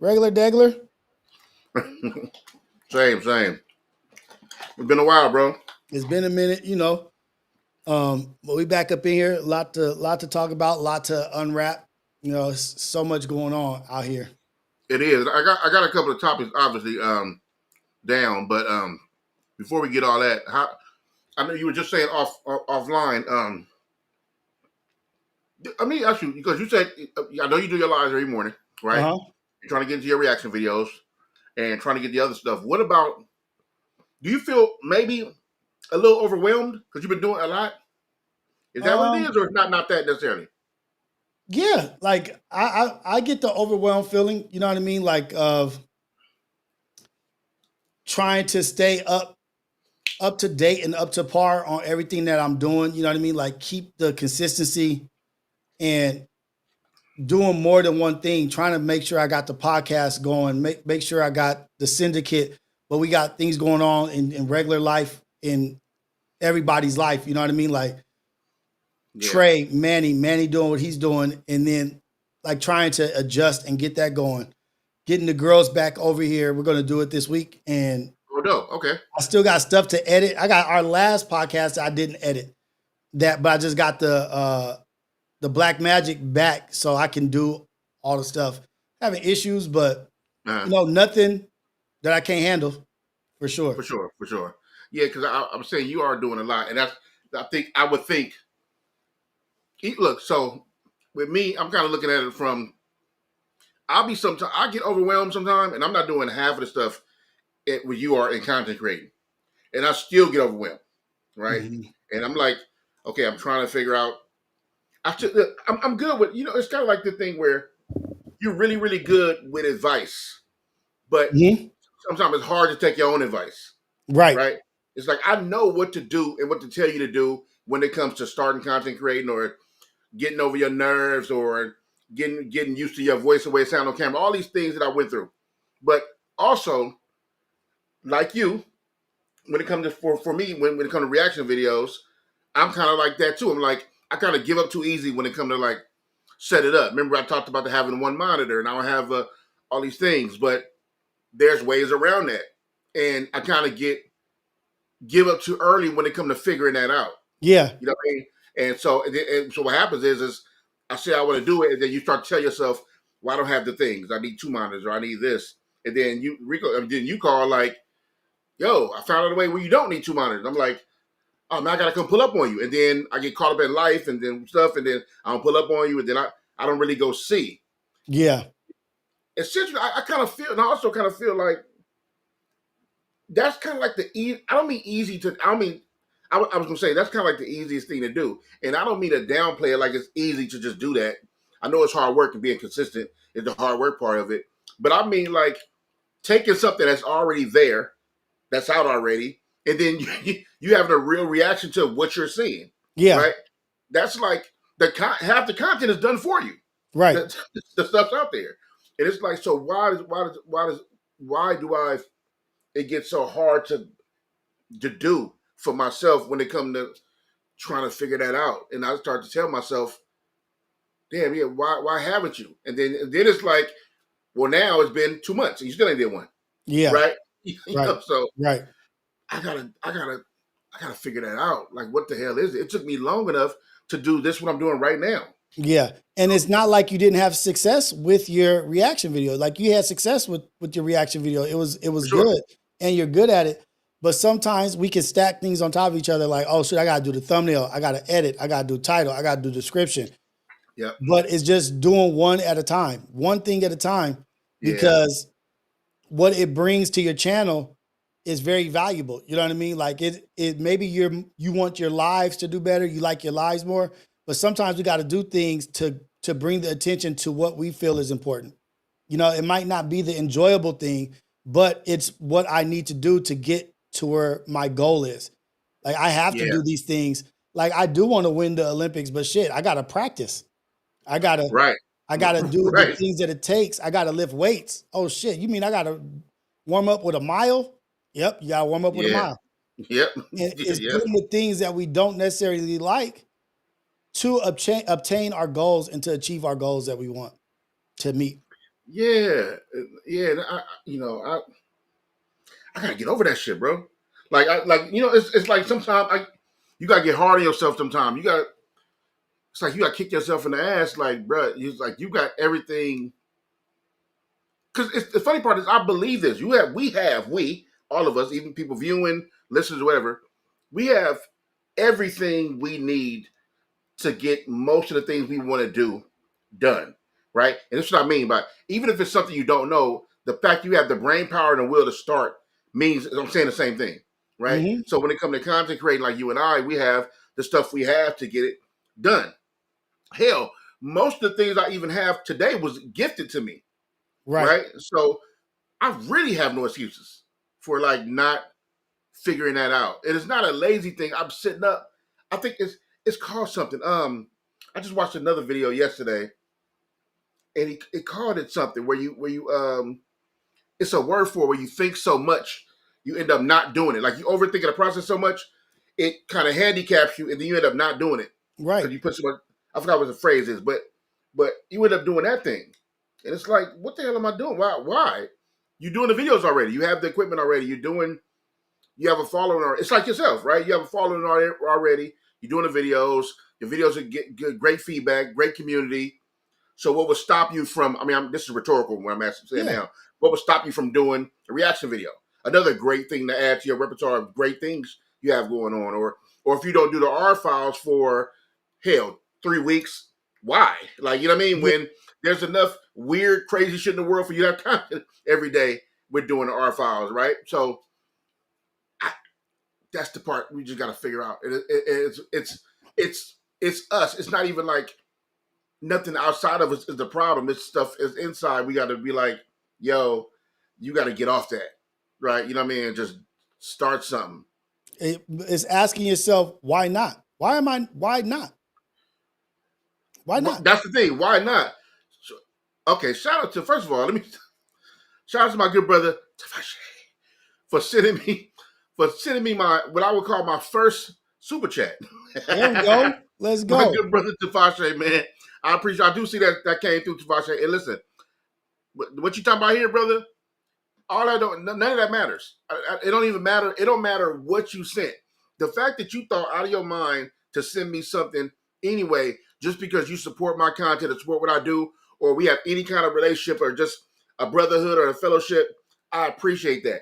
Regular degler. Same. It's been a while, bro. It's been a minute, but we back up in here. A lot to talk about, a lot to unwrap. It's so much going on out here. It is. I got a couple of topics, obviously, down, but before we get all that, I know you were just saying offline. I mean, ask you because you said I know you do your lives every morning, right? Uh-huh. You're trying to get into your reaction videos and trying to get the other stuff. What about? Do you feel maybe a little overwhelmed because you've been doing a lot? Is that what it Um, is, or it's not that necessarily? yeah, like I get the overwhelmed feeling, you know what I mean? Like of trying to stay up to date and up to par on everything that I'm doing, you know what I mean? Like keep the consistency and doing more than one thing, trying to make sure I got the podcast going, make sure I got the syndicate, but we got things going on in regular life, in everybody's life, you know what I mean? Like Yeah. Trey, Manny doing what he's doing, and then like trying to adjust and get that going. Getting the girls back over here. We're gonna do it this week. And Oh no. Okay. I still got stuff to edit. I got our last podcast I didn't edit that, but I just got the Black Magic back so I can do all the stuff. Having issues, but nothing that I can't handle for sure. For sure. Yeah, because I'm saying you are doing a lot, and I would think. Look, so with me, I'm kind of looking at it from. I get overwhelmed sometimes, and I'm not doing half of the stuff where you are in content creating, and I still get overwhelmed, right? Mm-hmm. And I'm like, okay, I'm trying to figure out. I'm good with it's kind of like the thing where you're really really good with advice, but Mm-hmm. sometimes it's hard to take your own advice, Right. right? It's like I know what to do and what to tell you to do when it comes to starting content creating or getting over your nerves or getting used to your voice, the way it sounds on camera, all these things that I went through. But also, like you, when it comes to for me, when it comes to reaction videos, I'm kind of like that too. I'm like, I kind of give up too easy when it comes to like set it up. Remember, I talked about the having one monitor, and I don't have all these things, but there's ways around that, and I kind of give up too early when it comes to figuring that out. Yeah. You know what I mean? And so what happens is I say I want to do it, and then you start to tell yourself, "Well, I don't have the things. I need two monitors, or I need this." And then you call like, "Yo, I found out a way where you don't need two monitors." I'm like, "Oh man, I gotta come pull up on you." And then I get caught up in life and then stuff, and then I don't pull up on you, and then I don't really go see. Yeah. Essentially, I kind of feel, and I also kind of feel like that's kind of like I don't mean easy to. I don't mean. I was gonna say that's kind of like the easiest thing to do, and I don't mean to downplay it like it's easy to just do that. I know it's hard work and being consistent is the hard work part of it, but I mean like taking something that's already there, that's out already, and then you having a real reaction to what you're seeing, Yeah. right? That's like half the content is done for you. Right. The stuff's out there, and it's like, so why do I? It gets so hard to do for myself when it comes to trying to figure that out, and I start to tell myself, "Damn, yeah, why haven't you?" And then it's like, well, now it's been 2 months and you still ain't did one, Yeah. right? Right. So Right. I gotta figure that out. Like, what the hell is it? It took me long enough to do this what I'm doing right now. Yeah. And it's not like you didn't have success with your reaction video. Like you had success with your reaction video. It was Sure. good and you're good at it. But sometimes we can stack things on top of each other like, oh shit, I gotta do the thumbnail, I gotta edit, I gotta do title, I gotta do description. Yeah. But it's just doing one at a time, one thing at a time, Yeah. because what it brings to your channel is very valuable. You know what I mean? Like it maybe you want your lives to do better, you like your lives more, but sometimes we got to do things to bring the attention to what we feel is important. It might not be the enjoyable thing, but it's what I need to do to get to where my goal is. Like I have to Yeah. do these things. Like I do want to win the Olympics, but shit, I gotta practice. I gotta Right. do the Right. things that it takes. I gotta lift weights. Oh shit, you mean I gotta warm up with a mile? Yep, you gotta warm up with a Yeah. mile. Yep. And it's Yep. doing the things that we don't necessarily like to obtain our goals and to achieve our goals that we want to meet. Yeah, yeah. I gotta get over that shit, bro. It's like sometimes you gotta get hard on yourself. Sometimes it's like you gotta kick yourself in the ass, like, bro. It's like you got everything. Because the funny part is, I believe this. We all of us, even people viewing, listeners, whatever, we have everything we need to get most of the things we want to do done, right? And that's what I mean by, even if it's something you don't know, the fact you have the brain power and the will to start means I'm saying the same thing, right? Hmm. So when it comes to content creating, like you and I, we have the stuff we have to get it done. Hell, most of the things I even have today was gifted to me, Right. right? So I really have no excuses for like not figuring that out. And it's not a lazy thing. I'm sitting up. I think it's called something. I just watched another video yesterday, and it called it something where you it's a word for where you think so much you end up not doing it. Like you overthinking the process so much, it kind of handicaps you, and then you end up not doing it Right. because you put so much. I forgot what the phrase is, but you end up doing that thing, and it's like, what the hell am I doing? Why? Why? You're doing the videos already. You have the equipment already. You have a following. It's like yourself, right? You have a following already. You're doing the videos. Your videos are get good, great feedback, great community. So what would stop you from? I mean, this is rhetorical. What I'm asking, saying Yeah. now. What would stop you from doing a reaction video? Another great thing to add to your repertoire of great things you have going on, or if you don't do the R files for hell 3 weeks, why? Like, you know what I mean? Yeah. When there's enough weird, crazy shit in the world for you to have content every day, we're doing the R files, right? So I, that's the part we just got to figure out. It's us. It's not even like nothing outside of us is the problem. This stuff is inside. We got to be like, yo, you got to get off that, right? You know what I mean? And just start something. It's asking yourself, why not? Why am I? Why not? Why not? That's the thing. Why not? So, okay, shout out to first of all, let me shout out to my good brother Tafashe for sending me my what I would call my first super chat. There we go. Let's My go. good brother Tafashe, man. I appreciate. I do see that came through Tafashe. And listen, what you talking about here, brother? All I don't, none of that matters. It don't even matter. It don't matter what you sent. The fact that you thought out of your mind to send me something anyway, just because you support my content or support what I do, or we have any kind of relationship or just a brotherhood or a fellowship, I appreciate that.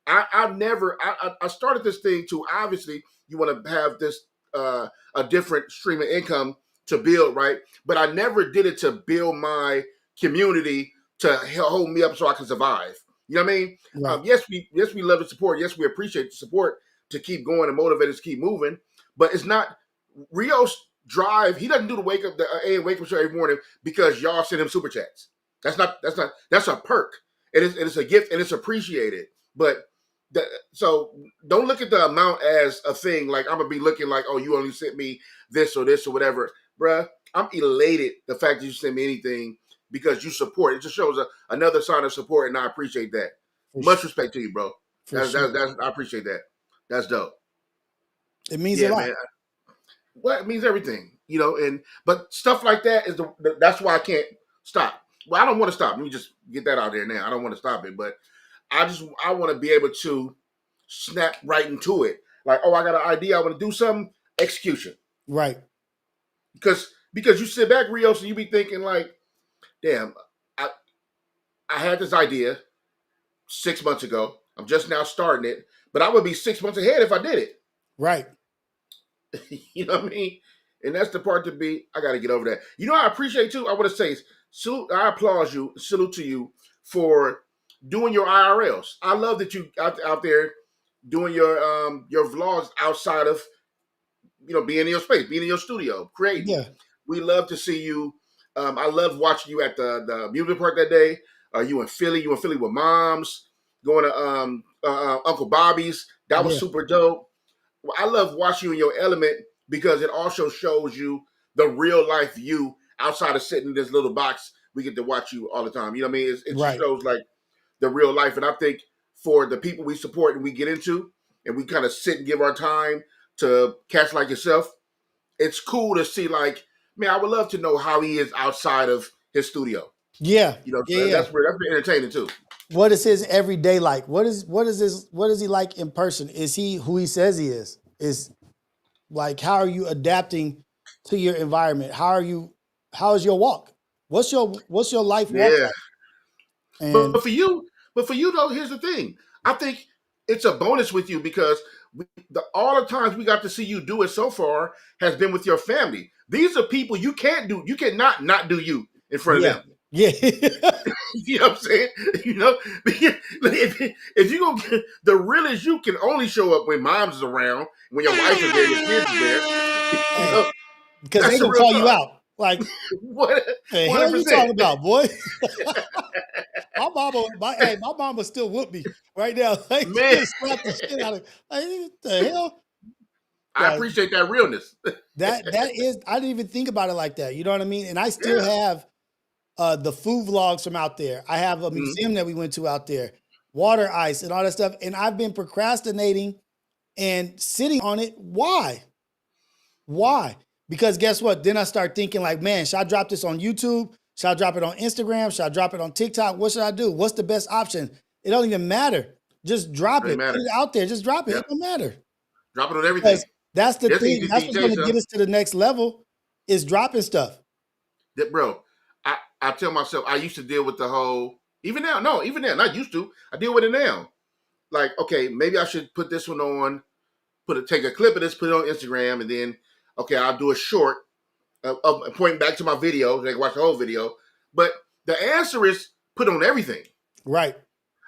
I started this thing to obviously you want to have this a different stream of income to build, right? But I never did it to build my community to hold me up so I can survive. You know what I mean? Right. Yes we love the support. Yes, we appreciate the support to keep going and motivate us to keep moving. But it's not Rios drive. He doesn't do the wake up show every morning because y'all send him super chats. That's a perk. It's a gift and it's appreciated. But so don't look at the amount as a thing. Like I'm gonna be looking like, oh, you only sent me this or whatever, bruh. I'm elated the fact that you sent me anything because you support. It just shows another sign of support, and I appreciate that. For Much sure. respect to you, bro. For sure. That's I appreciate that. That's dope. It means a Yeah, lot. man. Well, it means everything, you know. And but stuff like that is that's why I can't stop. Well, I don't want to stop. Let me just get that out there now. I don't want to stop it, but I want to be able to snap right into it. Like, oh, I got an idea. I want to do something. Execution. Right. Because you sit back, Rios, and you be thinking like, damn, I I had this idea 6 months ago. I'm just now starting it, but I would be 6 months ahead if I did it. Right. You know what I mean? And that's the part to be. I got to get over that. You know, I appreciate too. I want to say, salute. I applaud you. Salute to you for doing your IRLs. I love that you out there doing your vlogs outside of being in your space, being in your studio, creating. Yeah. We love to see you. I love watching you at the amusement park that day. You in Philly? You in Philly with moms? Going to Uncle Bobby's? That was Yeah. super dope. I love watching you in your element because it also shows you the real life you outside of sitting in this little box. We get to watch you all the time. You know what I mean? It just Right. shows like the real life. And I think for the people we support and we get into and we kind of sit and give our time to cats like yourself, it's cool to see like, man, I would love to know how he is outside of his studio. Yeah. You know, Yeah. so Yeah. that's been entertaining too. What is his everyday like? What is he like in person? Is he who he says he is? Is like how are you adapting to your environment? How is your walk? What's your life walk Yeah. like? And But for you, though, here's the thing. I think it's a bonus with you because all the times we got to see you do it so far has been with your family. These are people you can't do. You cannot not do you in front of yeah. them. Yeah. You know what I'm saying? You know, if you gonna get the realest you can only show up when mom's is around, when your wife is there, your kids is there. You Hey, know, because that's they the gonna real call you talk. out. Like, One the hell hundred you percent. talking about, boy? My mama still whoop me right now. Like, Man, she'll slap the shit out of me. Like, what the hell? I Like, appreciate that realness. that is, I didn't even think about it like that. You know what I mean? And I still Yeah. have the food vlogs from out there. I have a Mhm. museum that we went to out there, water ice and all that stuff. And I've been procrastinating and sitting on it. Why? Why? Because guess what? Then I start thinking like, man, should I drop this on YouTube? Should I drop it on Instagram? Should I drop it on TikTok? What should I do? What's the best option? It don't even matter. Just drop Doesn't it. Put matter. it out there. Just drop it. Yeah. It don't matter. Drop it on everything. Because that's the That's thing. easy That's these what's days, going to huh? get us to the next level is dropping stuff. That, bro, I tell myself I used to deal with the whole even now, no, even now, not used to. I deal with it now. Like, okay, maybe I should put this one on, take a clip of this, put it on Instagram, and then okay, I'll do a short of pointing back to my video. They can watch the whole video. But the answer is put on everything. Right.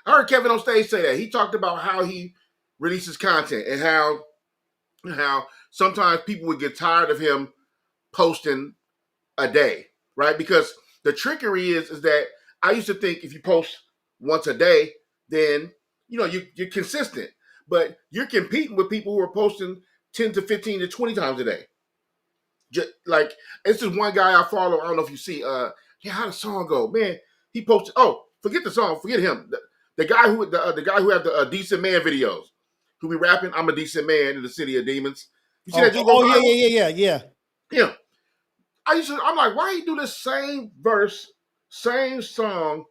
I heard Kevin on stage say that. He talked about how he releases content and how sometimes people would get tired of him posting a day, right? Because the trickery is that I used to think if you post once a day, then you're consistent. But you're competing with people who are posting 10 to 15 to 20 times a day. Just like it's just one guy I follow. I don't know if you see. Yeah, how the song go, man? He posted. Oh, forget the song. Forget him. The guy who had the decent man videos, who be rapping. I'm a decent man in the city of demons. You see that Okay. dude go Oh yeah, viral? yeah, yeah, yeah, yeah. Him. I'm like, why he do the same verse, same song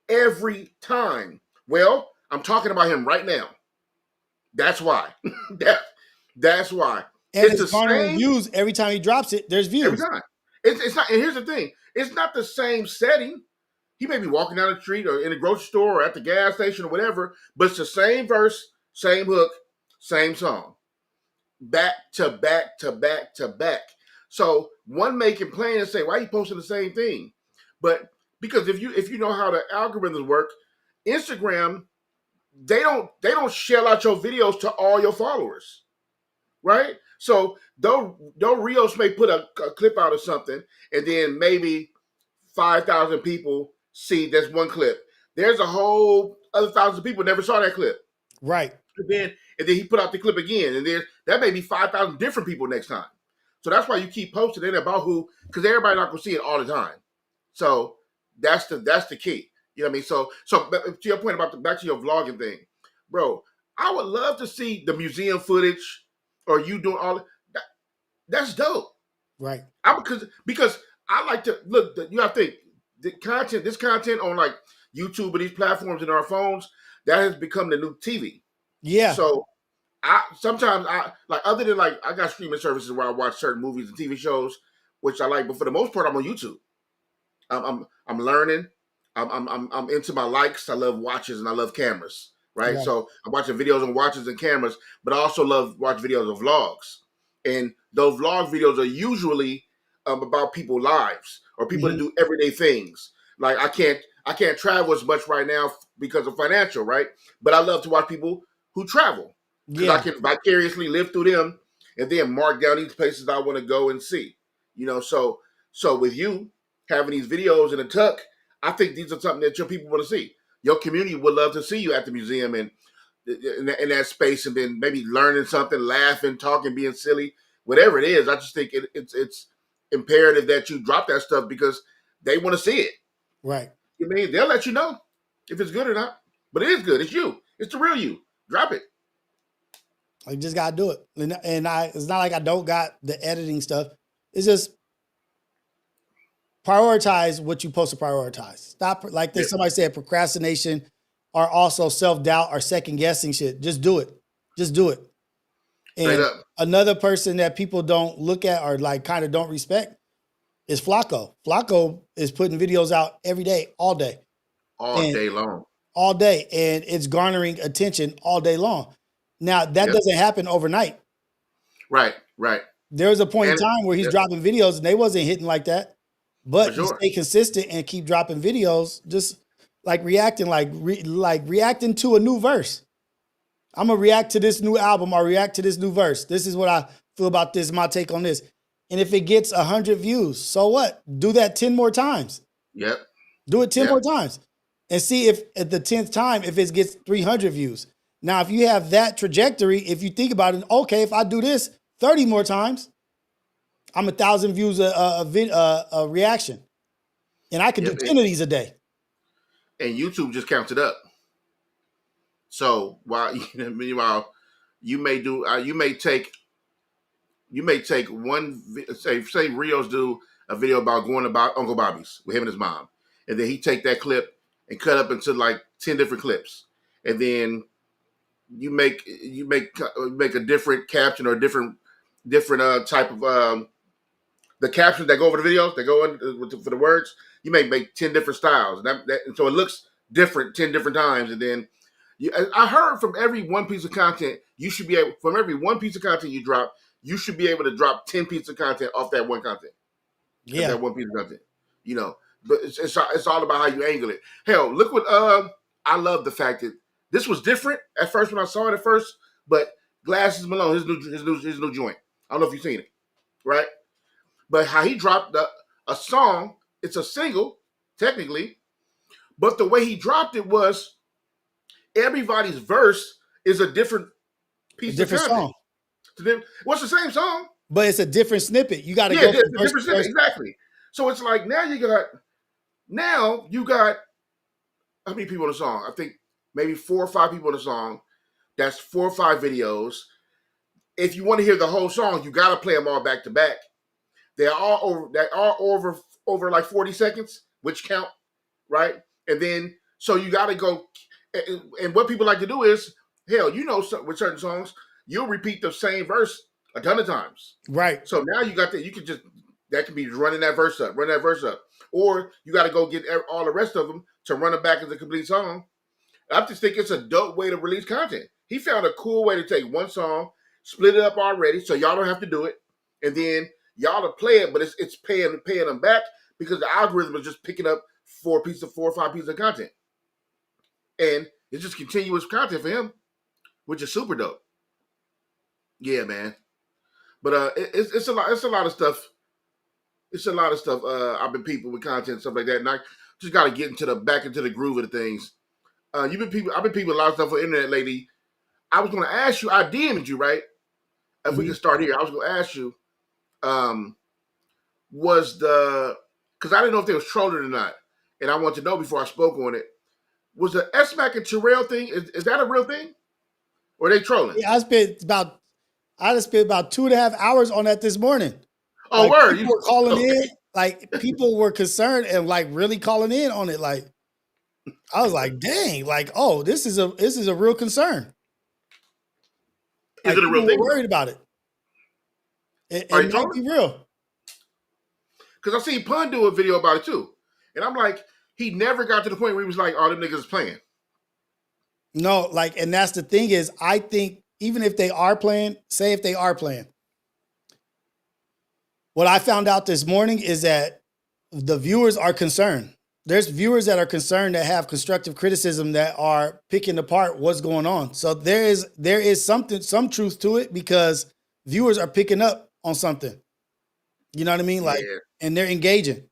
every time? Well, I'm talking about him right now. That's why. that that's why. And It's it's the garnering same views every time he drops it. There's every views. time. It's not. And here's the thing: it's not the same setting. He may be walking down the street or in a grocery store or at the gas station or whatever, but it's the same verse, same hook, same song, back to back to back to back. So one may complain and say, "Why are you posting the same thing?" But because if you know how the algorithms work, Instagram they don't shell out your videos to all your followers, right? So though Rios may put a clip out of something, and then maybe 5,000 people see this one clip. There's a whole other 1,000 people never saw that clip. Right. And then he put out the clip again, and that may be 5,000 different people next time. So that's why you keep posting it about who, because everybody not gonna see it all the time. So that's the key. You know what I mean? So to your point about back to your vlogging thing, bro. I would love to see the museum footage or you doing all that. That's dope. Right. Because I like to look. You have to think this content on like YouTube or these platforms in our phones that has become the new TV. Yeah. So I sometimes I like other than like I got streaming services where I watch certain movies and TV shows, which I like, but for the most part I'm on YouTube. I'm learning. I'm into my likes. I love watches and I love cameras. Right. Right. So I'm watching videos on watches and cameras, but I also love watch videos of vlogs. And those vlog videos are usually about people's lives or people that Hmm. do everyday things. Like I can't travel as much right now because of financial, right? But I love to watch people who travel because I Yeah. can vicariously live through them and then mark down these places I want to go and see. So with you having these videos in a tuck, I think these are something that your people want to see. Your community would love to see you at the museum and in that space, and then maybe learning something, laughing, talking, being silly, whatever it is. I just think it's imperative that you drop that stuff because they want to see it. Right. I mean, they'll let you know if it's good or not. But it is good. It's you. It's the real you. Drop it. I just gotta do it. And it's not like I don't got the editing stuff. It's just prioritize what you're supposed to prioritize. Stop, like Yeah. somebody said, procrastination or also self-doubt or second guessing shit. Just do it. Just do it. Straight And up. another person that people don't look at or like kind of don't respect is Flacco. Flacco is putting videos out every day, all day, All and day long. all day, and it's garnering attention all day long. Now that Yep. doesn't happen overnight. Right. Right. There was a point in And time where he's yep, dropping videos and they wasn't hitting like that, for but he sure. stayed consistent and keep dropping videos, just like reacting, like reacting to a new verse. I'm gonna react to this new album or react to this new verse. This is what I feel about this. My take on this. And if it gets 100 views, so what? Do that 10 more times. Yep. Do it 10 Yep. more times, and see if at the 10th time if it gets 300 views. Now, if you have that trajectory, if you think about it, okay, if I do this 30 more times, I'm 1,000 views a reaction, and I could do Yep. 10 of these a day. And YouTube just counts it up. So while meanwhile, you may do you may take one say Rios do a video about going about Uncle Bobby's with him and his mom, and then he take that clip and cut up into like 10 different clips, and then you make a different caption or a different type of the captions that go over the videos that go in for the words. You may make 10 different styles, and so it looks different 10 different times, and then I heard from every one piece of content, you should be able, from every one piece of content you drop, you should be able to drop 10 pieces of content off that one content, of Yeah, that one piece of content. You know, but it's all about how you angle it. Hell, look what I love the fact that this was different at first when I saw it at first, but Glasses Malone, his new joint. I don't know if you've seen it, right? But how he dropped a song, it's a single technically, but the way he dropped it was everybody's verse is a different a piece of different content song, to them. What's the same song? but it's a different snippet. You got to Yeah, go it's from a verse to different snippet. verse. Exactly. So it's like now you got how many people in the song? I think maybe 4 or 5 people in the song. That's 4 or 5 videos. If you want to hear the whole song, you got to play them all back to back. They're all over like 40 seconds, which count, right? And then so you got to go. And what people like to do is, hell, with certain songs, you'll repeat the same verse a ton of times. Right. So now you got that. You can just that can be running that verse up, or you got to go get all the rest of them to run it back as a complete song. I just think it's a dope way to release content. He found a cool way to take one song, split it up already, so y'all don't have to do it, and then y'all to play it, but it's paying them back because the algorithm is just picking up 4 or 5 pieces of content, and it's just continuous content for him, which is super dope. Yeah, man. But it's a lot. It's a lot of stuff. It's a lot of stuff. I've been people with content and stuff like that, and I just got to get back into the groove of the things. I've been people a lot of stuff on the internet lately. I was going to ask you. I DM'd you, right? If we Mhm. can start here, I was going to ask you. Was the because I didn't know if they was trolling or not, and I wanted to know before I spoke on it. Was the S Mac and Terrell thing? Is that a real thing, or are they trolling? Yeah, I just spent about 2.5 hours on that this morning. Oh, Like word! people were calling in, Okay. like people were concerned and like really calling in on it. Like I was like, dang, like oh, this is a real concern. Is Like it a real people were thing though? worried about it. Are It they might trolling? be real. Because I seen Pun do a video about it too, and I'm like, he never got to the point where he was like, "Oh, them niggas is playing." No, like, and that's the thing is, I think even if they are playing, say if they are playing, what I found out this morning is that the viewers are concerned. There's viewers that are concerned that have constructive criticism that are picking apart what's going on. So there is some truth to it because viewers are picking up on something. You know what I mean? Like, Yeah. and they're engaging.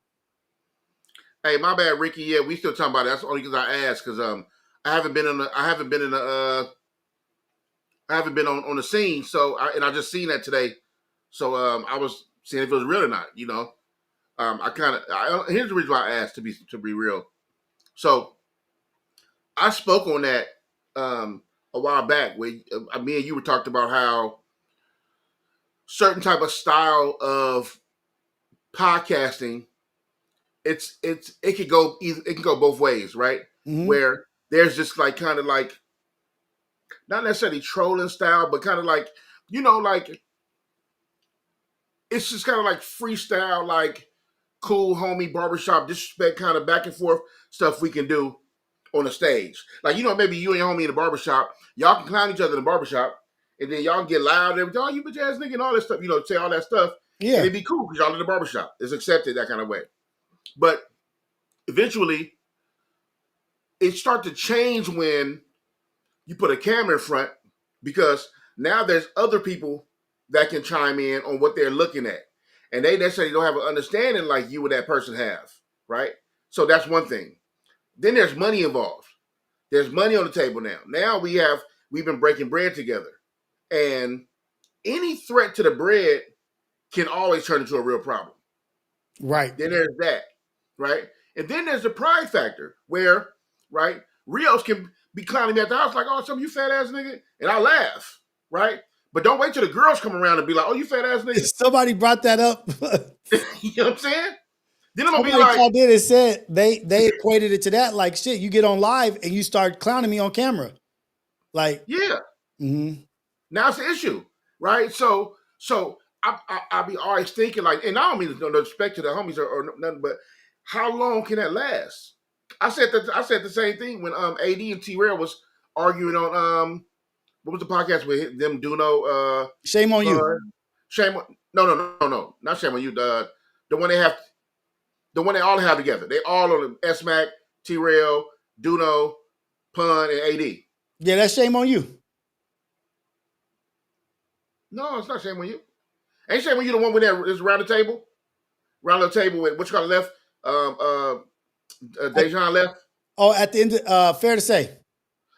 Hey, my bad, Ricky. Yeah, we still talking about it. That's only because I asked because I haven't been on the scene. So I just seen that today. So I was seeing if it was real or not. Here's the reason why I asked to be real. So I spoke on that a while back where me and you were talked about how certain type of style of podcasting it could go either, it can go both ways, right? Hmm. Where there's just like kind of like not necessarily trolling style, but kind of like like it's just kind of like freestyle, like cool homie barbershop disrespect kind of back and forth stuff we can do on the stage. Like maybe you and your homie in the barbershop, y'all can clown each other in the barbershop, and then y'all can get loud and everything. Oh, you bitch ass nigga and all that stuff. Say all that stuff, and Yeah. it'd be cool because y'all in the barbershop. It's accepted that kind of way. But eventually, it start to change when you put a camera in front because now there's other people that can chime in on what they're looking at. And they necessarily don't have an understanding like you and that person have, right? So that's one thing. Then there's money involved. There's money on the table now. Now we've been breaking bread together. And any threat to the bread can always turn into a real problem. Right. Then there's that, right? And then there's the pride factor where, right, Rios can be clowning me at the house like, oh, some you fat ass nigga. And I laugh, right? But don't wait till the girls come around and be like, oh, you fat ass nigga. Somebody brought that up. You know what I'm saying? Then I'm gonna be Somebody like, called in and said they equated it to that. Like, shit, you get on live and you start clowning me on camera. Like, yeah, mhm. now it's an issue, right? So I'll be always thinking like, and I don't mean no respect to the homies or nothing, but how long can that last? I said the same thing when AD and T Rail was arguing on what was the podcast with them Duno Shame on you. Shame on no not shame on you the one they have the one they all have together. They all on the S Mac, T Rail, Duno, Pun, and AD. Yeah, that's shame on you. No, it's not shame on you. Ain't shame on you the one with that is around the table? Around the table with what you call left? Dejan left. Oh, at the end, fair to say.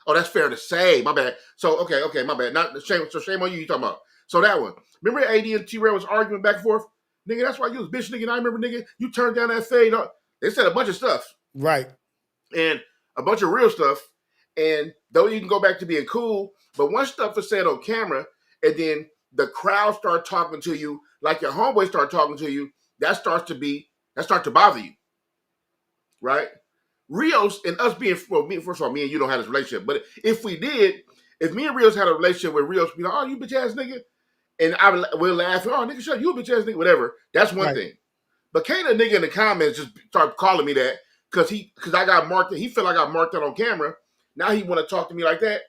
Oh, that's fair to say. My bad. So okay, my bad. Not shame. So shame on you. You talking about? So that one. Remember AD and T Rail was arguing back and forth. Nigga, that's why you was bitch nigga. And I remember nigga, you turned down that fade. They said a bunch of stuff Right. and a bunch of real stuff. And though you can go back to being cool, but once stuff is said on camera, and then the crowd start talking to you, like your homeboys start talking to you, that starts to bother you, right? Rios and us being, well, first of all, me and you don't have this relationship, but if we did, if me and Rios had a relationship with Rios, be like, oh, you bitch ass nigga, and we'll laugh, oh, nigga, shut you a bitch ass nigga, whatever. That's one Right. thing. But can't a nigga in the comments just start calling me that because I got marked, he feel like I got marked out on camera. Now he want to talk to me like that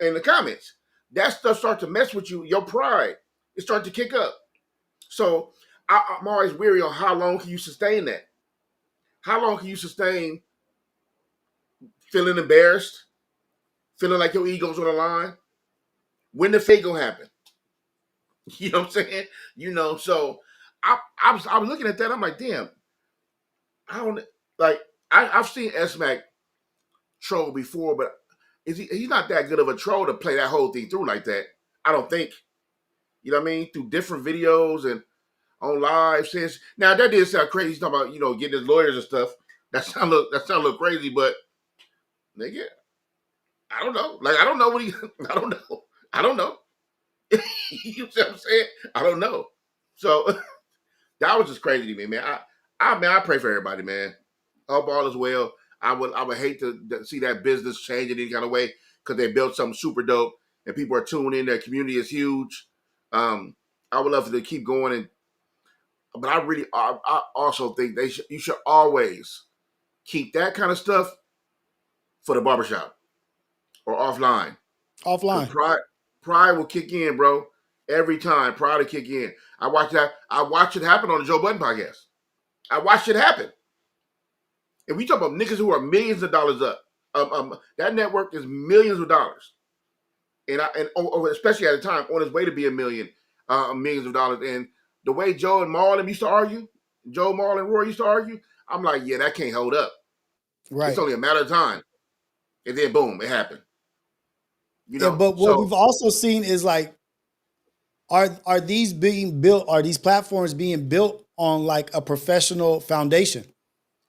in the comments. That stuff start to mess with you, your pride. It start to kick up. So I'm always weary on how long can you sustain that? How long can you sustain feeling embarrassed, feeling like your ego's on the line? When the fate gonna happen? You know what I'm saying? So I was looking at that. I'm like, damn, I don't like. I've seen S-Mac troll before, but he's not that good of a troll to play that whole thing through like that. I don't think. You know what I mean? Through different videos and on live since now that did sound crazy. He's talking about getting his lawyers and stuff. That sound a little crazy, but nigga, I don't know. Like I don't know what he. I don't know. I don't know. You know what I'm saying? I don't know. So that was just crazy to me, man. I pray for everybody, man. Hope all is well. I would hate to see that business change in any kind of way because they built something super dope and people are tuning in. Their community is huge. I would love to keep going, but I also think you should always keep that kind of stuff for the barbershop or offline because Offline. pride will kick in, bro. Every time pride will kick in. I watched it happen on the Joe Budden podcast. I watched it happen. And we talk about niggas who are millions of dollars up. That network is millions of dollars, and especially at the time on his way to be millions of dollars. And the way Joe and Marlon used to argue, Joe, Marlon, and Roy used to argue, I'm like, yeah, that can't hold up. It's Right. only a matter of time, and then boom, it happened. Yeah, but what we've also seen is like, are these being built? Are these platforms being built on like a professional foundation?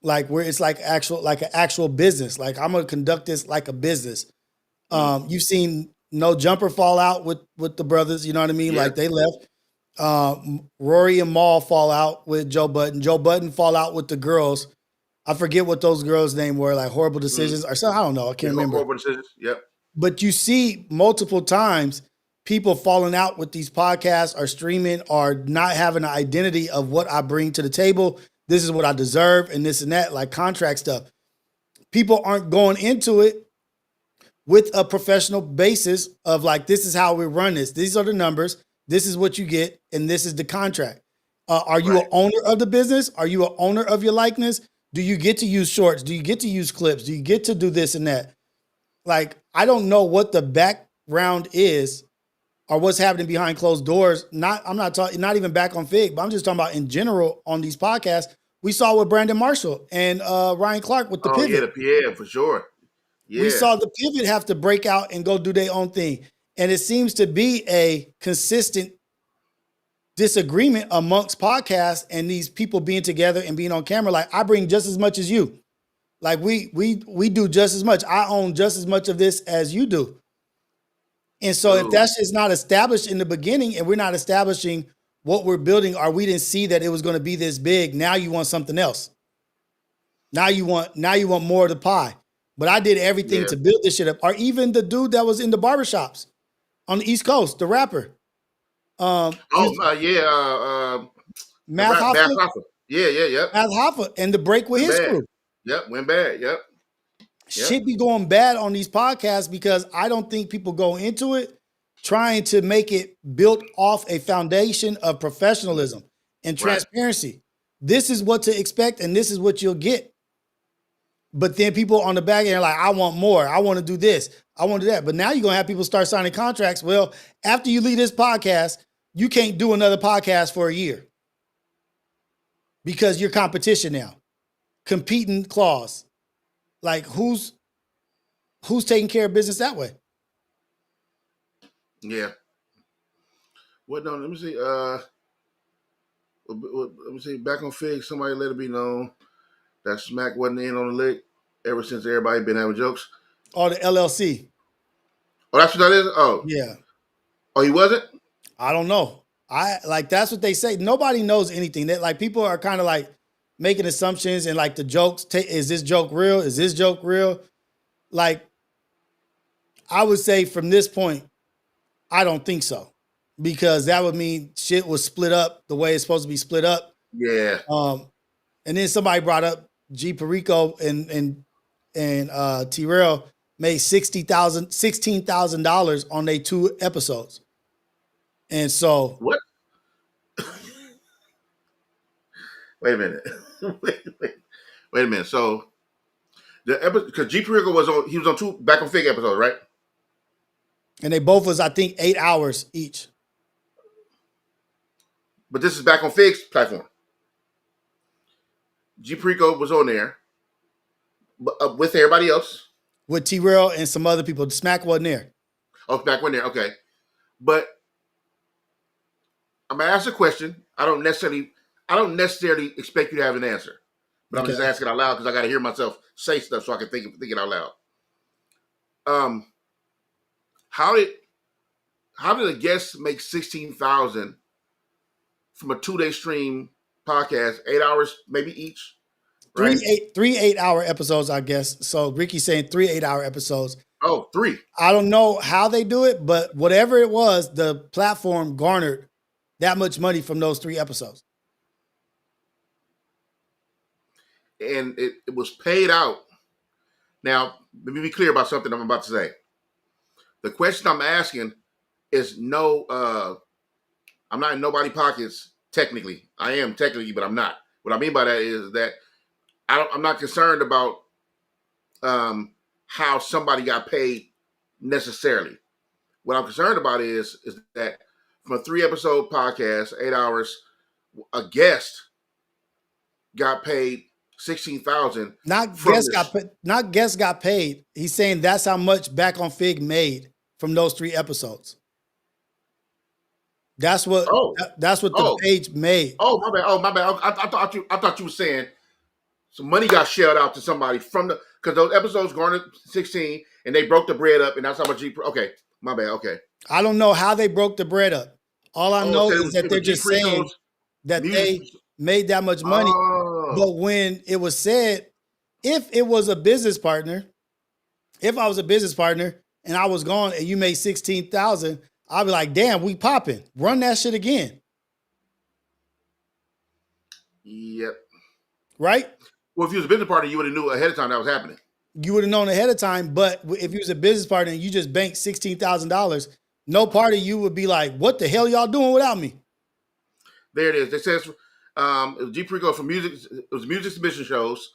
Like where it's like an actual business. Like I'm gonna conduct this like a business. You've seen No Jumper fall out with the brothers. You know what I mean? Yeah. Like they left. Rory and Maul fall out with Joe Budden. Joe Budden fall out with the girls. I forget what those girls' name were, like Horrible Decisions or something. I don't know. I Yeah, can't remember. horrible decisions. Yep. But you see multiple times people falling out with these podcasts or streaming or not having an identity of what I bring to the table. This is what I deserve and this and that, like contract stuff. People aren't going into it with a professional basis of like, this is how we run this. These are the numbers. This is what you get. And this is the contract. Are you Right. an owner of the business? Are you an owner of your likeness? Do you get to use shorts? Do you get to use clips? Do you get to do this and that? Like, I don't know what the background is or what's happening behind closed doors. I'm not talking, not even back on Fig, but I'm just talking about in general on these podcasts. We saw with Brandon Marshall and Ryan Clark with the Oh pivot. yeah, for sure. Yeah. We saw the pivot have to break out and go do their own thing. And it seems to be a consistent disagreement amongst podcasts and these people being together and being on camera. Like, I bring just as much as you. Like we do just as much. I own just as much of this as you do. And so if that's just not established in the beginning and we're not establishing what we're building, or we didn't see that it was going to be this big, now you want something else. Now you want more of the pie. But I did everything to build this shit up. Or even the dude that was in the barbershops on the East Coast, the rapper. Yeah. Math Hoffa. Yeah. Math Hoffa. And the break with his crew. Yep, went bad. Yep. Shit be going bad on these podcasts because I don't think people go into it trying to make it built off a foundation of professionalism and transparency. Right. This is what to expect and this is what you'll get. But then people on the back end are like, I want more. I want to do this. I want to do that. But now you're going to have people start signing contracts. Well, after you leave this podcast, you can't do another podcast for a year because you're competition now. Competing clause. Like, who's taking care of business that way? Yeah. What? No, let me see. Let me see. Back on Fig, somebody let it be known that Smack wasn't in on the lick ever since everybody been having jokes. Oh, the LLC. Oh, that's what that is? Oh. Yeah. Oh, he wasn't? I don't know. That's what they say. Nobody knows anything. That, like, people are kind of like making assumptions and like the jokes. Is this joke real? Is this joke real? Like, I would say from this point, I don't think so, because that would mean shit was split up the way it's supposed to be split up. Yeah. And then somebody brought up G Perico and T-Rail made $16,000 on their 2 episodes. And so what? Wait a minute. Wait a minute. So the episode, because G Perico was on 2 Back on Fig episodes, right? And they both was, I think, 8 hours each. But this is Back on Fig's platform. G Perico was on there with everybody else. With T-Rail and some other people. Smack wasn't there. Oh, Smack wasn't there. Okay. But I'm going to ask a question. I don't necessarily expect you to have an answer. But I'm just asking out loud because I got to hear myself say stuff so I can think it out loud. How did a guest make $16,000 from a 2-day stream podcast, 8 hours maybe each? Right? 3 8-hour episodes, I guess. So Ricky's saying 3 8-hour episodes. Oh, 3. I don't know how they do it, but whatever it was, the platform garnered that much money from those 3 episodes. And it was paid out. Now, let me be clear about something I'm about to say. The question I'm asking is I'm not in nobody's pockets technically. I am technically, but I'm not. What I mean by that is that I'm not concerned about how somebody got paid necessarily. What I'm concerned about is that from a 3-episode podcast, 8 hours, a guest got paid $16,000. Not guests got paid. He's saying that's how much Back on Fig made from those 3 episodes. That's what the page made. Oh, my bad. I thought you were saying some money got shelled out to somebody because those episodes garnered 16 and they broke the bread up and that's how much okay. My bad. Okay. I don't know how they broke the bread up. All I know is that they're just saying that they made that much money. But when it was said, if it was a business partner, if I was a business partner and I was gone and you made 16,000, I'd be like, damn, we popping. Run that shit again. Yep. Right? Well, if you was a business partner, you would have knew ahead of time that was happening. You would have known ahead of time, but if you was a business partner and you just banked $16,000, no part of you would be like, what the hell y'all doing without me? There it is. It says it was G Perico for music. It was music submission shows.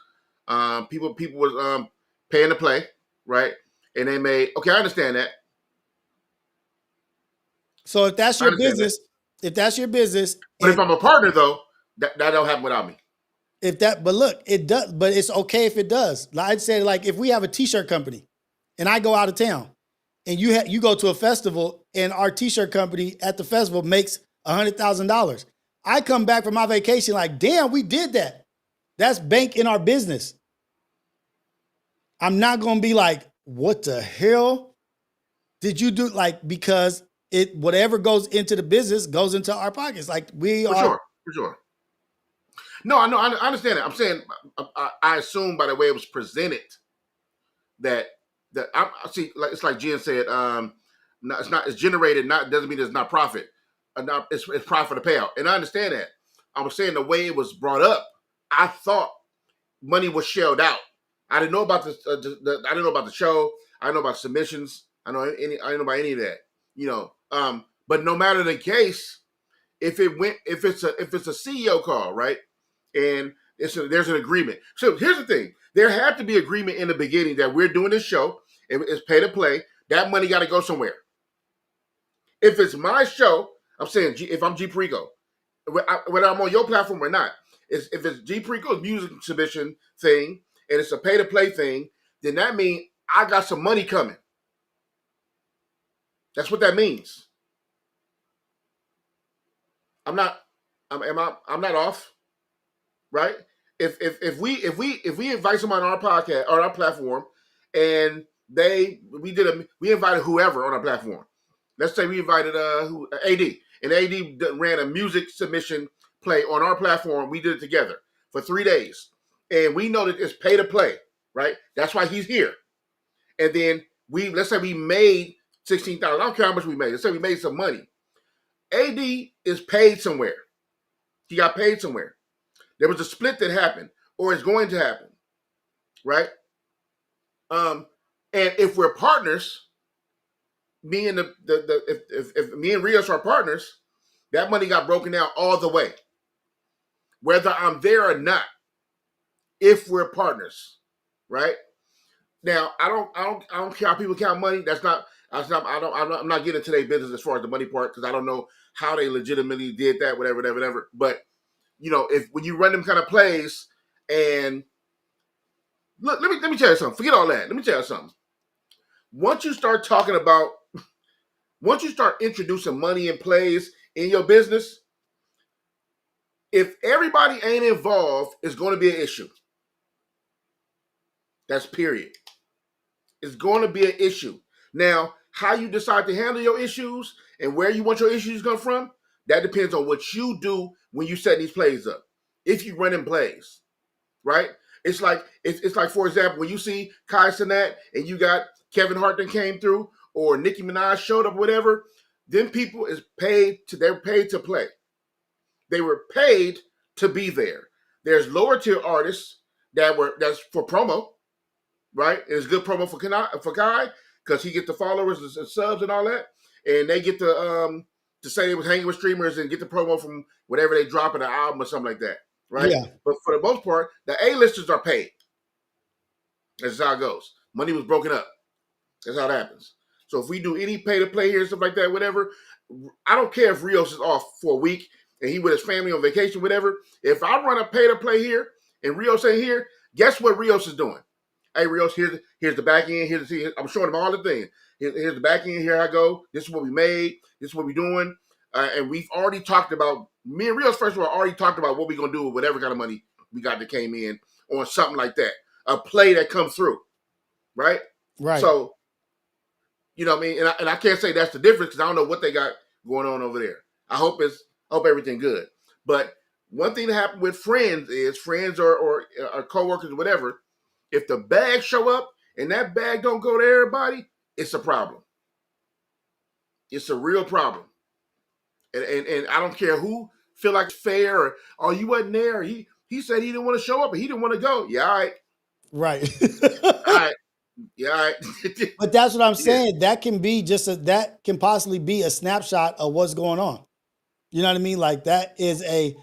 People was paying to play, right? And they made, okay, I understand that. So if that's I your understand that. business, if that's your business, But if and I'm a partner though, that don't happen without me. if that, but look, it does, but it's okay if it does. Like I'd say, like if we have a t-shirt company and I go out of town and you go to a festival and our t-shirt company at the festival makes $100,000. I come back from my vacation like, damn, we did that. That's bank in our business. I'm not going to be like, what the hell did you do? Like, because it, whatever goes into the business goes into our pockets. Like we For are. sure, for sure. No, I know, I understand it. I'm saying, I assume by the way it was presented that I see. Like it's like Jen said, it's generated. Not doesn't mean it's not profit. It's profit to payout, and I understand that. I was saying the way it was brought up, I thought money was shelled out. I didn't know about I didn't know about the show. I didn't know about submissions. I didn't know about any of that. But no matter the case, if it's a CEO call, right, and there's an agreement. So here's the thing: there had to be agreement in the beginning that we're doing this show. It's pay to play. That money got to go somewhere. If it's my show, I'm saying if I'm G Perico, whether I'm on your platform or not, if it's G Perico's music submission thing and it's a pay to play thing, then that means I got some money coming. That's what that means. I'm not off, right? If we invite someone on our podcast or our platform, and we invited whoever on our platform. Let's say we invited AD, and AD ran a music submission play on our platform. We did it together for 3 days, and we know that it's pay to play, right? That's why he's here. And then let's say we made 16,000. I don't care how much we made. Let's say we made some money. AD is paid somewhere. He got paid somewhere. There was a split that happened, or is going to happen, right? And if we're partners, me and if me and Rios are partners, that money got broken down all the way, whether I'm there or not. If we're partners, right? Now, I don't care how people count money. I'm not getting into their business as far as the money part because I don't know how they legitimately did that, whatever. But when you run them kind of plays, and look, let me tell you something. Forget all that. Let me tell you something. Once you start introducing money in plays in your business, if everybody ain't involved, it's going to be an issue. That's period. It's going to be an issue. Now, how you decide to handle your issues and where you want your issues to come from, that depends on what you do when you set these plays up. If you run in plays, right? It's like for example, when you see Kai Cenat and you got Kevin Hart that came through, or Nicki Minaj showed up, whatever. Them people they're paid to play. They were paid to be there. There's lower tier artists that's for promo, right? It's good promo for Kai because he get the followers and subs and all that, and they get to say they was hanging with streamers and get the promo from whatever they drop in an album or something like that, right? Yeah. But for the most part, the A-listers are paid. That's how it goes. Money was broken up. That's how it happens. So if we do any pay to play here and stuff like that, whatever, I don't care if Rios is off for a week and he with his family on vacation, whatever. If I run a pay to play here and Rios ain't here, guess what Rios is doing? Hey, Rios, here's the back end. I'm showing him all the things. Here's the back end. Here I go. This is what we made. This is what we're doing. And we've already talked about, me and Rios, first of all, already talked about what we're going to do with whatever kind of money we got that came in on something like that. A play that comes through, right? Right. So, you know what I mean? And I can't say that's the difference because I don't know what they got going on over there. I hope everything good. But one thing that happened with friends or coworkers or whatever, If the bags show up and that bag don't go to everybody, it's a problem. It's a real problem. And I don't care who feel like it's fair or oh you wasn't there. He said he didn't want to show up and he didn't want to go. Yeah, all right. Right. All right. Yeah, all right. But that's what I'm Yeah. saying. That can be that can possibly be a snapshot of what's going on. You know what I mean? Like that is a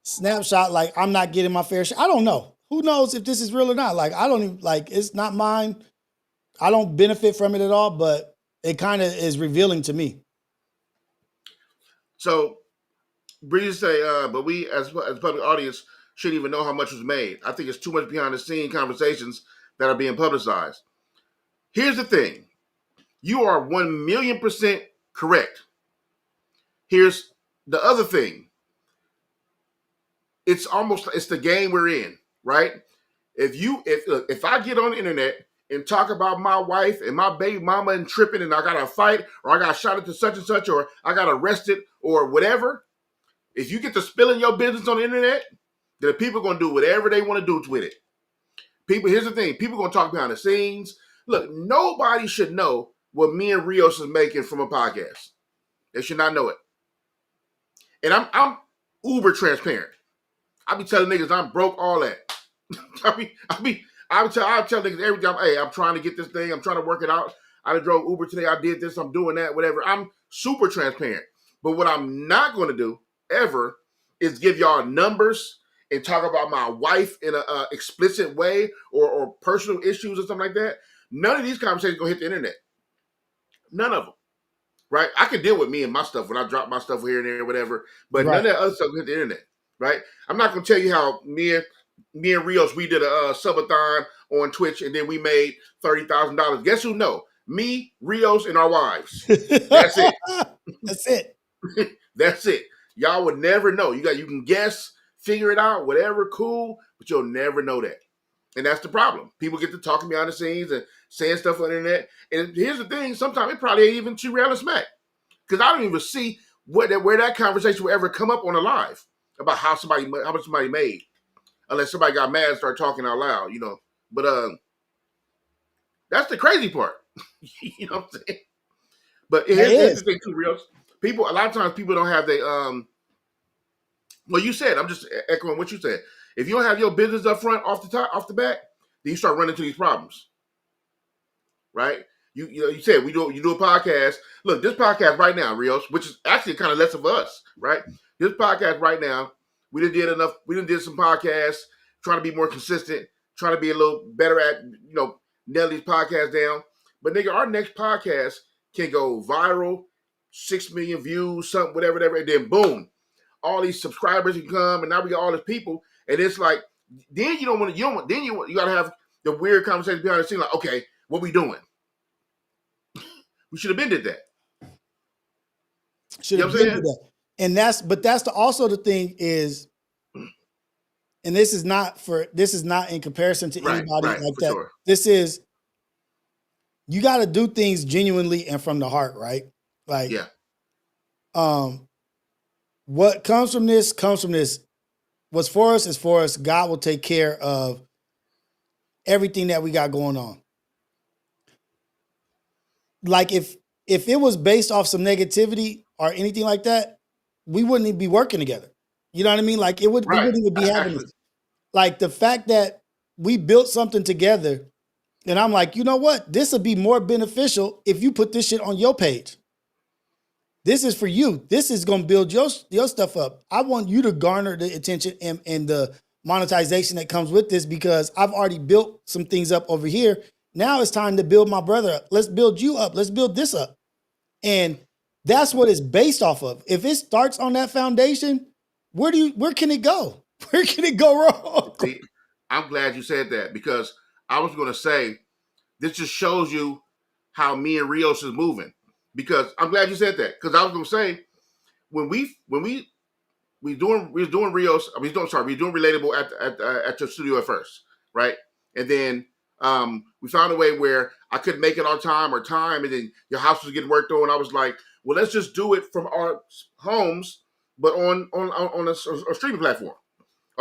snapshot. Like I'm not getting my fair share. I don't know. Who knows if this is real or not? Like I don't even like it's not mine. I don't benefit from it at all, but it kind of is revealing to me. So Breeze say, but we as public audience shouldn't even know how much was made. I think it's too much behind the scene conversations that are being publicized. Here's the thing. You are 1,000,000% correct. Here's the other thing. It's the game we're in, right? If I get on the internet and talk about my wife and my baby mama and tripping and I got a fight or I got shot at such and such or I got arrested or whatever, if you get to spilling your business on the internet, then people are going to do whatever they want to do with it. Here's the thing. People are going to talk behind the scenes. Look, nobody should know what me and Rios is making from a podcast. They should not know it. And I'm uber transparent. I be telling niggas I'm broke, all that. I tell niggas every time, hey, I'm trying to get this thing. I'm trying to work it out. I done drove Uber today. I did this. I'm doing that, whatever. I'm super transparent. But what I'm not going to do ever is give y'all numbers and talk about my wife in an explicit way or personal issues or something like that. None of these conversations going to hit the internet. None of them. Right? I can deal with me and my stuff when I drop my stuff here and there, whatever. But none of that other stuff will hit the internet. Right? I'm not going to tell you how me and Rios, we did a subathon on Twitch and then we made $30,000. Guess who know? Me, Rios, and our wives. That's it. That's it. That's it. Y'all would never know. You can guess, figure it out, whatever, cool, but you'll never know that. And that's the problem. People get to talking behind the scenes and saying stuff on the internet. And here's the thing, sometimes it probably ain't even too real and smack. Because I don't even see where that conversation will ever come up on a live about how much somebody made. Unless somebody got mad and started talking out loud, you know. But that's the crazy part. You know what I'm saying? But here's the thing too, Rios. A lot of times people don't have well, you said, I'm just echoing what you said. If you don't have your business up front off the bat, then you start running into these problems. Right? You said you do a podcast. Look, this podcast right now, Rios, which is actually kind of less of us, right? This podcast right now, we done did some podcasts, trying to be more consistent, trying to be a little better at, nail these podcasts down. But nigga, our next podcast can go viral, 6 million views, something, whatever, and then boom, all these subscribers can come, and now we got all these people, and it's like, then you gotta have the weird conversation behind the scene, like, okay, what we doing? We should have been did that. Should have been did that. And that's also the thing is, and this is not in comparison to anybody like that. Sure. This is, you got to do things genuinely and from the heart, right? Like, what comes from this comes from this. What's for us is for us. God will take care of everything that we got going on. Like if it was based off some negativity or anything like that, we wouldn't even be working together. You know what I mean? Like we wouldn't even be having this. Like the fact that we built something together, and I'm like, you know what? This would be more beneficial if you put this shit on your page. This is for you. This is going to build your stuff up. I want you to garner the attention and the monetization that comes with this, because I've already built some things up over here. Now it's time to build my brother up. Let's build you up. Let's build this up. And that's what it's based off of. If it starts on that foundation, where can it go? Where can it go wrong? See, I'm glad you said that, because I was going to say, this just shows you how me and Rios is moving. Because I'm glad you said that, because I was going to say, when we doing Rios, we doing Relatable at your studio at first, right? And then we found a way where I couldn't make it on time, and then your house was getting worked on. I was like, well, let's just do it from our homes, but on a streaming platform.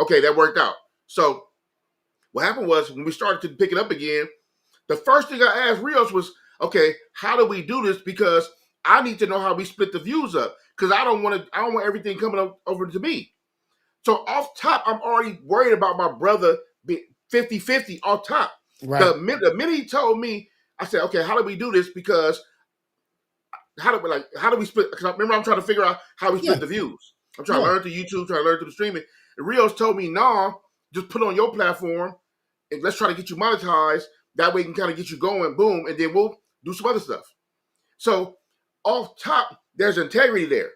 Okay, that worked out. So What happened was when we started to pick it up again, the first thing I asked Rios was, okay, how do we do this? Because I need to know how we split the views up. Because I don't want everything coming over to me. So off top, I'm already worried about my brother being 50-50 off top. Right. The minute he told me, I said, okay, how do we do this? Because how do we split? Because remember, I'm trying to figure out how we split Yeah. the views. I'm trying to Yeah. learn through YouTube, trying to learn through the streaming. And Rios told me, nah, just put it on your platform and let's try to get you monetized. That way we can kind of get you going, boom, and then we'll do some other stuff. So off top, there's integrity there.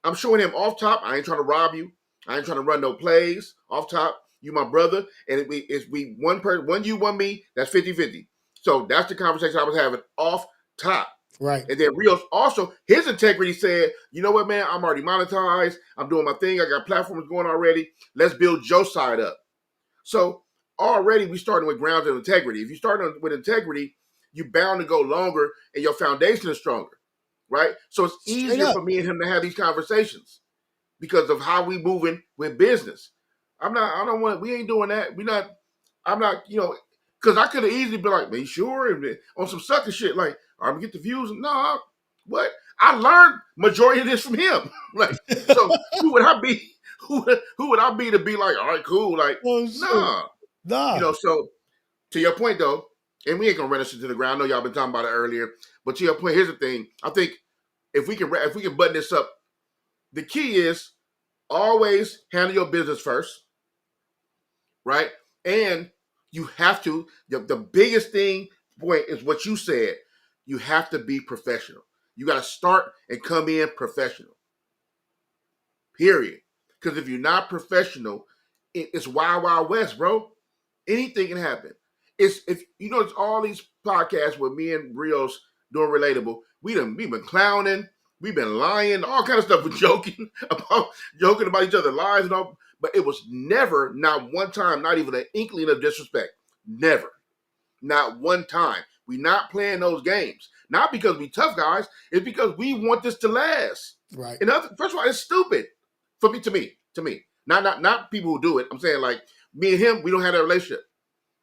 I'm showing him off top, I ain't trying to rob you. I ain't trying to run no plays. Off top, you my brother. And if we one person, one you, one me, that's 50-50. So that's the conversation I was having off top. Right. And then Rios also, his integrity said, you know what, man, I'm already monetized. I'm doing my thing. I got platforms going already. Let's build your side up. So already we starting with grounds of integrity. If you start with integrity, you're bound to go longer and your foundation is stronger, right? So it's Straight easier up. for me and him to have these conversations because of how we moving with business. We ain't doing that. I'm not, because I could have easily been like, man, sure, and on some sucker shit, like, I'm gonna get the views. No, what? I learned majority of this from him. Like, so who would I be? Who would I be to be like, all right, cool? Like, Oh shit. nah. Nah. So to your point though, and we ain't gonna run this into the ground. I know y'all been talking about it earlier, but to your point, here's the thing. I think if we can button this up, the key is always handle your business first, right? And you have to. The biggest thing point is what you said. You have to be professional. You got to start and come in professional. Period. Because if you're not professional, it's wild, wild west, bro. Anything can happen. It's all these podcasts with me and Rios doing relatable. We've been clowning, we've been lying, all kind of stuff. We're joking about each other's lives and all. But it was never, not one time, not even an inkling of disrespect. Never. Not one time. We're not playing those games. Not because we tough guys. It's because we want this to last. Right. And first of all, it's stupid for me. To me. Not people who do it. I'm saying like me and him. We don't have that relationship.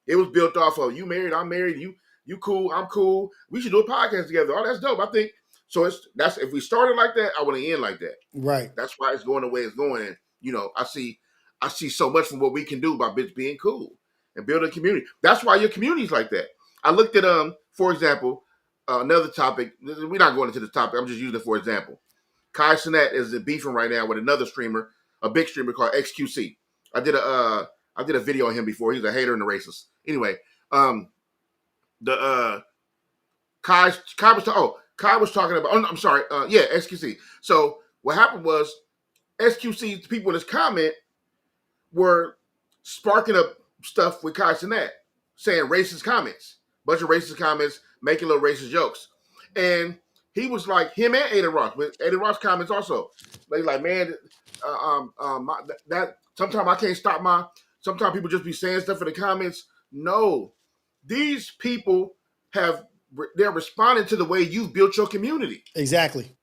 It was built off of you married, I'm married. You cool, I'm cool. We should do a podcast together. Oh, that's dope. I think so. That's if we started like that, I want to end like that. Right. That's why it's going the way it's going. And I see so much from what we can do by being cool and building a community. That's why your community's like that. I looked at for example, another topic. We're not going into this topic. I'm just using it for example. Kai Cenat is beefing right now with another streamer, a big streamer called XQC. I did a video on him before. He's a hater and a racist. Anyway, Kai was talking about. Oh, I'm sorry. XQC. So what happened was XQC people in his comment were sparking up stuff with Kai Cenat, saying racist comments, bunch of racist comments, making little racist jokes, and he was like him and Aiden Ross. But Aiden Ross comments also, like man, that sometimes I can't stop my. Sometimes people just be saying stuff in the comments. No, these people they're responding to the way you've built your community. Exactly.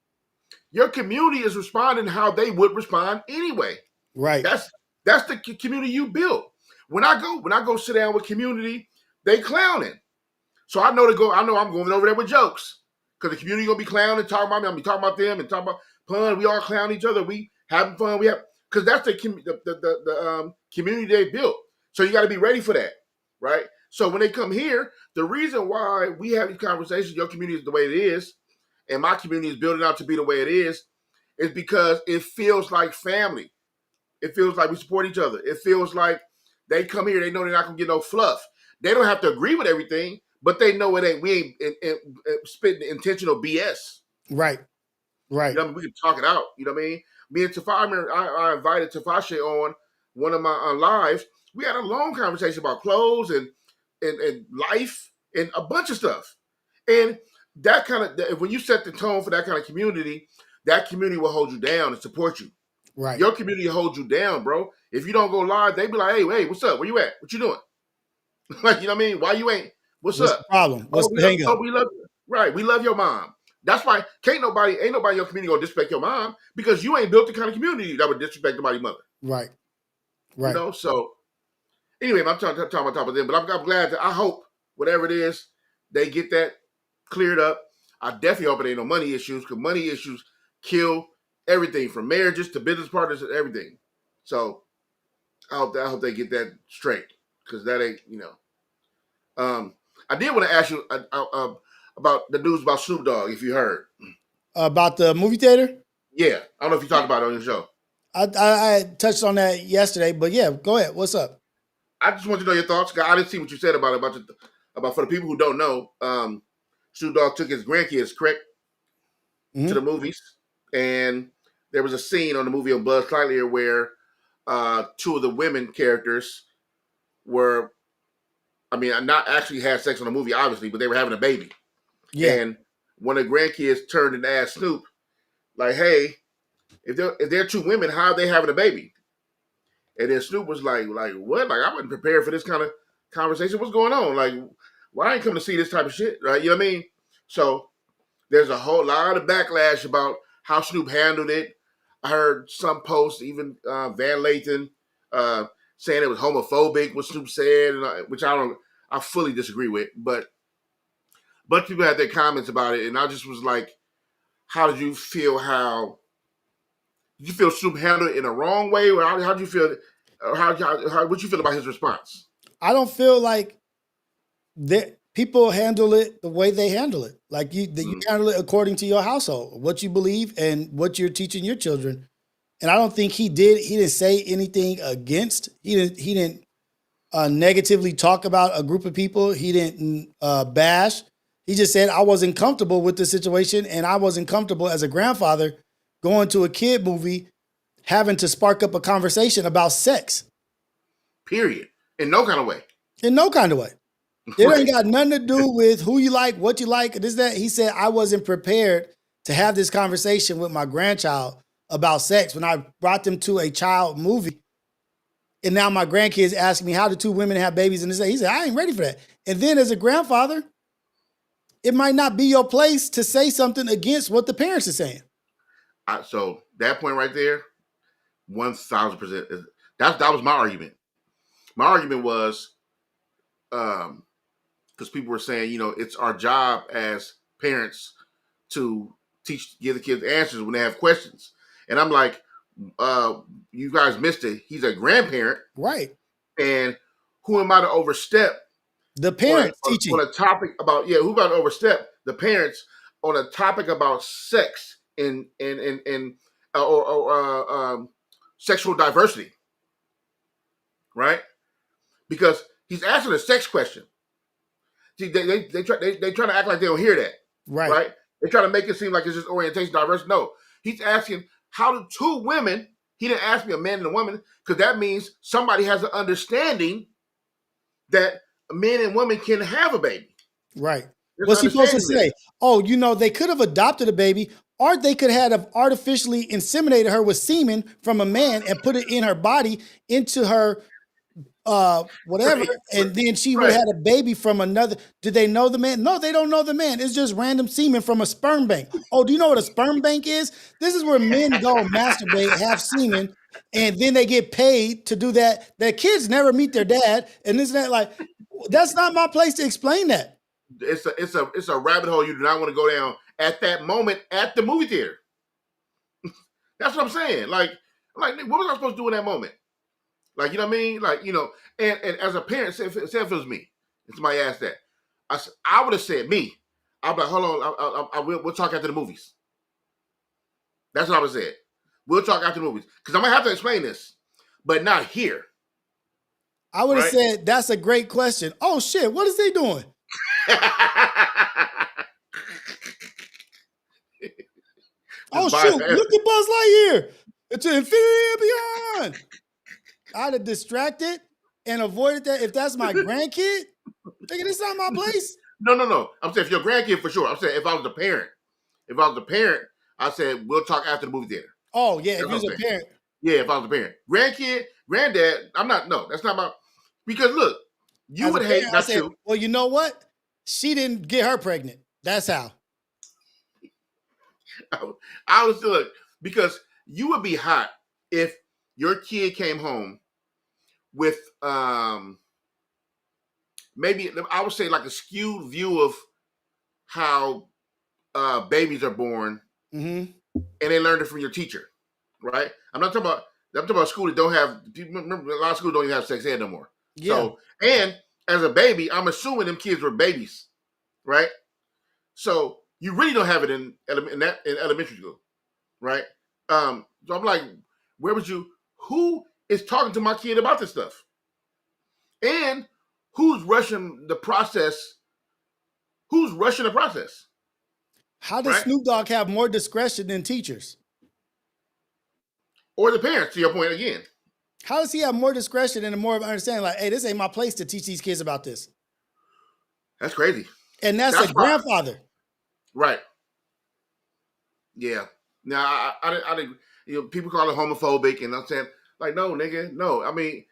Your community is responding how they would respond anyway. Right. That's the community you built. When I go sit down with community, they clowning. So I know I'm going over there with jokes. Because the community gonna be clowning, talking about me. I'm gonna be talking about them and talking about fun. We all clown each other. We having fun. Because that's the community they built. So you got to be ready for that, right? So when they come here, the reason why we have these conversations, your community is the way it is, and my community is building out to be the way it is because it feels like family. It feels like we support each other. It feels like they come here, they know they're not gonna get no fluff. They don't have to agree with everything, but they know we ain't spitting intentional BS. Right. Right. We can talk it out. You know what I mean? Me and Tafai, I invited Tafashe on one of my lives. We had a long conversation about clothes and life and a bunch of stuff. And that when you set the tone for that kind of community, that community will hold you down and support you. Right. Your community holds you down, bro. If you don't go live, they be like, hey, what's up? Where you at? What you doing? Like, you know what I mean? Why you ain't? What's up? The problem? What's the hang up? We love you. Right. We love your mom. That's why ain't nobody in your community gonna disrespect your mom because you ain't built the kind of community that would disrespect somebody's mother. Right. Right. So Anyway, I'm talking about them, but I'm glad that I hope whatever it is, they get that cleared up. I definitely hope it ain't no money issues because money issues kill everything from marriages to business partners and everything. So I hope they get that straight because that ain't I did want to ask you about the news about Snoop Dogg if you heard. About the movie theater. Yeah, I don't know if you talked about it on your show. I touched on that yesterday, but yeah, go ahead. What's up? I just want to know your thoughts. I didn't see what you said about for the people who don't know. Snoop Dogg took his grandkids, correct, to the movies, and there was a scene on the movie on Buzz Lightyear where two of the women characters were, I mean, not actually had sex on the movie, obviously, but they were having a baby. Yeah. And one of the grandkids turned and asked Snoop, like, "Hey, if they're two women, how are they having a baby?" And then Snoop was like what? Like I wasn't prepared for this kind of conversation. What's going on? Like, why I ain't come to see this type of shit, right? You know what I mean? So there's a whole lot of backlash about how Snoop handled it. I heard some posts, even Van Lathan, saying it was homophobic what Snoop said, which I fully disagree with. But a bunch of people had their comments about it, and I just was like, how did you feel? Did you feel Snoop handled it in a wrong way, or how did you feel? What you feel about his response? I don't feel like that people handle it the way they handle it. Like you handle it according to your household, what you believe and what you're teaching your children. And I don't think he didn't say anything against. He didn't negatively talk about a group of people. He didn't bash. He just said I wasn't comfortable with the situation, and I wasn't comfortable as a grandfather going to a kid movie having to spark up a conversation about sex. Period. In no kind of way. In no kind of way. It Right. ain't got nothing to do with who you like, what you like, this, that. He said, I wasn't prepared to have this conversation with my grandchild about sex when I brought them to a child movie. And now my grandkids asking me how do two women have babies and this. He said, I ain't ready for that. And then as a grandfather, it might not be your place to say something against what the parents are saying. So that point right there, 1,000%. That was my argument. My argument was, because people were saying, it's our job as parents to give the kids answers when they have questions, and I'm like, you guys missed it. He's a grandparent, right? And who am I to overstep the parents teaching on a topic about who about to overstep the parents on a topic about sex and sexual diversity, right? Because he's asking a sex question. See, they try to act like they don't hear that, right? They try to make it seem like it's just orientation diversity. No, he's asking how do two women. He didn't ask me a man and a woman because that means somebody has an understanding that men and women can have a baby. Right. What's he supposed to say? Oh, they could have adopted a baby, or they could have artificially inseminated her with semen from a man and put it in her body into her whatever, and then she would have had a baby from another. Did they know the man? No, they don't know the man. It's just random semen from a sperm bank. Oh, do you know what a sperm bank is? This is where men go masturbate, have semen, and then they get paid to do that. Their kids never meet their dad, and this and that. Like, that's not my place to explain that. It's a rabbit hole you do not want to go down at that moment at the movie theater. That's what I'm saying. Like, what was I supposed to do in that moment? Like, you know what I mean? Like, and as a parent, say if it was me, and somebody asked that, I would have said me. I'd be like, hold on, we'll talk after the movies. That's what I would have said. We'll talk after the movies. Because I'm going to have to explain this, but not here. I would have said, that's a great question. Oh, shit, what is they doing? Oh, shoot, look at Buzz Lightyear. It's infinity and beyond. I'd have distracted and avoided that. If that's my grandkid, nigga, this not my place. No. I'm saying if your grandkid for sure. I'm saying if I was the parent, I said we'll talk after the movie theater. Oh yeah, if you was a parent. Yeah, if I was a parent. Grandkid, granddad, that's not my, because look, you would hate, not you. Well, you know what? She didn't get her pregnant. That's how. I would still, because you would be hot if your kid came home with maybe I would say like a skewed view of how babies are born, Mm-hmm. and they learned it from your teacher, right? I'm talking about schools that don't have. Remember, a lot of schools don't even have sex ed no more. Yeah. So, and as a baby, I'm assuming them kids were babies, right? So you really don't have it in elementary school, right? So I'm like, where was you? Who is talking to my kid about this stuff? And who's rushing the process? Who's rushing the process, How does right? Snoop Dogg have more discretion than teachers? Or the parents, to your point again. How does he have more discretion and more of understanding? Like, hey, this ain't my place to teach these kids about this. That's crazy. And that's a That's why, grandfather. right? Yeah. Now I didn't. People call it homophobic, and I'm saying like, no, nigga, no. I mean,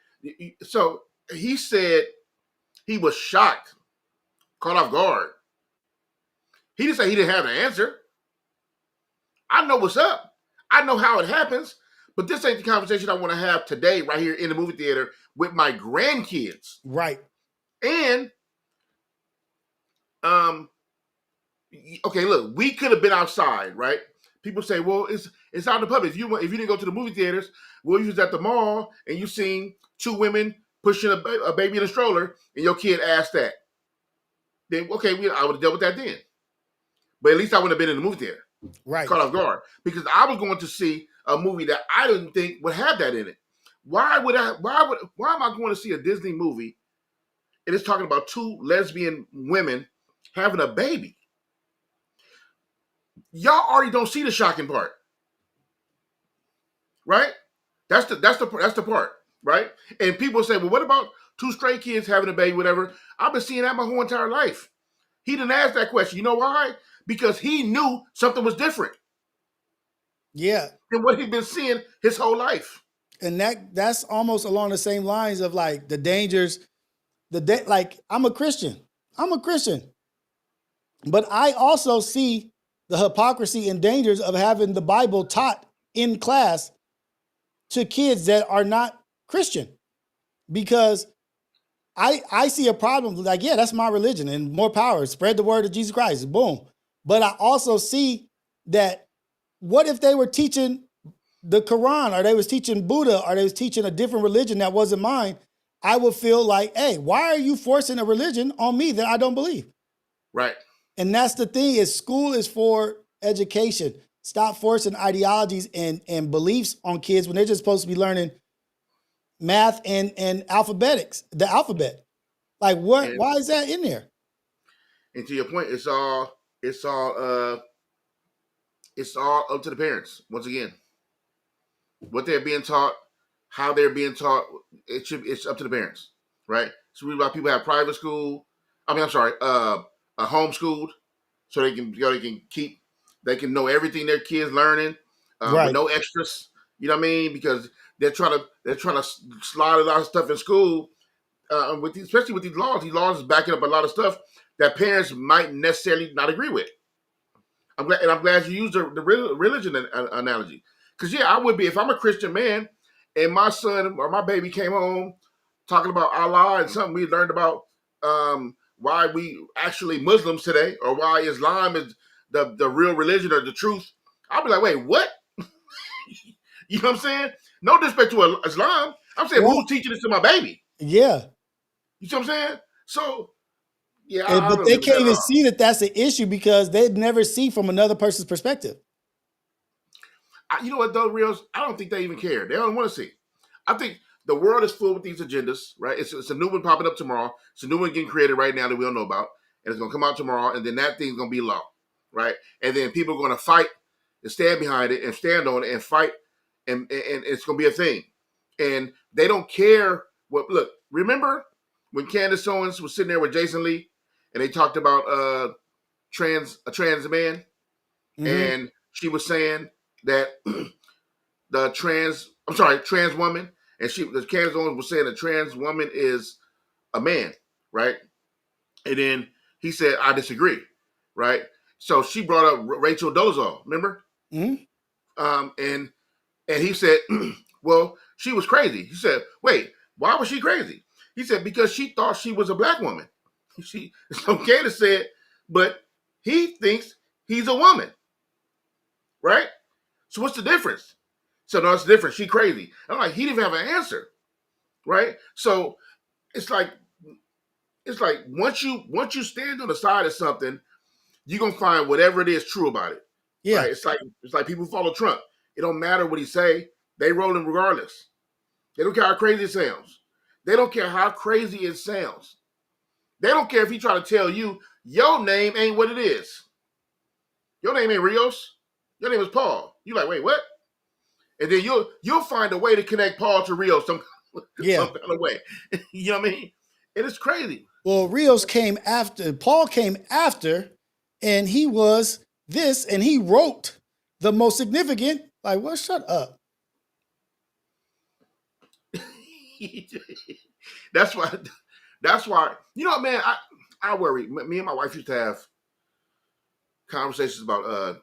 so he said he was shocked, caught off guard. He didn't say he didn't have the answer. I know what's up. I know how it happens, but this ain't the conversation I want to have today, right here in the movie theater with my grandkids. Right. And okay, look, we could have been outside, right? People say, well, it's out in the public. If you didn't go to the movie theaters, well, you was at the mall and you seen two women pushing a baby in a stroller, and your kid asked that. Then okay, I would have dealt with that then. But at least I would have been in the movie theater, Right. caught off guard, because I was going to see a movie that I didn't think would have that in it. Why am I going to see a Disney movie and it's talking about two lesbian women having a baby? Y'all already don't see the shocking part, right? That's the part, right? And people say, well, what about two straight kids having a baby, whatever? I've been seeing that my whole entire life. He didn't ask that question. You know why? Because he knew something was different. Yeah. Than what he'd been seeing his whole life. And that's almost along the same lines of like the dangers. Like I'm a Christian. But I also see the hypocrisy and dangers of having the Bible taught in class to kids that are not Christian. Because I see a problem, like, yeah, that's my religion and more power. Spread the word of Jesus Christ. Boom. But I also see that what if they were teaching the Quran, or they was teaching Buddha, or they was teaching a different religion that wasn't mine? I would feel like, hey, why are you forcing a religion on me that I don't believe? Right. And that's the thing, is school is for education. Stop forcing ideologies and beliefs on kids when they're just supposed to be learning math and alphabetics, the alphabet. Like what? Why is that in there? And to your point, it's all up to the parents. Once again, what they're being taught, how they're being taught, it's up to the parents, right? So we about people have private school. Homeschooled, so they can they can know everything their kids learning, Right. with no extras. You know what I mean? Because they're trying to slide a lot of stuff in school, especially with these laws. These laws is backing up a lot of stuff that parents might necessarily not agree with. I'm glad you used the religion analogy, because yeah, I would be if I'm a Christian man and my son or my baby came home talking about Allah and something we learned about why we actually Muslims today, or why Islam is the real religion or the truth. I'll be like, wait, what? You know what I'm saying? No disrespect to Islam. I'm saying, who's teaching this to my baby? Yeah. You see what I'm saying? So, yeah, but they can't even see that that's an issue because they'd never see from another person's perspective. You know what, though, Rios? I don't think they even care. They don't want to see. I think the world is full with these agendas, right? It's a new one popping up tomorrow. It's a new one getting created right now that we don't know about. And it's going to come out tomorrow, and then that thing's going to be law, right? And then people are going to fight and stand behind it and stand on it and fight, and it's going to be a thing. And they don't care what. Look, remember when Candace Owens was sitting there with Jason Lee, and they talked about a trans man, and she was saying that trans woman, and Candace Owens was saying a trans woman is a man, right? And then he said, I disagree, right? So she brought up Rachel Dolezal, remember? Mm-hmm. And he said, well, she was crazy. He said, wait, Why was she crazy? He said, because she thought she was a black woman. It's okay to say it, but he thinks he's a woman, right? So what's the difference? So no, it's different. She crazy. I'm like, he didn't have an answer, right? So it's like once you stand on the side of something, you're gonna find whatever it is true about it. Yeah. Right? It's like people follow Trump. It don't matter what he say, they rolling regardless. They don't care how crazy it sounds. They don't care how crazy it sounds. They don't care if he try to tell you your name ain't what it is. Your name ain't Rios. Your name is Paul. You like, wait, what? And then you'll find a way to connect Paul to Rios some kind of way. You know what I mean? And it's crazy. Well, Rios came after, Paul came after, and he was this, and he wrote the most significant. Like, well, shut up. That's why, you know what, man, I worry. Me and my wife used to have conversations about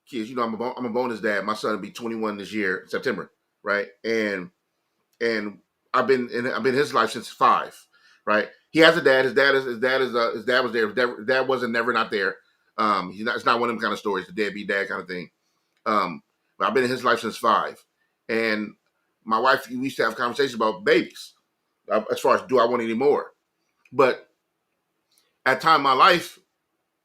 kids. You know, I'm a bonus dad. My son will be 21 this year, September, right? And I've been in his life since 5, right? He has a dad. His dad was there. His dad wasn't never not there. It's not one of them kind of stories, the deadbeat dad kind of thing. But I've been in his life since 5, and my wife, we used to have conversations about babies, as far as do I want any more. But at time in my life,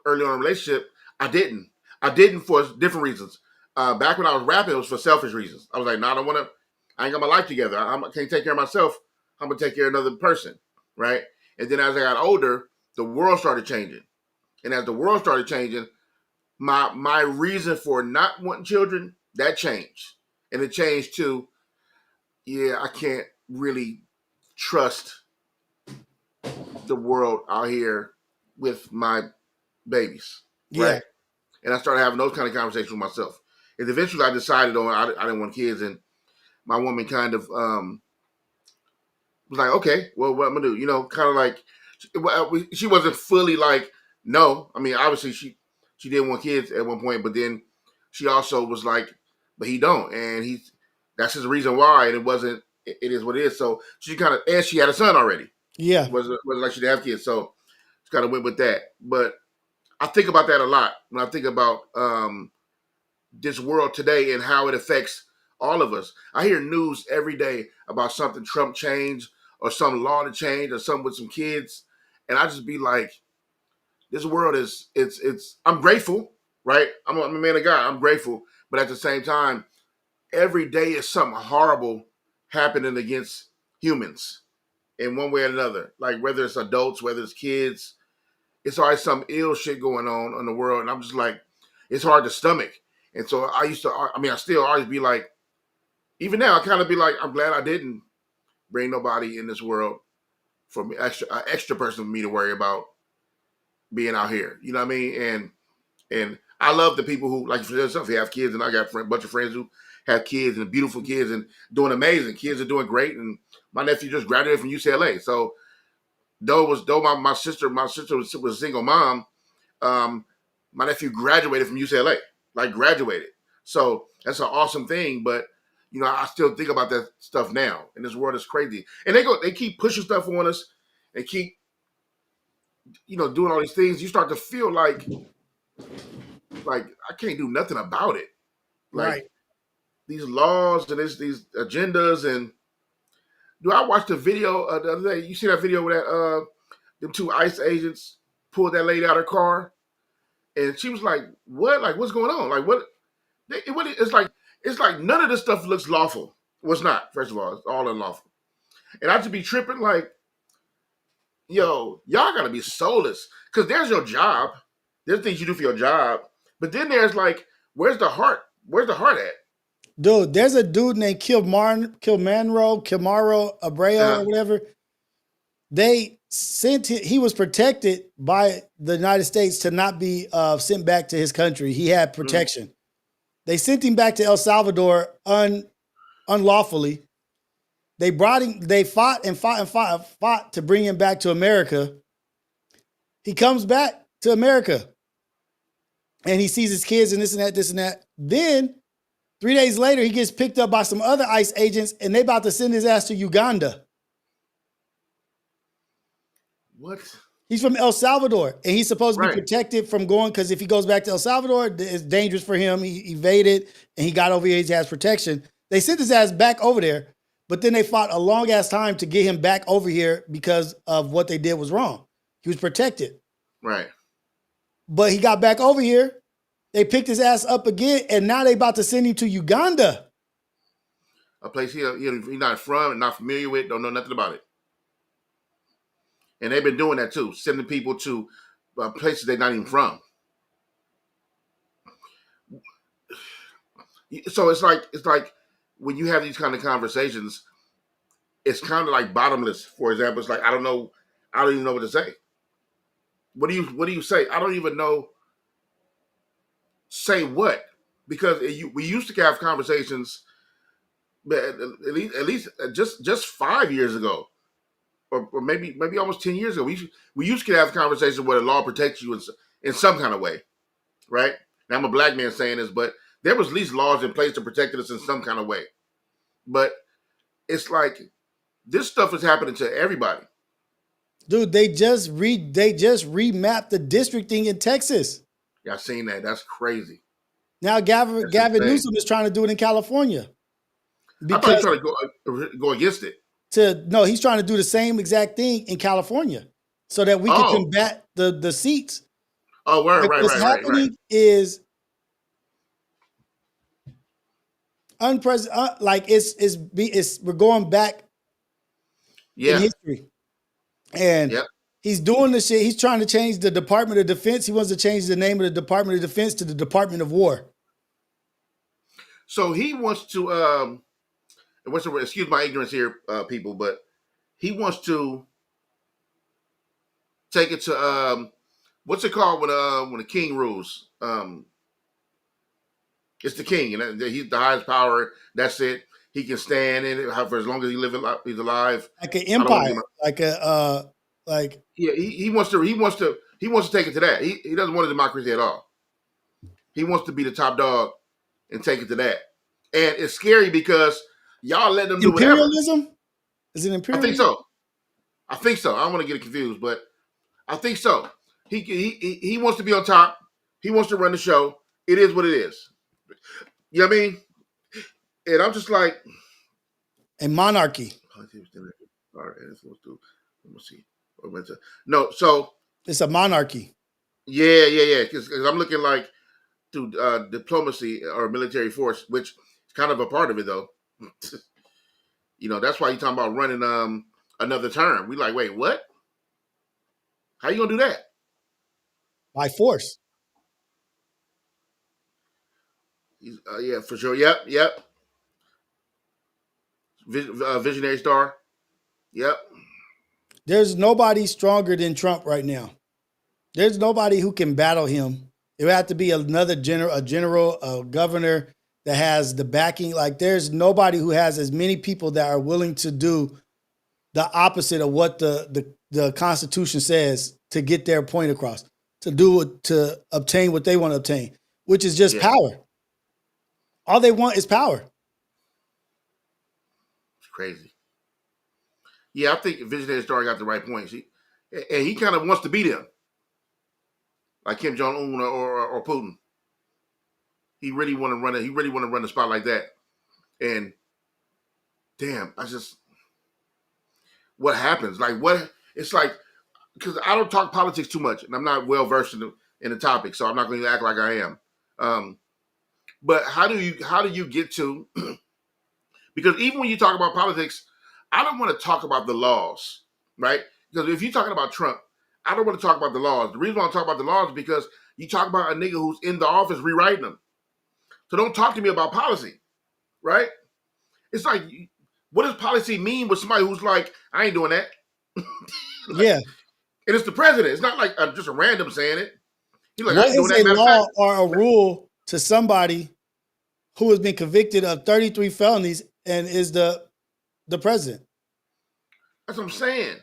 early on in a relationship, I didn't. I didn't for different reasons. Back when I was rapping, it was for selfish reasons. I was like, no, I ain't got my life together. I can't take care of myself. I'm gonna take care of another person, right? And then as I got older, the world started changing. And as the world started changing, my reason for not wanting children, that changed. And it changed to, yeah, I can't really trust the world out here with my babies, right? And I started having those kind of conversations with myself. And eventually I decided I didn't want kids, and my woman kind of was like, okay, well, what I'm gonna do? You know, kind of like she wasn't fully like, no. I mean, obviously she didn't want kids at one point, but then she also was like, but he don't, and that's his reason why, and it wasn't. It is what it is. So she kind of, and she had a son already. Yeah. It wasn't like she didn't have kids, so she kind of went with that. But I think about that a lot when I think about this world today and how it affects all of us. I hear news every day about something Trump changed or some law to change or something with some kids, and I just be like, this world is it's. I'm grateful, right? I'm a man of God. I'm grateful, but at the same time, every day is something horrible happening against humans in one way or another. Like whether it's adults, whether it's kids, it's always some ill shit going on in the world, and I'm just like, it's hard to stomach. And so I still always be like, even now, I kind of be like, I'm glad I didn't bring nobody in this world for me, extra person for me to worry about being out here. You know what I mean? And I love the people who, like for yourself, you have kids, and I got a bunch of friends who have kids and beautiful kids and doing amazing. Kids are doing great, and my nephew just graduated from UCLA. So though my sister was a single mom, my nephew graduated from UCLA, like graduated. So that's an awesome thing. But you know, I still think about that stuff now, and this world is crazy. And they keep pushing stuff on us, and keep doing all these things. You start to feel like I can't do nothing about it. Like Right. these laws and these agendas. And do I watched a video the other day? You see that video where that them 2 ICE agents pulled that lady out of her car, and she was like, "What? Like, what's going on? Like, what? It's like none of this stuff looks lawful. Well, it's not. First of all, it's all unlawful. And I just be tripping like, yo, y'all gotta be soulless, because there's your job. There's things you do for your job, but then there's like, where's the heart? Where's the heart at? Dude, there's a dude named Kilmaro Abreu or whatever. They sent him, he was protected by the United States to not be sent back to his country. He had protection. They sent him back to El Salvador unlawfully. They brought him, they fought to bring him back to America. He comes back to America and he sees his kids and this and that, this and that. Then 3 days later, he gets picked up by some other ICE agents, and they about to send his ass to Uganda. What? He's from El Salvador, and he's supposed to be Right. protected from going because if he goes back to El Salvador, it's dangerous for him. He evaded, and he got over here. He has protection. They sent his ass back over there, but then they fought a long ass time to get him back over here because of what they did was wrong. He was protected, Right. but he got back over here. They picked his ass up again, and now they about to send him to Uganda. A place he's not from and not familiar with, don't know nothing about it. And they've been doing that too, sending people to places they're not even from. So it's like when you have these kind of conversations, it's kind of like bottomless. For example, it's like I don't even know what to say. What do you say? I don't even know. Say what? Because we used to have conversations, at least just 5 years ago, or maybe almost 10 years ago. We used to have conversations where the law protects you in some kind of way, right? Now I'm a black man saying this, but there was at least laws in place to protect us in some kind of way. But it's like this stuff is happening to everybody. Dude, they just remapped the districting in Texas. Y'all seen that? That's crazy. Now That's Gavin insane. Newsom is trying to do it in California I thought he because tried to go against it. he's trying to do the same exact thing in California so that we can Oh, combat the seats. oh, word, Like right, what's right, right, right. happening is unprecedented. Like we're going back in Yeah, history, and yep. he's doing the shit. He's trying to change the Department of Defense. He wants to change the name of the Department of Defense to the Department of War. So he wants to excuse my ignorance here, people, but he wants to take it to what's it called when the king rules? It's the king, and he's the highest power. That's it. He can stand in it for as long as he's alive. Like an I don't want to empire, get my like a like yeah. He wants to take it to that. He doesn't want a democracy at all. He wants to be the top dog and take it to that. And it's scary because y'all let them do whatever. imperialism. Is it I think imperialism? so. I think so. I don't want to get it confused, but I think so. He wants to be on top. He wants to run the show. It is what it is. You know what I mean? And I'm just like, A monarchy. all right, let me see. No, so It's a monarchy. yeah. Because I'm looking like through diplomacy or military force, which is kind of a part of it though. That's why you talking about running another term. We like, wait, what? How you gonna do that? By force. Yeah, for sure. Yep. Visionary star. Yep. There's nobody stronger than Trump right now. There's nobody who can battle him. It would have to be another general, a governor that has the backing. Like there's nobody who has as many people that are willing to do the opposite of what the Constitution says to get their point across, to obtain what they want to obtain, which is just Yeah. power. All they want is power. It's crazy. Yeah, I think Visionary Star got the right point. And he kind of wants to be them, like Kim Jong Un or Putin. He really want to run it. He really want to run the spot like that. And damn, what happens? Like what? It's like because I don't talk politics too much, and I'm not well versed in the topic, so I'm not going to act like I am. But how do you get to? Because even when you talk about politics, I don't want to talk about the laws, right? Because if you're talking about Trump, I don't want to talk about the laws. The reason why I talk about the laws is because you talk about a nigga who's in the office rewriting them. So don't talk to me about policy, right? It's like, what does policy mean with somebody who's like, I ain't doing that? Like, Yeah. and it's the president. It's not like just a random saying it. He's like, I What ain't doing is that. a Matter of law fact, or a rule to somebody who has been convicted of 33 felonies and is the president? that's what I'm saying.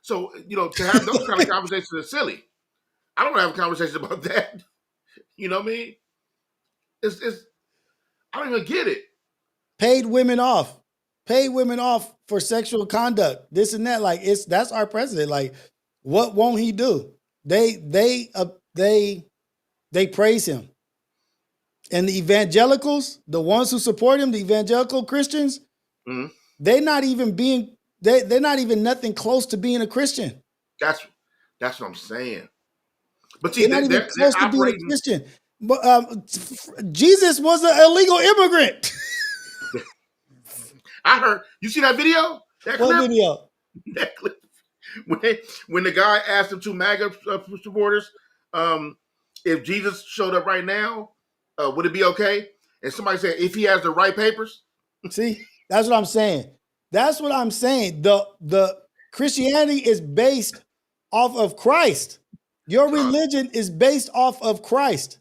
So, to have those kind of conversations is silly. I don't want to have a conversation about that. You know what I mean? It's I don't even get it. Paid women off for sexual conduct, this and that. Like that's our president. Like What won't he do? They praise him. And the evangelicals, the ones who support him, the evangelical Christians, Mhm. they're not even being they're not even nothing close to being a Christian. That's that's what I'm saying. But see, They're not even they're close to being a operating. Christian. But Jesus was an illegal immigrant. I heard you see that video, that What clip, video? that clip when when the guy asked the two MAGA supporters, um, if Jesus showed up right now, would it be okay? And somebody said if he has the right papers. See, that's what I'm saying. That's what I'm saying. The Christianity is based off of Christ. Your uh, religion is based off of Christ,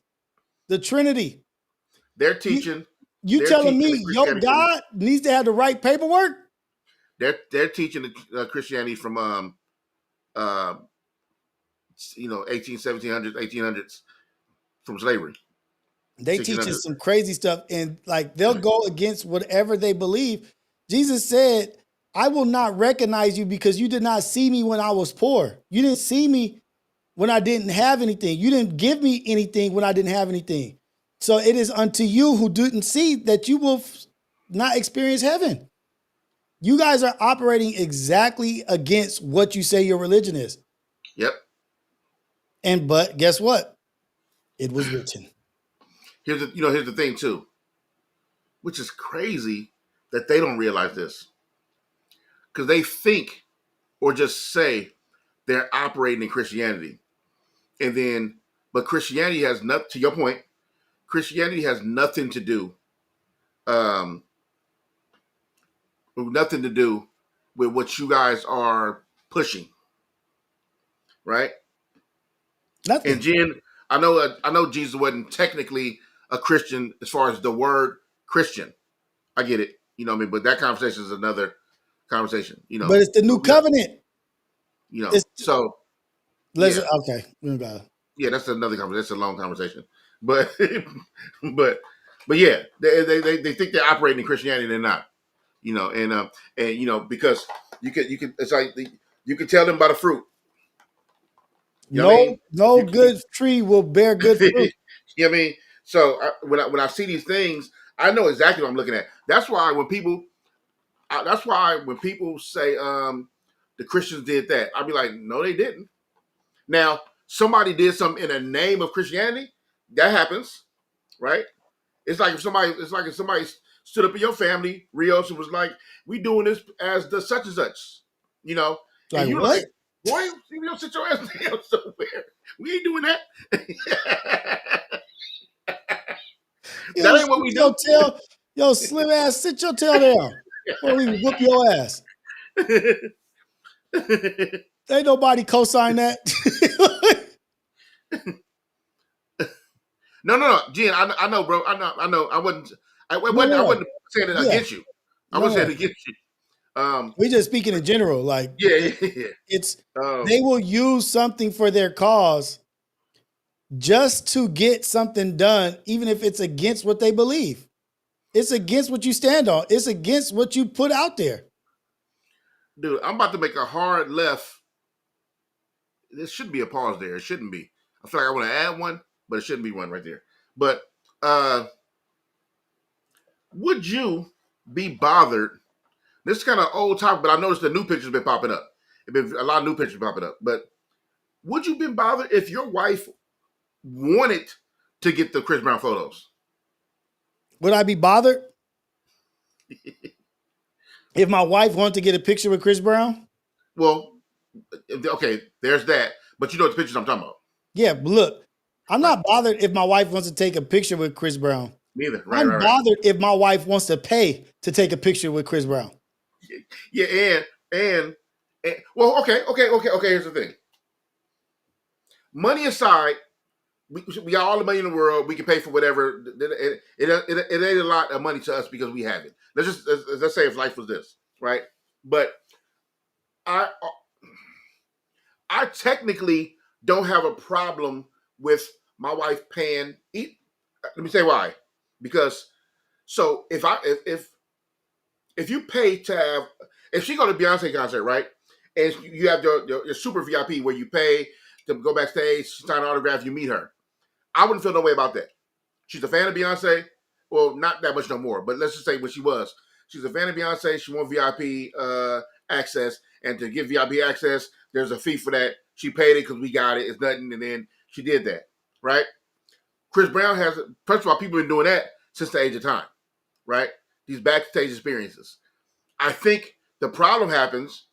the Trinity. they're You teaching you they're telling teaching me the your Christianity from God needs to have the right paperwork? they're teaching the Christianity from uh, 18 1700s 1800s from slavery They teaching 1600s. some crazy stuff, and like they'll go against whatever they believe. Jesus said, I will not recognize you because you did not see me when I was poor. You didn't see me when I didn't have anything. You didn't give me anything when I didn't have anything. So it is unto you who didn't see that you will not experience heaven. You guys are operating exactly against what you say your religion is. Yep. And but guess what? It was written. Here's the thing too, which is crazy that they don't realize this because they think or just say they're operating in Christianity, and then but Christianity has nothing. To your point, Christianity has um, nothing to do with what you guys are pushing, right? And Nothing. Jen, I know Jesus wasn't technically a Christian as far as the word Christian. I get it, what I mean. But that conversation is another conversation, But it's the new covenant. It's So let's yeah, okay. We got it. yeah, that's another conversation. That's a long conversation, but but but yeah, they think they're operating in Christianity, they're not, and because you can it's like you can tell them by the fruit. You know what I mean? No You can, good tree will bear good you fruit. know what I mean? So when I see these things, I know exactly what I'm looking at. That's why when people say the Christians did that, I'll be like, no, they didn't. Now somebody did something in the name of Christianity. That happens, right? It's like if somebody stood up in your family, Rios, and was like, "We doing this as the such and such," you know, and Like you're what? like, "Boy, you don't sit your ass down somewhere. We ain't doing that. Yo, That ain't what sit we your do." tail, yo, slim ass, sit your tail down. Or we whoop your ass. Ain't nobody co-sign that. No, Jen, I know, bro. I know. No, no, I no. wasn't saying it Yeah. against you. I No, wasn't saying no. it against you. Um, We just speaking in general. Like yeah, yeah. it's Um, they will use something for their cause just to get something done, even if it's against what they believe. It's against what you stand on. It's against what you put out there. dude, I'm about to make a hard left. There should be a pause there. It shouldn't be. I feel like I want to add one, but it shouldn't be one right there. But uh, would you be bothered? This is kind of old topic, but I noticed the new pictures been popping up. It been a lot of new pictures popping up. But would you been bothered if your wife wanted to get the Chris Brown photos? Would I be bothered if my wife wanted to get a picture with Chris Brown? Well, okay, there's that. But you know what the pictures I'm talking about, Yeah, but look, I'm right? not bothered if my wife wants to take a picture with Chris Brown. Neither. Right, I'm right, right. bothered if my wife wants to pay to take a picture with Chris Brown. Yeah, and well, okay. Here's the thing. Money aside, we got all the money in the world. We can pay for whatever. It ain't a lot of money to us because we have it. Let's say if life was this, right? But I I technically don't have a problem with my wife paying. Let me say why. Because so if you pay to have, if she go to Beyonce concert, right, and you have your super VIP where you pay to go backstage, sign an autograph, you meet her. I wouldn't feel no way about that. She's a fan of Beyonce. Well, not that much no more, but let's just say what she was. She's a fan of Beyonce. She wants VIP access, and to get VIP access, there's a fee for that. She paid it because we got it. It's nothing, and then she did that, right? Chris Brown has, first of all, people have been doing that since the age of time, right? These backstage experiences. I think the problem happens,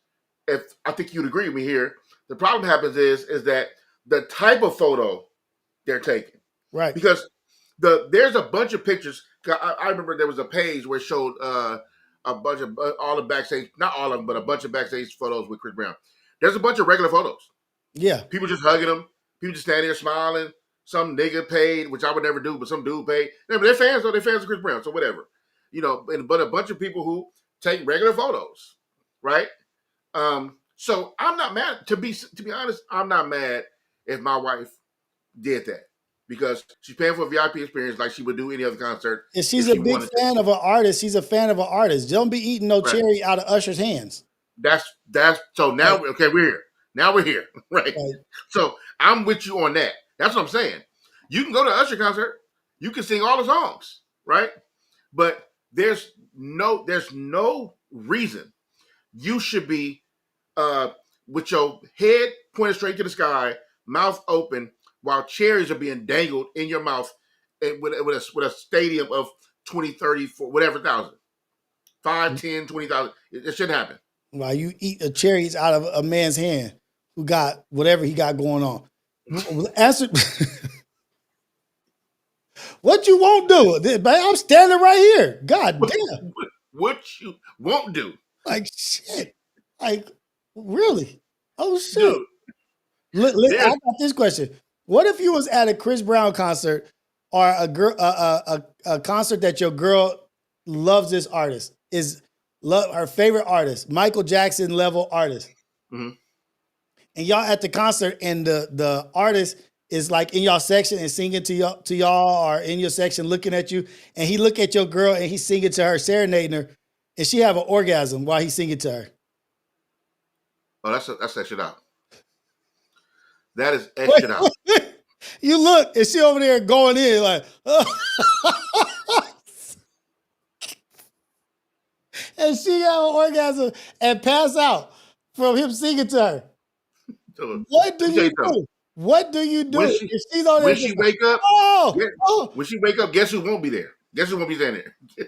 if I think you'd agree with me here, the problem happens is that the type of photo they're taking. Right. Because there's a bunch of pictures. I remember there was a page where it showed a bunch of all the backstage, not all of them, but a bunch of backstage photos with Chris Brown. There's a bunch of regular photos. Yeah. People just hugging him. People just standing there smiling. Some nigga paid, which I would never do, but some dude paid. Yeah, but they're fans, though. They're fans of Chris Brown, so whatever. But a bunch of people who take regular photos, right? So I'm not mad. To be honest, I'm not mad if my wife did that because she's paying for a VIP experience like she would do any other concert. If she's a big fan of an artist, she's a fan of an artist. Don't be eating no cherry out of Usher's hands. That's so now right. Okay, we're here. Now we're here, right? So I'm with you on that. That's what I'm saying. You can go to an Usher concert, you can sing all the songs, right? But there's no reason you should be with your head pointed straight to the sky, mouth open, while cherries are being dangled in your mouth with a stadium of 20, 30, 40, whatever thousand. 5, 10, 20,000. It shouldn't happen. While you eat the cherries out of a man's hand who got whatever he got going on. Answer. What you won't do? I'm standing right here. God damn. What you won't do? Like shit. Like really? Oh shit. Dude, I got this question. What if you was at a Chris Brown concert or a concert that your girl loves this artist, her favorite artist, Michael Jackson level artist. Mm-hmm. And y'all at the concert and the artist is like in y'all section and singing to y'all or in your section looking at you, and he look at your girl and he's singing to her, serenading her, and she have an orgasm while he's singing to her. Oh, that's that shit out. That is that shit out. You look, and she over there going in like, and she have an orgasm and pass out from him singing to her. What do you do? What do you do? If she's on there, when she wake up, when she wake up, guess who won't be there? Guess who won't be standing there?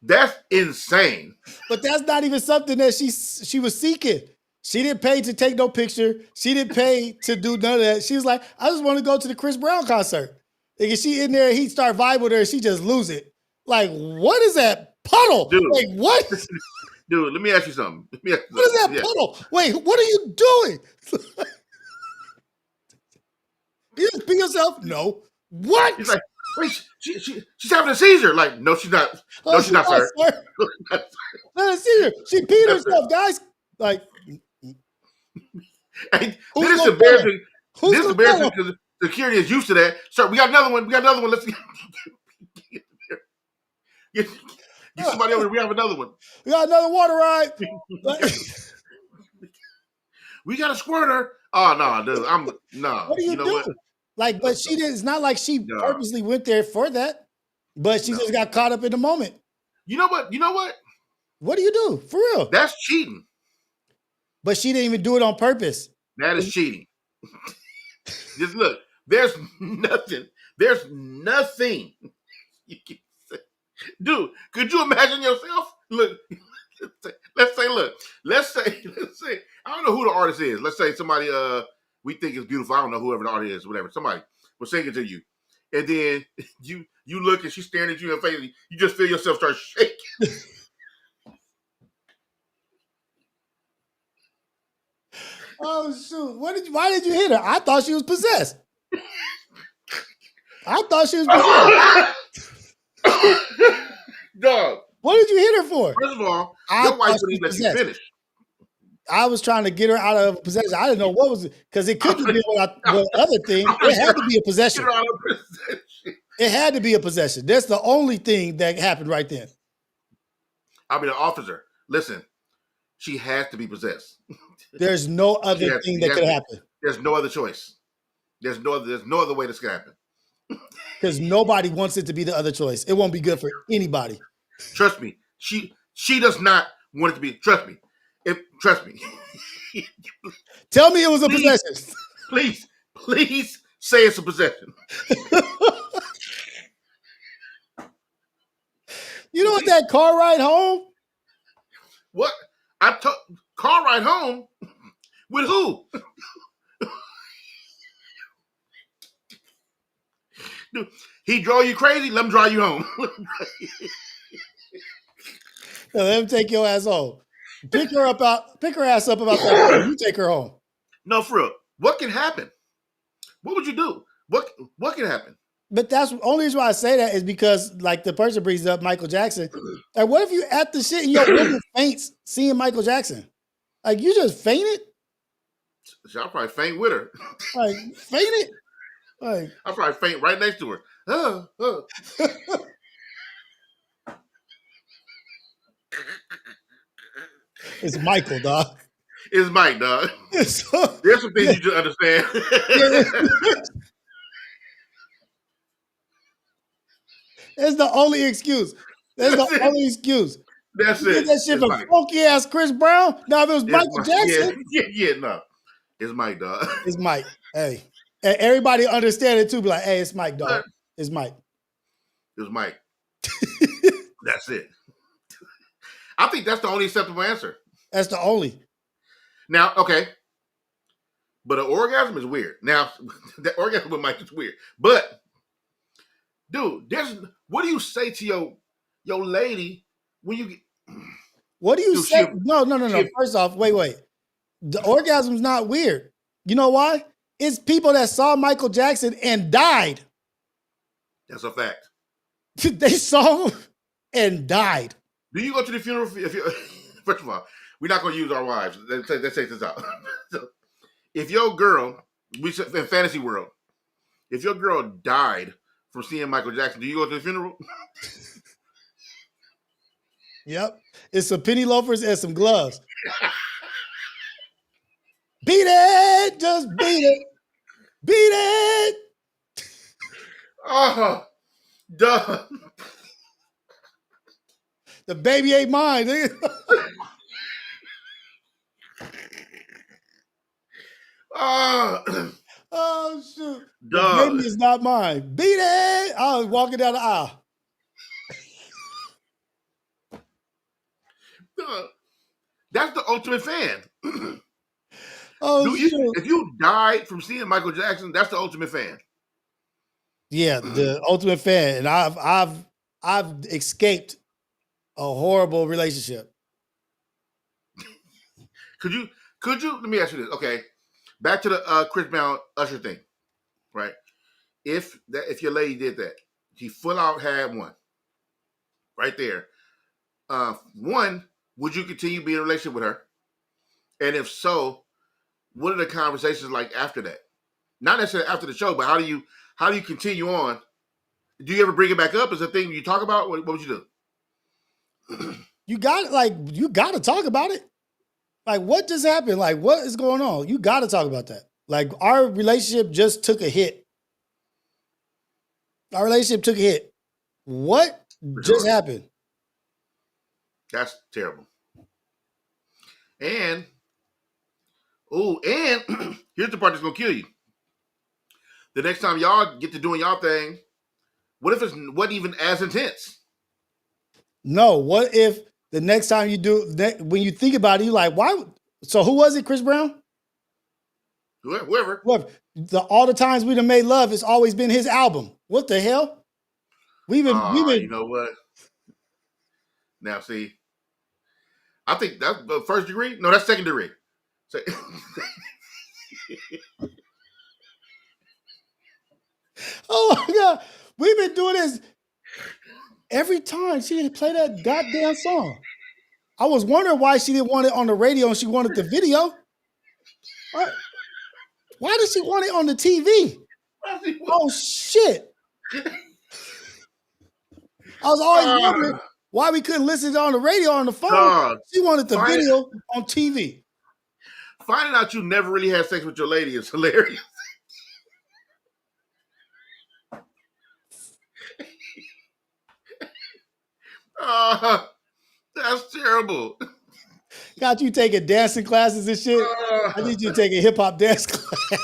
That's insane. But that's not even something that she was seeking. She didn't pay to take no picture. She didn't pay to do none of that. She was like, I just want to go to the Chris Brown concert. Like, if she in there, he start vibing with her, she just lose it. Like, what is that puddle? Dude. Like, what? Dude, let me ask you something. What is that puddle? Wait, what are you doing? You just pee yourself? No. What? He's like, wait, she's having a seizure. Like, no, she's not. No, she's not, sir. Not a seizure. She peed herself, guys. Like, this is embarrassing. This is embarrassing because security is used to that. Sir, we got another one. Let's get somebody over here. We have another one. We got another water ride. We got a squirter. Oh no, dude. No. What do you do? What? Like, but she didn't. It's not like she purposely went there for that. But she just got caught up in the moment. You know what? What do you do? For real? That's cheating. But she didn't even do it on purpose. That is cheating. Just look. There's nothing you can say. Dude, could you imagine yourself? Look, let's say, I don't know who the artist is. Let's say somebody we think is beautiful. I don't know whoever the artist is, whatever. Somebody was singing to you. And then you look and she's staring at you in the face. You just feel yourself start shaking. Oh shoot! Why did you hit her? I thought she was possessed. Dog. What did you hit her for? First of all, your wife wouldn't let you finish. I was trying to get her out of possession. I didn't know what was it because it couldn't be what other thing. It had to be a possession. It had to be a possession. That's the only thing that happened right then. I'll be the officer. Listen, she has to be possessed. There's no other thing that could happen. There's no other choice. There's no other way this can happen. Because nobody wants it to be the other choice. It won't be good for anybody. Trust me. She does not want it to be. Trust me. Trust me. Tell me it was a possession. Please say it's a possession. You know what that car ride home? What? Car ride home? With who? Dude, he drove you crazy? Let him drive you home. Let him take your ass home. Pick her ass up about that. You take her home. No, for real. What can happen? What would you do? What can happen? But that's the only reason why I say that is because, like, the person brings up Michael Jackson. Like, what if you at the shit and your woman faints seeing Michael Jackson? Like, you just fainted? I'll probably faint with her. Like, fainted? Like, I'll probably faint right next to her. It's Michael, dog. It's Mike, dog. There's some things you should understand. That's the only excuse. That's the only excuse. That's you it. That shit from funky ass Chris Brown. Now if it was Michael Jackson. No. It's Mike, dog. It's Mike. Hey. And everybody understand it too. Be like, hey, it's Mike, dog. It's Mike. It's Mike. That's it. I think that's the only acceptable answer. That's the only. Now, okay. But an orgasm is weird. Now, the orgasm with Mike is weird. But, dude, what do you say to your lady when you get... What do you say? No. First off, wait. The orgasm's not weird. You know why? It's people that saw Michael Jackson and died. That's a fact. They saw him and died. Do you go to the funeral? First of all, we're not going to use our wives. Let's take this out. So, if your girl, in fantasy world, if your girl died from seeing Michael Jackson, do you go to the funeral? Yep. It's some penny loafers and some gloves. Beat it. Just beat it. Beat it. Oh, duh. The baby ain't mine. Oh, shoot. Duh. The baby is not mine. Beat it. I was walking down the aisle. That's the ultimate fan. Oh, shoot. If you died from seeing Michael Jackson, that's the ultimate fan. Yeah, the ultimate fan. And I've escaped a horrible relationship. Could you let me ask you this? Okay. Back to the Chris Brown Usher thing. Right? If your lady did that, she full out had one. Right there. One, would you continue being in a relationship with her? And if so, what are the conversations like after that? Not necessarily after the show, but how do you continue on? Do you ever bring it back up as a thing you talk about? What would you do? You got to talk about it. Like, what just happened? Like, what is going on? You got to talk about that. Like, our relationship just took a hit. Our relationship took a hit. What just happened? That's terrible. And here's the part that's gonna kill you. The next time y'all get to doing y'all thing, what if it wasn't even as intense? No, what if the next time you do, when you think about it, you're like, why? So who was it, Chris Brown? Whoever. All the times we done made love, it's always been his album. What the hell? We've been. You know what? Now, see, I think that's the first degree. No, that's second degree. Oh my God. We've been doing this every time she play that goddamn song. I was wondering why she didn't want it on the radio and she wanted the video. Why did she want it on the TV? Oh, shit. I was always wondering Why we couldn't listen on the radio on the phone? Dog, She wanted the find, video on TV. finding out you never really had sex with your lady is hilarious. That's terrible. Got you taking dancing classes and shit. I Uh, need you to take a hip hop dance class.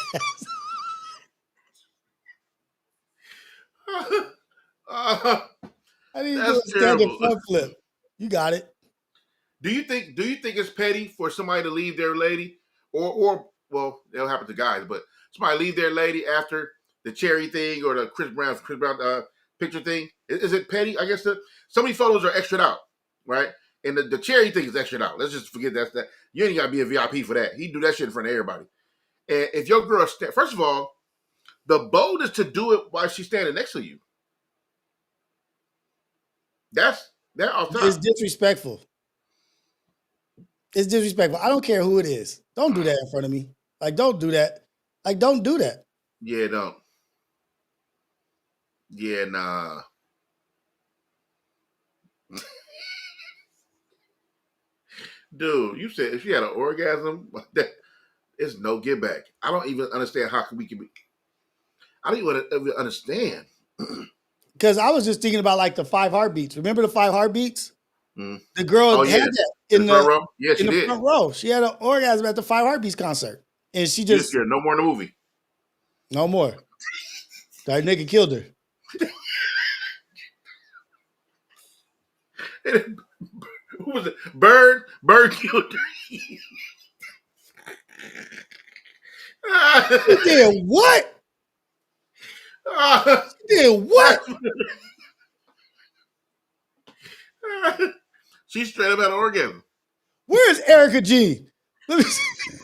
uh, I need you to do that's a stand up terrible. front flip. You got it. Do you think it's petty for somebody to leave their lady, or well, it'll happen to guys, but somebody leave their lady after the cherry thing or the Chris Brown picture thing? Is it petty? I guess some of these photos are extra out, right? And the cherry thing is extra out. Let's just forget that. You ain't got to be a VIP for that. He do that shit in front of everybody. And if your girl, first of all, the boldness to do it while she's standing next to you, that's that off It's top. disrespectful. It's disrespectful. I don't care who it is. Don't do that in front of me. Like, don't do that. Like, don't do that. Yeah, no. Yeah, nah. Dude, you said if she had an orgasm, that is no get back. I don't even understand how we can be. I don't even understand. Because I was just thinking about like the 5 heartbeats. Remember the 5 heartbeats? Mm. The girl Oh had yeah, that in the front row. Yeah, in she the did. front row. She had an orgasm at the 5 heartbeats concert. And she You just just scared no more in the movie. no more. That nigga killed her. Who was it? Bird. Bird killed She her. did what? She did what? She straight up had an orgasm. Where's Erica Jean? Let me see.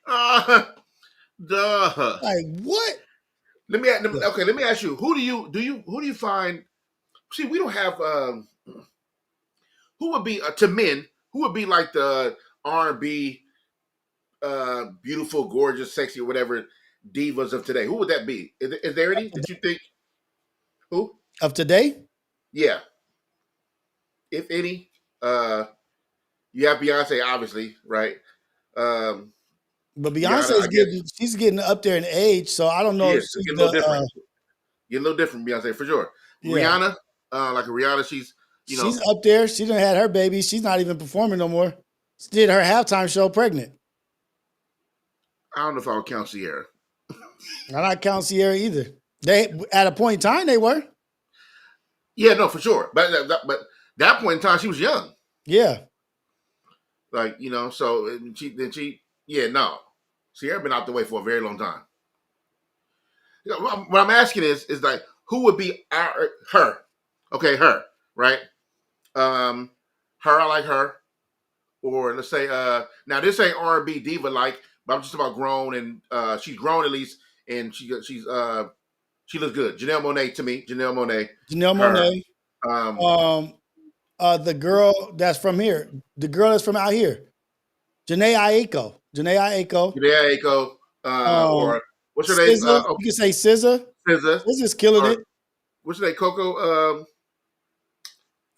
uh, duh. Like what? Let me ask you. Who do you find? See, we don't have. Who would be to men? Who would be like the R&B, beautiful, gorgeous, sexy, or whatever divas of today? Who would that be? Is there any that you think? Who? Of today? Yeah, if any. Uh, you have Beyonce, obviously, right? Um, But Rihanna, Beyonce's I guess she's getting up there in age, so I don't she know if is. It's she's getting a the little different. Getting a little different, Beyonce for sure. yeah. Rihanna, like a Rihanna, she's She's up there. She done had her baby. She's not even performing no more. She did her halftime show pregnant. I don't know if I would count Sierra. And I not count Sierra either. They at a point in time they were. Yeah, no, for sure. But that point in time, she was young. Yeah. Like so she yeah, no. Sierra been out the way for a very long time. What I'm asking is like who would be her? Okay, her, right? Um, her, I like her. Or let's say now this ain't R&B diva like, but I'm just about grown and she's grown at least, and she looks good. Janelle Monáe to me, Janelle Monáe, Janelle her. Monáe. Um, The girl that's from here. The girl that's from out here. Janae Aiko. Janae Aiko. Janae Aiko, Um or what's her name? SZA. You can say SZA. SZA, SZA's killing or it. what's her name? Coco.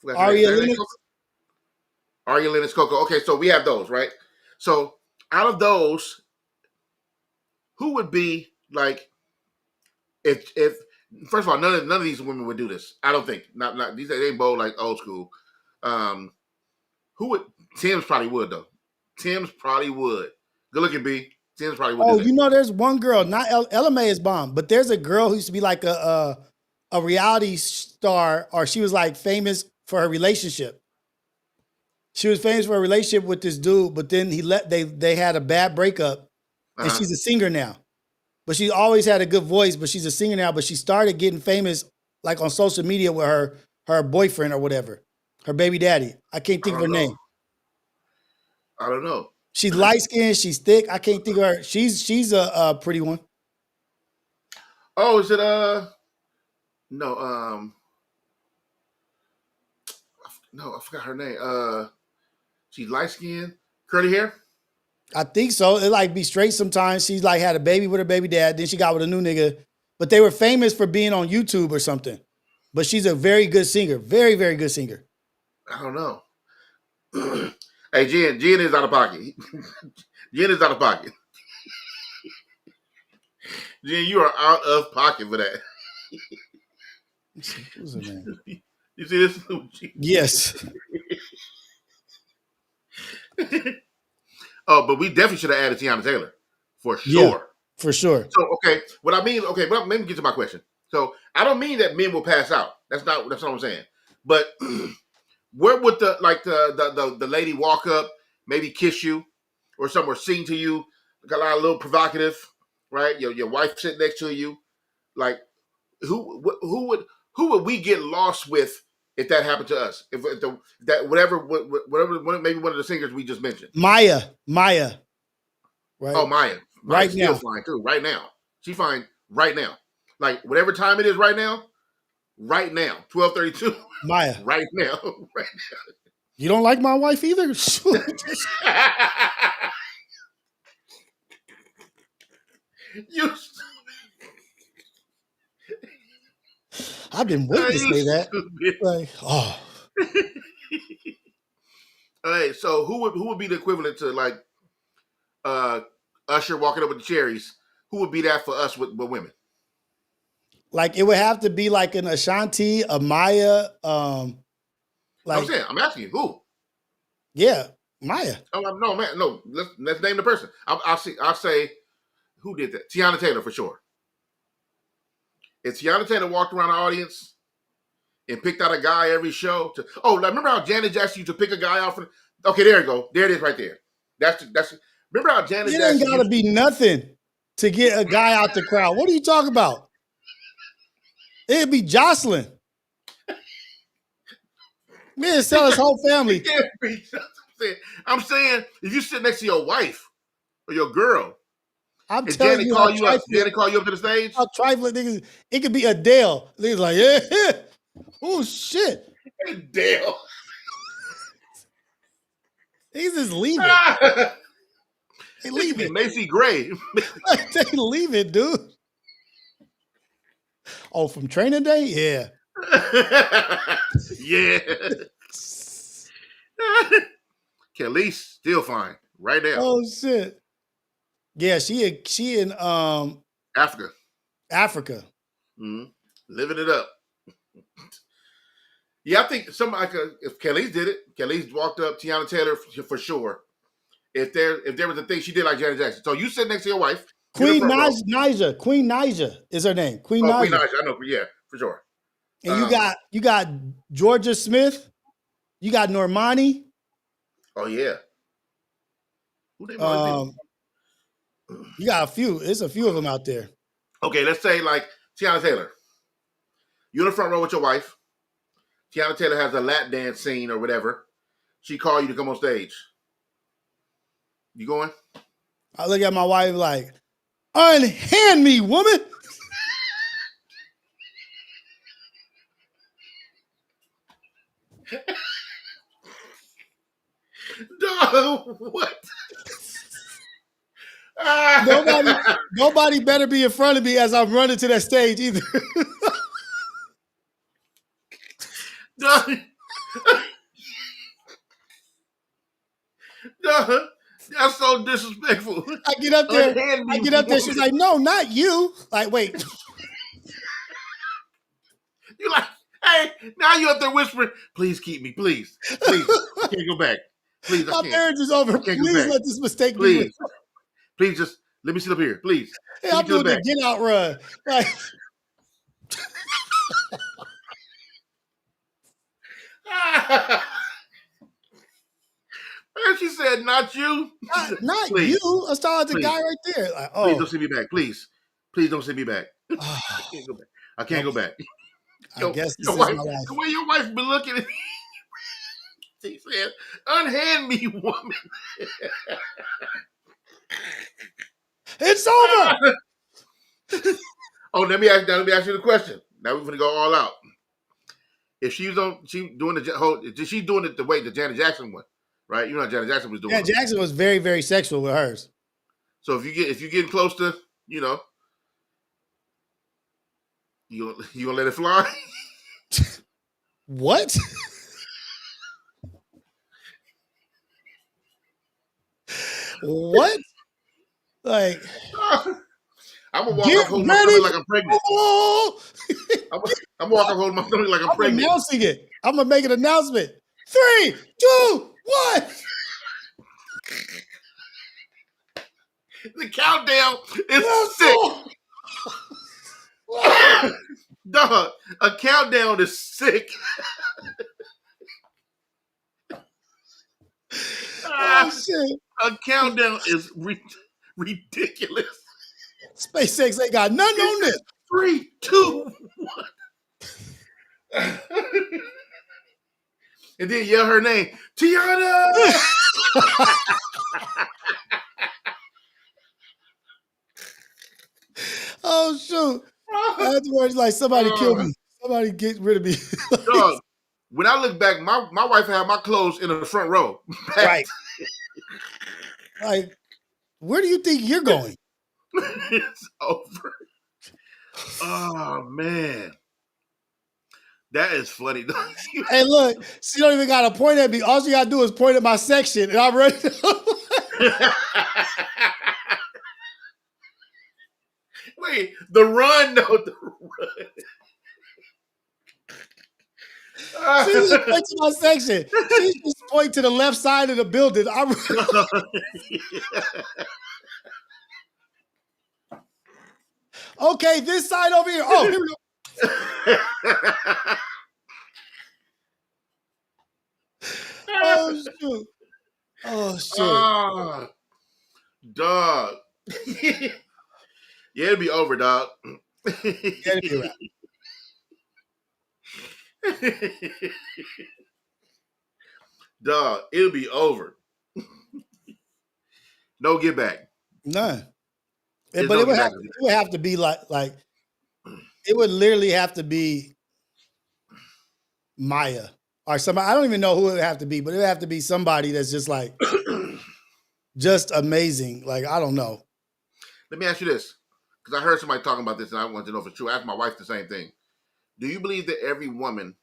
Forgot her name. Is Aria that her name? Lennox. Coco? Aria Lennox, Coco. Okay, so we have those, right? So out of those, who would be like if first of all, none of these women would do this. I don't think. Not these. They ain't bold like old school. Um, who would? Tim's probably would though. Tim's probably would. Good looking B. Tim's probably would do Oh, that. there's one girl, not LMA is bomb, but there's a girl who used to be like a reality star, or she was like famous for her relationship. She was famous for a relationship with this dude, but then they had a bad breakup, and Uh-huh. she's a singer now. But she always had a good voice, but she's a singer now. But she started getting famous like on social media with her boyfriend or whatever, her baby daddy. I can't I think of don't her know. name. I don't know. She's light skinned, she's thick. I can't think of her. She's a pretty one. Oh, is it no no, I forgot her name. She's light skinned, curly hair. I think so. It like be straight sometimes. She's like had a baby with her baby dad. Then she got with a new nigga. But they were famous for being on YouTube or something. But she's a very good singer. Very, very good singer. I don't know. Hey, Jen is out of pocket. Jen is out of pocket. Jen, you are out of pocket for that. Who's her name? You see this? Yes. Oh, but we definitely should have added Tiana Taylor for sure. Yeah, for sure. So what I mean, well, let me get to my question. So I don't mean that men will pass out. That's not what I'm saying. But where would the lady walk up, maybe kiss you, or somewhere sing to you, got a little provocative, right? Your wife sitting next to you, like who would we get lost with if that happened to us? If whatever maybe one of the singers we just mentioned, Maya. Right. Oh, Maya's Right still now. fine too. Right now, she's fine. Right now, like whatever time it is, right now, 12:32. Maya. Right now, right. You don't like my wife either? You, I've been waiting to say that. stupid. Like, oh, All right, so who would be the equivalent to like Usher walking up with the cherries? Who would be that for us with women? like it would have to be like an Ashanti, a Maya, like I'm asking you who. yeah, Maya. Oh no, man, no. Let's name the person. I'll say who did that. Tiana Taylor for sure. If Tiana Taylor walked around the audience and picked out a guy every show to, remember how Janet Jackson used to pick a guy out for? Okay, there you go. There it is, right there. That's. Remember how Janet It Jackson? ain't gotta be nothing to get a guy out the crowd. What are you talking about? It'd be Jocelyn. Man, sell his whole family. I'm saying if you sit next to your wife or your girl, I'm and telling Janet you, call you up to the stage. How trifling niggas. It could be Adele. Niggas like, yeah. Oh shit. Adele. He's just leaving. They leaving. Macy Gray. They leaving, dude. Oh, from training day? Yeah. Yeah. Kelly's still fine right now. Oh shit. Yeah, she in Africa. Mm-hmm. Living it up. Yeah, I think somebody if Kelly's did it, Kelly's walked up Tiana Taylor for sure. If there was a thing she did like Janet Jackson. So you sit next to your wife. Queen Naija. Queen Naija is her name. Queen Naija. Queen Naija, I know, yeah, for sure. And you got Georgia Smith. You got Normani. Oh yeah. Who they you got a few. There's a few of them out there. Okay, let's say like Tiana Taylor. You're in the front row with your wife. Tiana Taylor has a lap dance scene or whatever. She called you to come on stage. You going? I look at my wife like, unhand me, woman. No, what? Nobody better be in front of me as I'm running to that stage either. No. No, that's so disrespectful. I get up there. She's like, no, not you. Like, wait. You're like, hey, now you're up there whispering, please keep me, please. Please. I can't go back. Please, I can't. My marriage is over. Please let this mistake be. Please just let me sit up here, please. Hey, I'm doing the get out run. Like, and she said, not you. Not you. I started the guy right there. Like, please don't send me back. Please. Please don't send me back. I can't go back. I can't go back. I guess this is my life. The way your wife been looking at me. She said, unhand me, woman. It's over. Let me ask you the question. Now we're gonna go all out. If she's doing it the way the Janet Jackson one, right? You know how Janet Jackson was doing Yeah, them. Jackson was very, very sexual with hers. So if you're getting close to, you know, you gonna let it fly? What? What? Like, I'm gonna walk get off holding my ready. stomach like I'm pregnant. Oh, I'm gonna walk off holding my stomach like I'm I'm pregnant. announcing it. I'm gonna make an announcement. 3, 2, 1. The countdown is Let's sick. go. Let's go. Dog, a countdown is sick. Oh shit. A countdown is ridiculous. SpaceX ain't got nothing on this. 3, 2, 1. And then yell her name, Tiana. Oh shoot. Afterwards, like somebody kill me. Somebody get rid of me. Dog, when I look back, my wife had my clothes in the front row. Right. Like, where do you think you're going? It's over. Oh man. That is funny. Hey, look, she don't even got to point at me. All she got to do is point at my section, and I'm ready. Wait, the run, no, the run. She just point to my section. She just point to the left side of the building. Okay, this side over here. Oh, here we go. Oh shoot. Oh shit. Oh, dog. Yeah, it'll be over, dog. It'll be right. Dog, it'll be over. No get back. None. There's But no it would get have, back. it would have to be like it would literally have to be Maya or somebody. I don't even know who it would have to be, but it would have to be somebody that's just like just amazing. Like, I don't know. Let me ask you this, because I heard somebody talking about this and I wanted to know if it's true. I asked my wife the same thing. Do you believe that every woman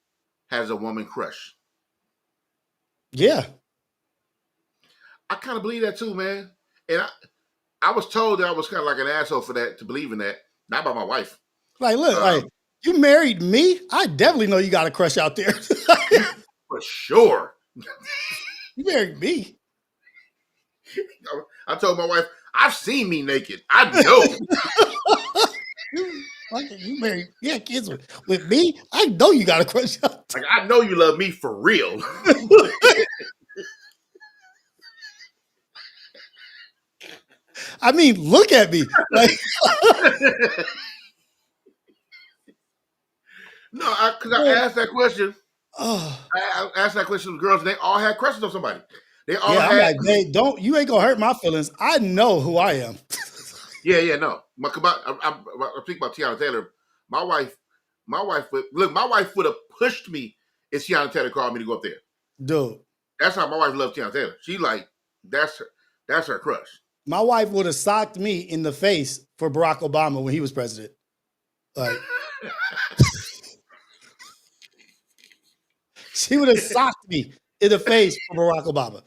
has a woman crush? Yeah. I kind of believe that too, man. And I was told that I was kind of like an asshole for that, to believe in that. Not by my wife. Like, look, like, you married me? I definitely know you got a crush out there. For sure. You married me. I told my wife, I've seen me naked. I know. You married, yeah, kids with me? I know you got a crush out there. Like, I know you love me for real. I mean, look at me. Like, no, because I asked that question. oh. I asked that question to girls, and they all had crushes on somebody. They all Yeah, had. I'm like, hey, you ain't gonna hurt my feelings. I know who I am. No. I'm thinking about Tiana Taylor. My wife would have pushed me if Tiana Taylor called me to go up there. Dude. That's how my wife loves Tiana Taylor. She like, that's her crush. My wife would have socked me in the face for Barack Obama when he was president. Like, she would have socked me in the face for Barack Obama.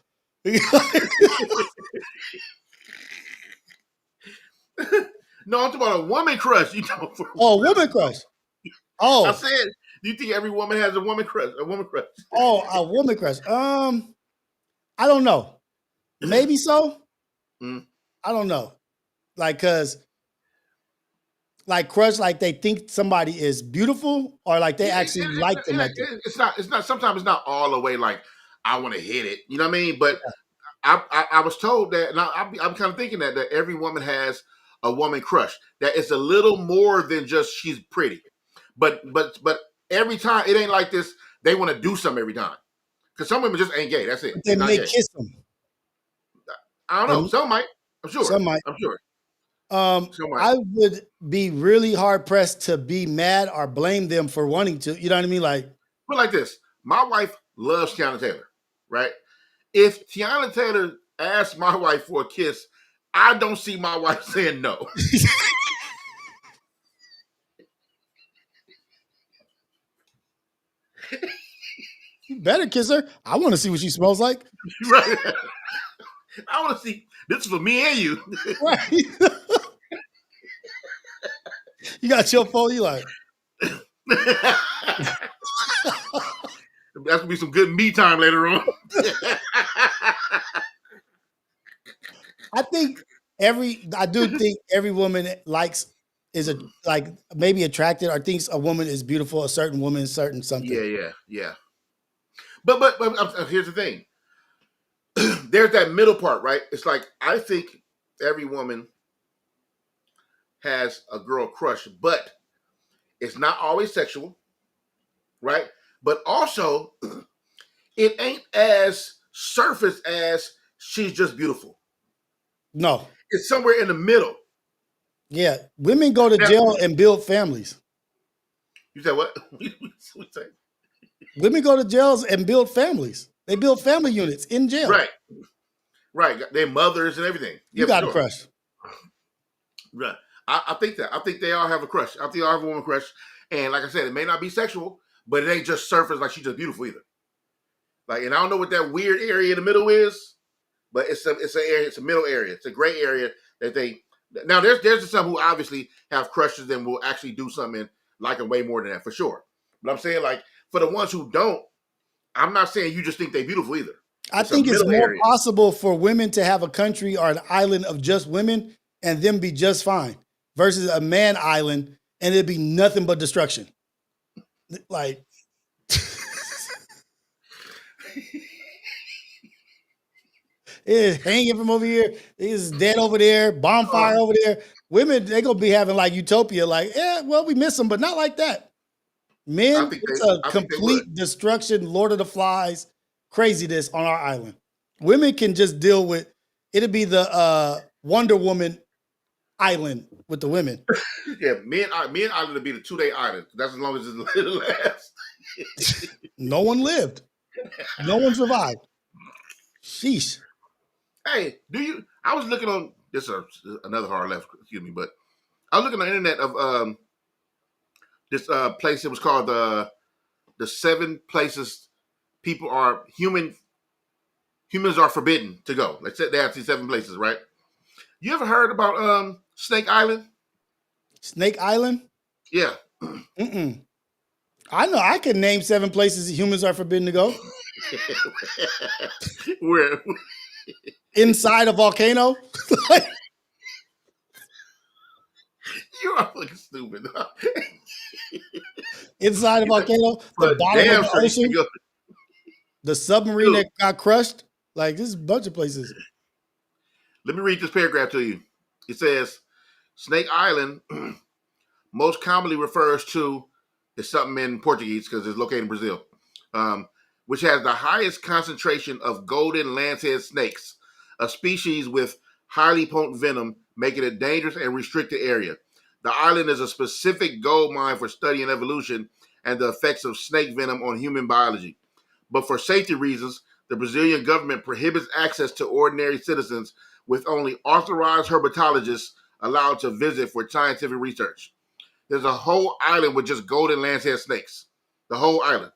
No, I'm talking about a woman crush. Oh, woman crush. Oh, I said, do you think every woman has a woman crush? A woman crush? Oh, a woman crush. I don't know. Maybe so. Mm. I don't know. Like, cause like crush, like they think somebody is beautiful, or like they actually like them. Like it's not. Sometimes it's not all the way like I want to hit it. You know what I mean? But I was told that, and I'm kind of thinking that every woman has a woman crush. That it's a little more than just she's pretty. But every time it ain't like this. They want to do something every time. Because some women just ain't gay. That's it. they may kiss them. I don't know. Some might. I'm sure. Some might. I'm sure. I would be really hard pressed to be mad or blame them for wanting to. You know what I mean? Like, put it like this: my wife loves Tiana Taylor, right? If Tiana Taylor asked my wife for a kiss, I don't see my wife saying no. You better kiss her. I want to see what she smells like. Right? I want to see. This is for me and you. Right. You got your phone. You like. That's gonna be some good me time later on. I do think every woman is maybe attracted or thinks a woman is beautiful, a certain woman, certain something. Yeah. But here's the thing. There's that middle part, right? It's like I think every woman has a girl crush, but it's not always sexual, right? But also, it ain't as surface as she's just beautiful. No. It's somewhere in the middle. Yeah. Women go to jail and build families. You said what? What you say? Women go to jails and build families. They build family units in jail. Right. They're mothers and everything. You got a crush. Right. I think that. I think they all have a crush. I think they all have a woman crush. And like I said, it may not be sexual, but it ain't just surface like she's just beautiful either. Like, and I don't know what that weird area in the middle is, but it's a middle area. It's a gray area that they. Now there's some who obviously have crushes and will actually do something like them way more than that for sure. But I'm saying, like, for the ones who don't, I'm not saying you just think they're beautiful either. I think it's more possible for women to have a country or an island of just women and them be just fine versus a man island and it'd be nothing but destruction. Like, it's hanging from over here. It's dead over there. Bonfire over there. Women, they gonna be having like utopia. Like, yeah, well, we miss them, but not like that. Men, it's a complete destruction. Lord of the Flies, craziness on our island. Women can just deal with. It'll be the Wonder Woman island with the women. Yeah, me and Island will be the 2-day island. That's as long as it lasts. No one lived. No one survived. Sheesh. Hey, I was looking on this another hard left, excuse me, but I was looking on the internet of this place. It was called the 7 places humans are forbidden to go. Let's say they have these 7 places, right? You ever heard about Snake Island? Snake Island? Yeah. Mm-mm. I know I can name 7 places humans are forbidden to go. Where? Inside a volcano? You are fucking stupid. Inside a volcano, the bottom of the ocean, the submarine that got crushed. Like, there's a bunch of places. Let me read this paragraph to you. It says, Snake Island most commonly refers to, it's something in Portuguese because it's located in Brazil, which has the highest concentration of golden lancehead snakes, a species with highly potent venom, making it a dangerous and restricted area. The island is a specific gold mine for studying evolution and the effects of snake venom on human biology. But for safety reasons, the Brazilian government prohibits access to ordinary citizens, with only authorized herpetologists allowed to visit for scientific research. There's a whole island with just golden lancehead snakes. The whole island.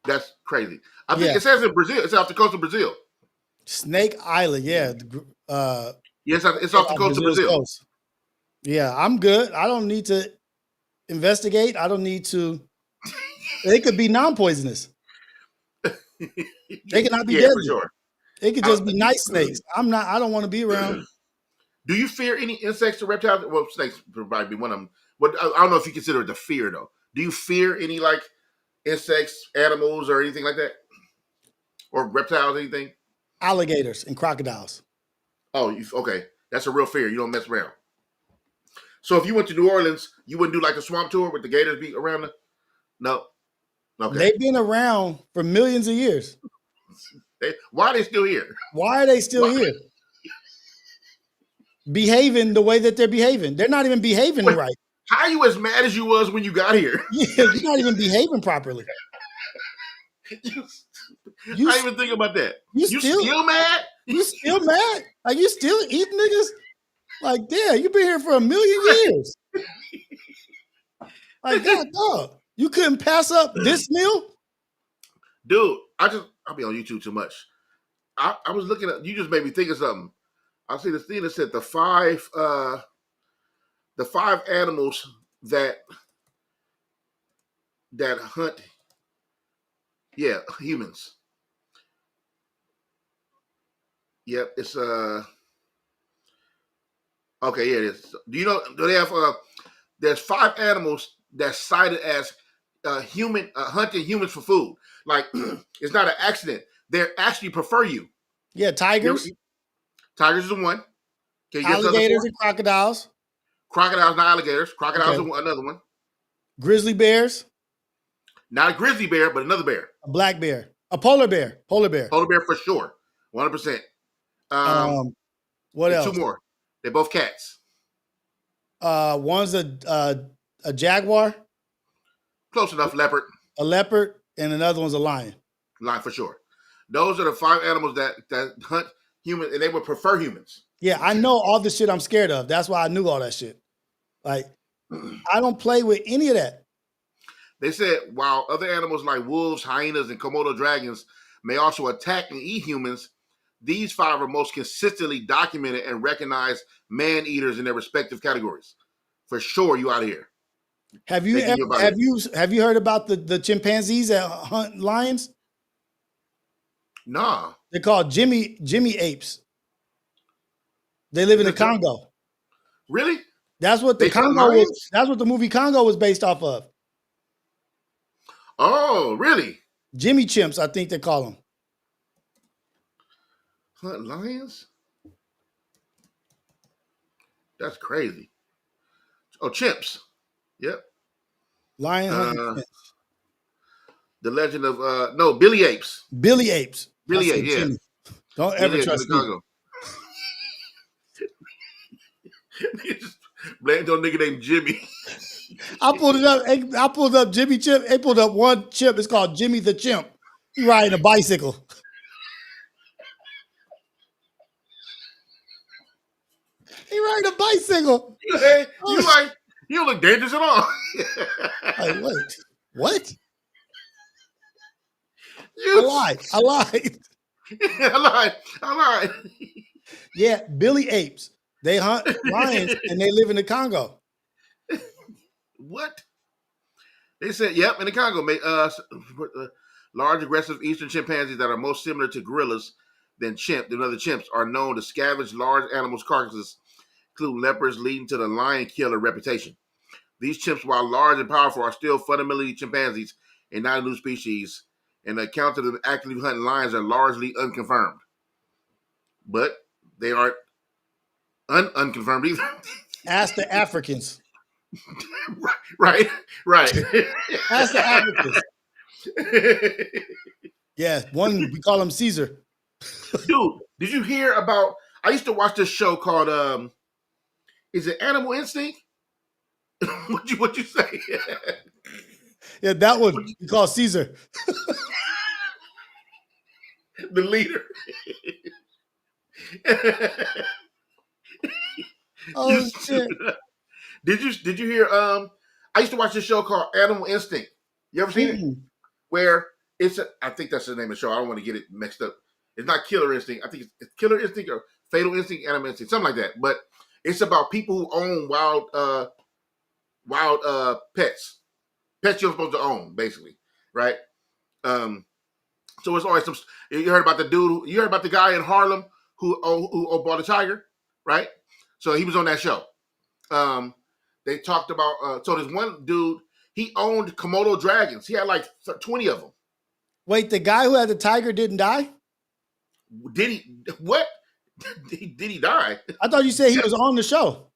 That's crazy. I think it says in Brazil. It's off the coast of Brazil. Snake Island, yeah. Yes, it's off the coast of Brazil. Coast. Yeah, I'm good. I don't need to investigate. I don't need to. They could be non-poisonous. They cannot be deadly. For sure. It could just be nice snakes. I don't want to be around. Do you fear any insects or reptiles? Well, snakes would probably be one of them. But I don't know if you consider it a fear, though. Do you fear any, like, insects, animals, or anything like that? Or reptiles, anything? Alligators and crocodiles. Oh, okay. That's a real fear. You don't mess around. So if you went to New Orleans, you wouldn't do like a swamp tour with the gators be around? No. Okay. They've been around for millions of years. Why are they still here? Why are they still here? Behaving the way that they're behaving. They're not even behaving right. How are you as mad as you was when you got here? Yeah, you're not even behaving properly. You I didn't even think about that. you You still still mad? you still mad? Like you still eating niggas? Like, damn, you been here for 1,000,000 years. Like, God, dog, you couldn't pass up this meal? Dude, I'll be on YouTube too much. I was looking at, you just made me think of something. I see this thing that said the five animals that hunt, yeah, humans. Yep, it's okay, yeah, it is. Do they have there's five animals that's cited as human hunting humans for food. Like it's not an accident. They actually prefer you. Yeah, tigers, Tigers is the one. Can you guess the other alligators, four? and crocodiles. Crocodiles, not alligators. Crocodiles Okay, are another one. grizzly bears, Not a grizzly bear, but another bear. a black bear, a polar bear, polar bear. Polar bear for sure, 100%. Um, what And two else? more. They're both cats. One's a jaguar, Close enough. Leopard, a leopard, and another one's a lion. lion for sure. Those are the five animals that hunt humans, and they would prefer humans. Yeah, I know all the shit I'm scared of. That's why I knew all that shit. Like, I don't play with any of that. They said while other animals like wolves, hyenas, and Komodo dragons may also attack and eat humans, these five are most consistently documented and recognized man eaters in their respective categories. For sure, you out of here. Have you have you heard about the chimpanzees that hunt lions? Nah. They're called Jimmy apes. They live in the Congo. Really? That's what the They hunt Congo was. lions? That's what the movie Congo was based off of. Oh, really? Jimmy chimps, I think they call them. Hunt lions? That's crazy. Oh, chimps. Yep. Lion hunting chimps. The legend of no, Billy Apes. Billy apes. Billy Apes, yeah. Jimmy. Don't Billy ever Apes in trust the me. Congo. Blamed on a nigga named Jimmy. I pulled it up. I pulled up Jimmy Chimp. They pulled up one chimp. It's called Jimmy the Chimp. He riding a bicycle. He riding a bicycle. Hey, you don't look dangerous at all. Like, wait, what? You, I lied. I lied. Yeah, Billy apes. They hunt lions and they live in the Congo. What? They said, yep, in the Congo, large aggressive eastern chimpanzees that are most similar to gorillas than other chimps are known to scavenge large animals' carcasses, including leopards, leading to the lion killer reputation. These chimps, while large and powerful, are still fundamentally chimpanzees and not a new species, and the accounts of them actively hunting lions are largely unconfirmed. But they aren't unconfirmed either. Ask the Africans. Right. Ask the Africans. Yeah, one we call him Caesar. Dude, did you hear about? I used to watch this show called is it Animal Instinct? what you say? Yeah, that one we call Caesar. The leader. Oh shit. Did you hear I used to watch this show called Animal Instinct. You ever seen it? Where I think that's the name of the show. I don't want to get it mixed up. It's not Killer Instinct. I think it's Killer Instinct or Fatal Instinct, Animal Instinct, something like that. But it's about people who own wild pets. Pets you're supposed to own, basically. Right? So it's always some. You heard about the guy in Harlem who bought a tiger, right? So he was on that show. They talked about so this one dude, he owned Komodo dragons. He had like 20 of them. Wait, the guy who had the tiger didn't die? Did he? What? Did he die? I thought you said he was on the show.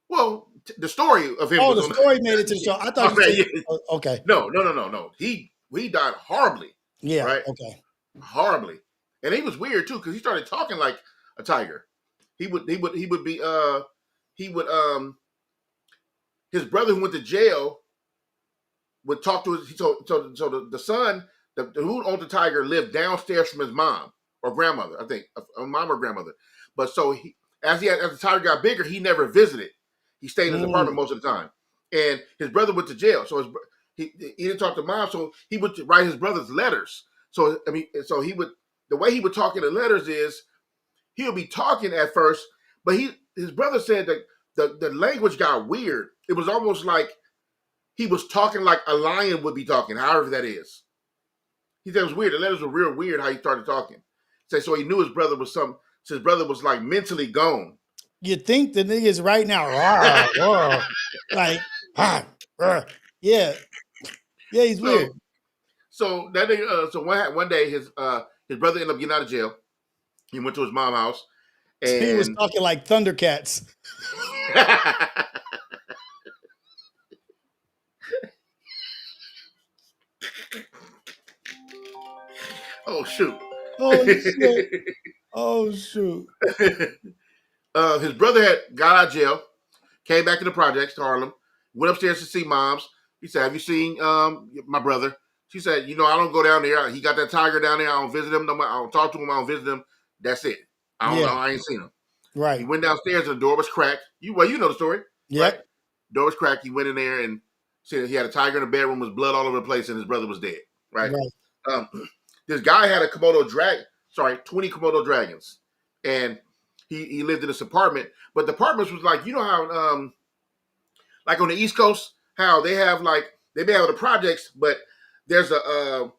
Well, the story of him. Oh, the story made it to the show. I thought you said, okay. No. He died horribly. Yeah. Right. Okay. Horribly, and he was weird too because he started talking like a tiger. He would his brother who went to jail would talk to his. So the son, the who owned the tiger lived downstairs from his mom or grandmother, I think, a mom or grandmother. But so as the tiger got bigger, he never visited. He stayed in his apartment Mm. most of the time. And his brother went to jail, so he didn't talk to mom, so he would write his brother's letters. So I mean, so he would the way he would talk in the letters is he would be talking at first, but his brother said that the language got weird. It was almost like he was talking like a lion would be talking, however that is. He said it was weird. The letters were real weird how he started talking. So he knew his brother was so his brother was like mentally gone. You think the niggas right now, rah, rah, like, ah, rah. Yeah, yeah, he's weird. So so that so one day his brother ended up getting out of jail. He went to his mom's house He was and talking like Thundercats. oh shoot. Oh shit! Oh shoot! His brother had got out of jail, came back to the projects to Harlem, went upstairs to see moms. He said, "Have you seen my brother?" She said, "I don't go down there. He got that tiger down there. I don't visit him. I don't talk to him. I don't visit him. That's it. I don't know. Yeah, I ain't seen him." He right. went downstairs and the door was cracked. You know the story, right? Yep, Door was cracked. He went in there and said he had a tiger in the bedroom, was blood all over the place, and his brother was dead. Right. right. Um, this guy had a 20 Komodo dragons, and he lived in this apartment. But the apartments was like, how like on the East Coast, how they may have the projects, but there's a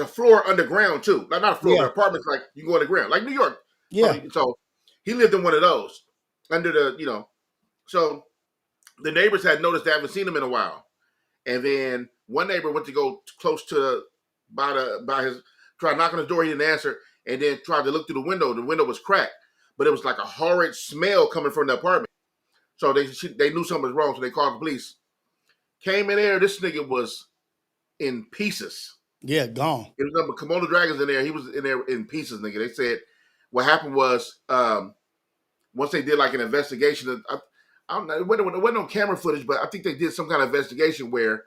floor underground too. Like not a floor, Yeah, but apartments like you go underground, like New York. yeah, So he lived in one of those under the. So the neighbors had noticed they haven't seen him in a while, and then one neighbor went to go close to by his tried knocking on his door. He didn't answer, and then tried to look through the window. The window was cracked, but it was like a horrid smell coming from the apartment. So they knew something was wrong, so they called the police. Came in there, this nigga was in pieces. yeah. Gone. It was number Komodo dragons in there. He was in there in pieces, nigga. They said what happened was once they did like an investigation. I don't know. It wasn't no camera footage, but I think they did some kind of investigation where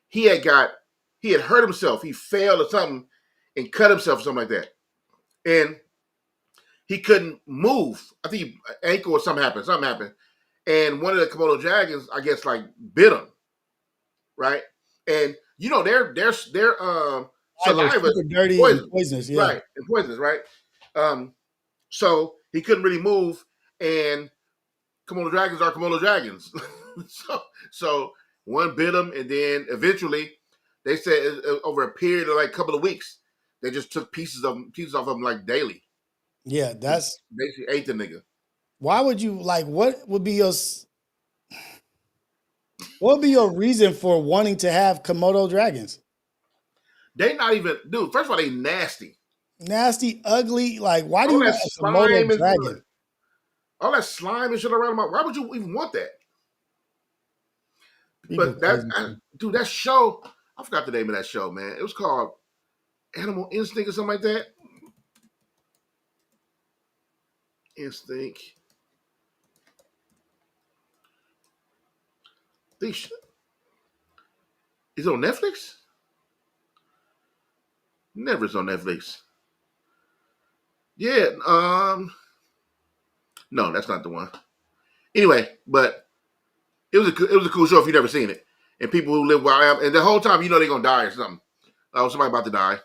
he had hurt himself. He fell or something and cut himself or something like that, and he couldn't move. I think ankle or something happened. Something happened, and one of the Komodo dragons, I guess, like bit him, right? And their Eyes are saliva is super dirty and poison, poisonous. Yeah, right? And poisonous, right? So he couldn't really move, and Komodo dragons are Komodo dragons. so one bit him, and then eventually they said over a period of like a couple of weeks, they just took pieces off of him like daily. yeah. Just That's basically ate the nigga. why would you like? What would be your reason for wanting to have Komodo dragons? They not even, dude. First of all, they nasty. Nasty, ugly. Like, why do All you that want a Komodo slime and dragon? all that slime and shit around them. Why would you even want that? People But crazy. dude, that show. I forgot the name of that show, man. It was called Animal Instinct or something like that. Instinct. Is it on Netflix? Never is on Netflix. Yeah. No, that's not the one. Anyway, but it was a cool show if you never seen it. And people who live where I am, and the whole time they're gonna die or something. Oh, somebody about to die.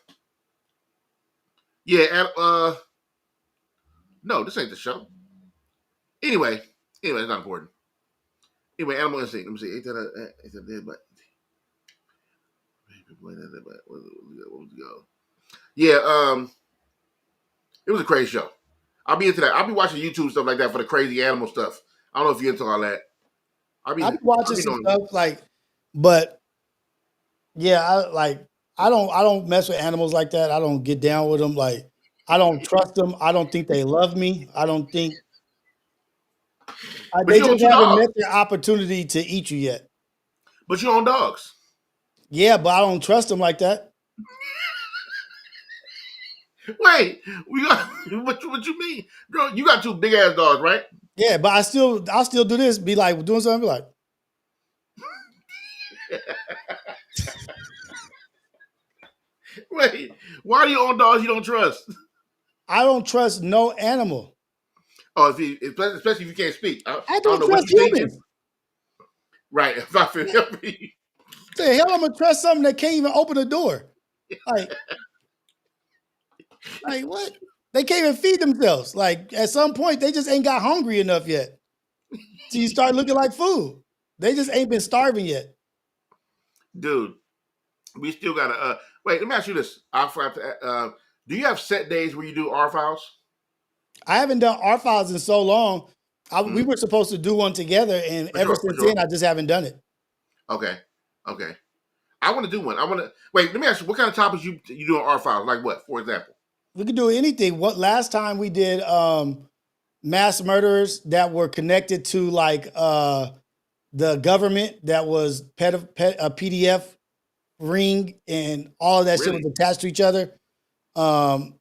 Yeah. No, this ain't the show. Anyway, it's not important. Anyway, Animal Instinct. Let me see. Ain't that dead? But yeah. It was a crazy show. I'll be into that. I'll be watching YouTube stuff like that for the crazy animal stuff. I don't know if you're into all that. I be I'll watching be some doing. stuff like, but yeah, I don't mess with animals like that. I don't get down with them. Like, I don't trust them. I don't think they love me. I don't think But they you own just two haven't dogs. met their opportunity to eat you yet. But you own dogs. Yeah, but I don't trust them like that. Wait, we got what you mean, girl? You got two big ass dogs, right? Yeah, but I'll still do this. Be like doing something. Be like, Wait, why do you own dogs you don't trust? I don't trust no animal. Oh, especially if you can't speak. I I don't don't know what trust you're thinking. humans. Right. If I feel The hell I'm gonna trust something that can't even open a door? Like, like what? They can't even feed themselves. Like at some point, they just ain't got hungry enough yet. So you start looking like food. They just ain't been starving yet. dude, we still gotta wait, let me ask you this. I forgot to do you have set days where you do R files? I haven't done R files in so long. We Mm-hmm. were supposed to do one together, and For ever sure, for since sure. then, I just haven't done it. Okay. Okay. I want to do one. I want to wait. Let me ask you, what kind of topics you do on R files? Like what, for example? We could do anything. What last time we did mass murderers that were connected to like the government that was a PDF ring and all of that shit was Really? attached to each other. Um,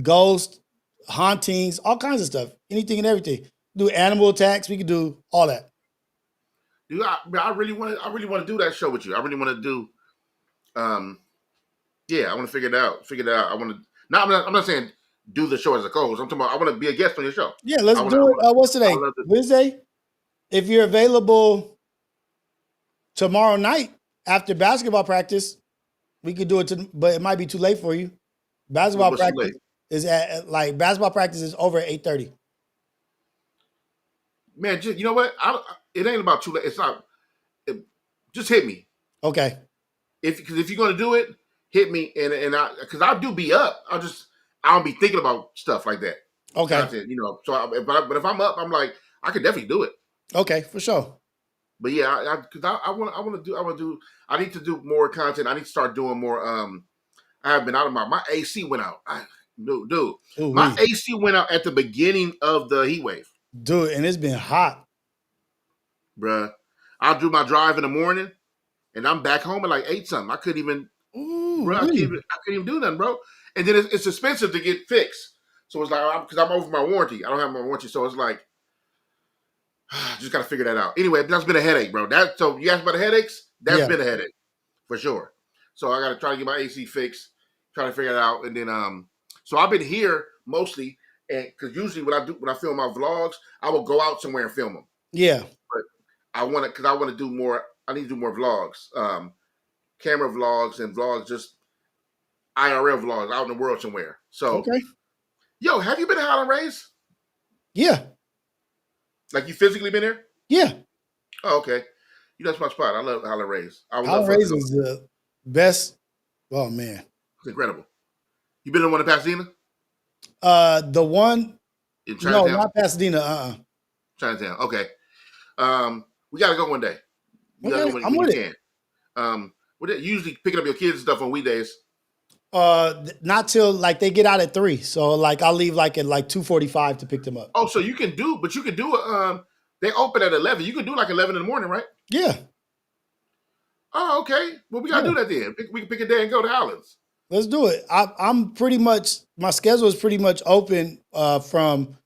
ghosts, hauntings, all kinds of stuff. Anything and everything. Do animal attacks. We could do all that. Dude, I really want to. I really want to do that show with you. I really want to do. Um, yeah, I want to figure it out. Figure it out. I want to. No, I'm not saying do the show as a co-host. I'm talking about I want to be a guest on your show. Yeah, let's I want to. do it. What's I would today? love to. Wednesday? If you're available tomorrow night after basketball practice, we could do it, but it might be too late for you. Basketball What's too late? practice is at like basketball practice is over at 8:30. Man, just, you know what? It ain't about too late. It's not. Just hit me Okay. because if you're gonna do it, hit me and I because I do be up. I don't be thinking about stuff like that Okay. content. You know, so but if I'm up, I'm like I could definitely do it. Okay, for sure. But yeah, because I want to do. I need to do more content. I need to start doing more. I have been out of my AC went out. Dude, Ooh, my we AC went out at the beginning of the heat wave, do it, and it's been hot. bruh. I do my drive in the morning, and I'm back home at like 8 something. I couldn't even, Ooh, bro. we. I couldn't even do nothing, bro. And then it's expensive to get fixed. So it's like because I'm over my warranty. I don't have my warranty, so it's like just gotta figure that out. Anyway, that's been a headache, bro. So you asked about the headaches. That's Yeah, been a headache for sure. So I gotta try to get my AC fixed, try to figure it out, and then so I've been here mostly, and because usually when I film my vlogs, I will go out somewhere and film them. yeah. But I want to do more. I need to do more vlogs, camera vlogs and vlogs, just IRL vlogs out in the world somewhere. So, Okay. yo, have you been to Highland Rays? Yeah, Like you physically been there? yeah. Oh, okay. You know, that's my spot. I love Highland Rays. I would love Howard for us to Rays go. is the best. Oh man. It's incredible. You been in one in Pasadena? The one. In No, Chinatown? not Pasadena. Chinatown. Okay. We gotta go one day. You gotta Okay, go I'm when you with it. can. Usually picking up your kids and stuff on weekdays. Not till like they get out at 3. So like I'll leave like at like 2:45 to pick them up. Oh, so you can do, but you can do they open at 11. You can do like 11 in the morning, right? Yeah, Oh, okay. Well, we gotta yeah. do that then. We can pick a day and go to Highlands. Let's do it. I'm pretty much my schedule is pretty much open from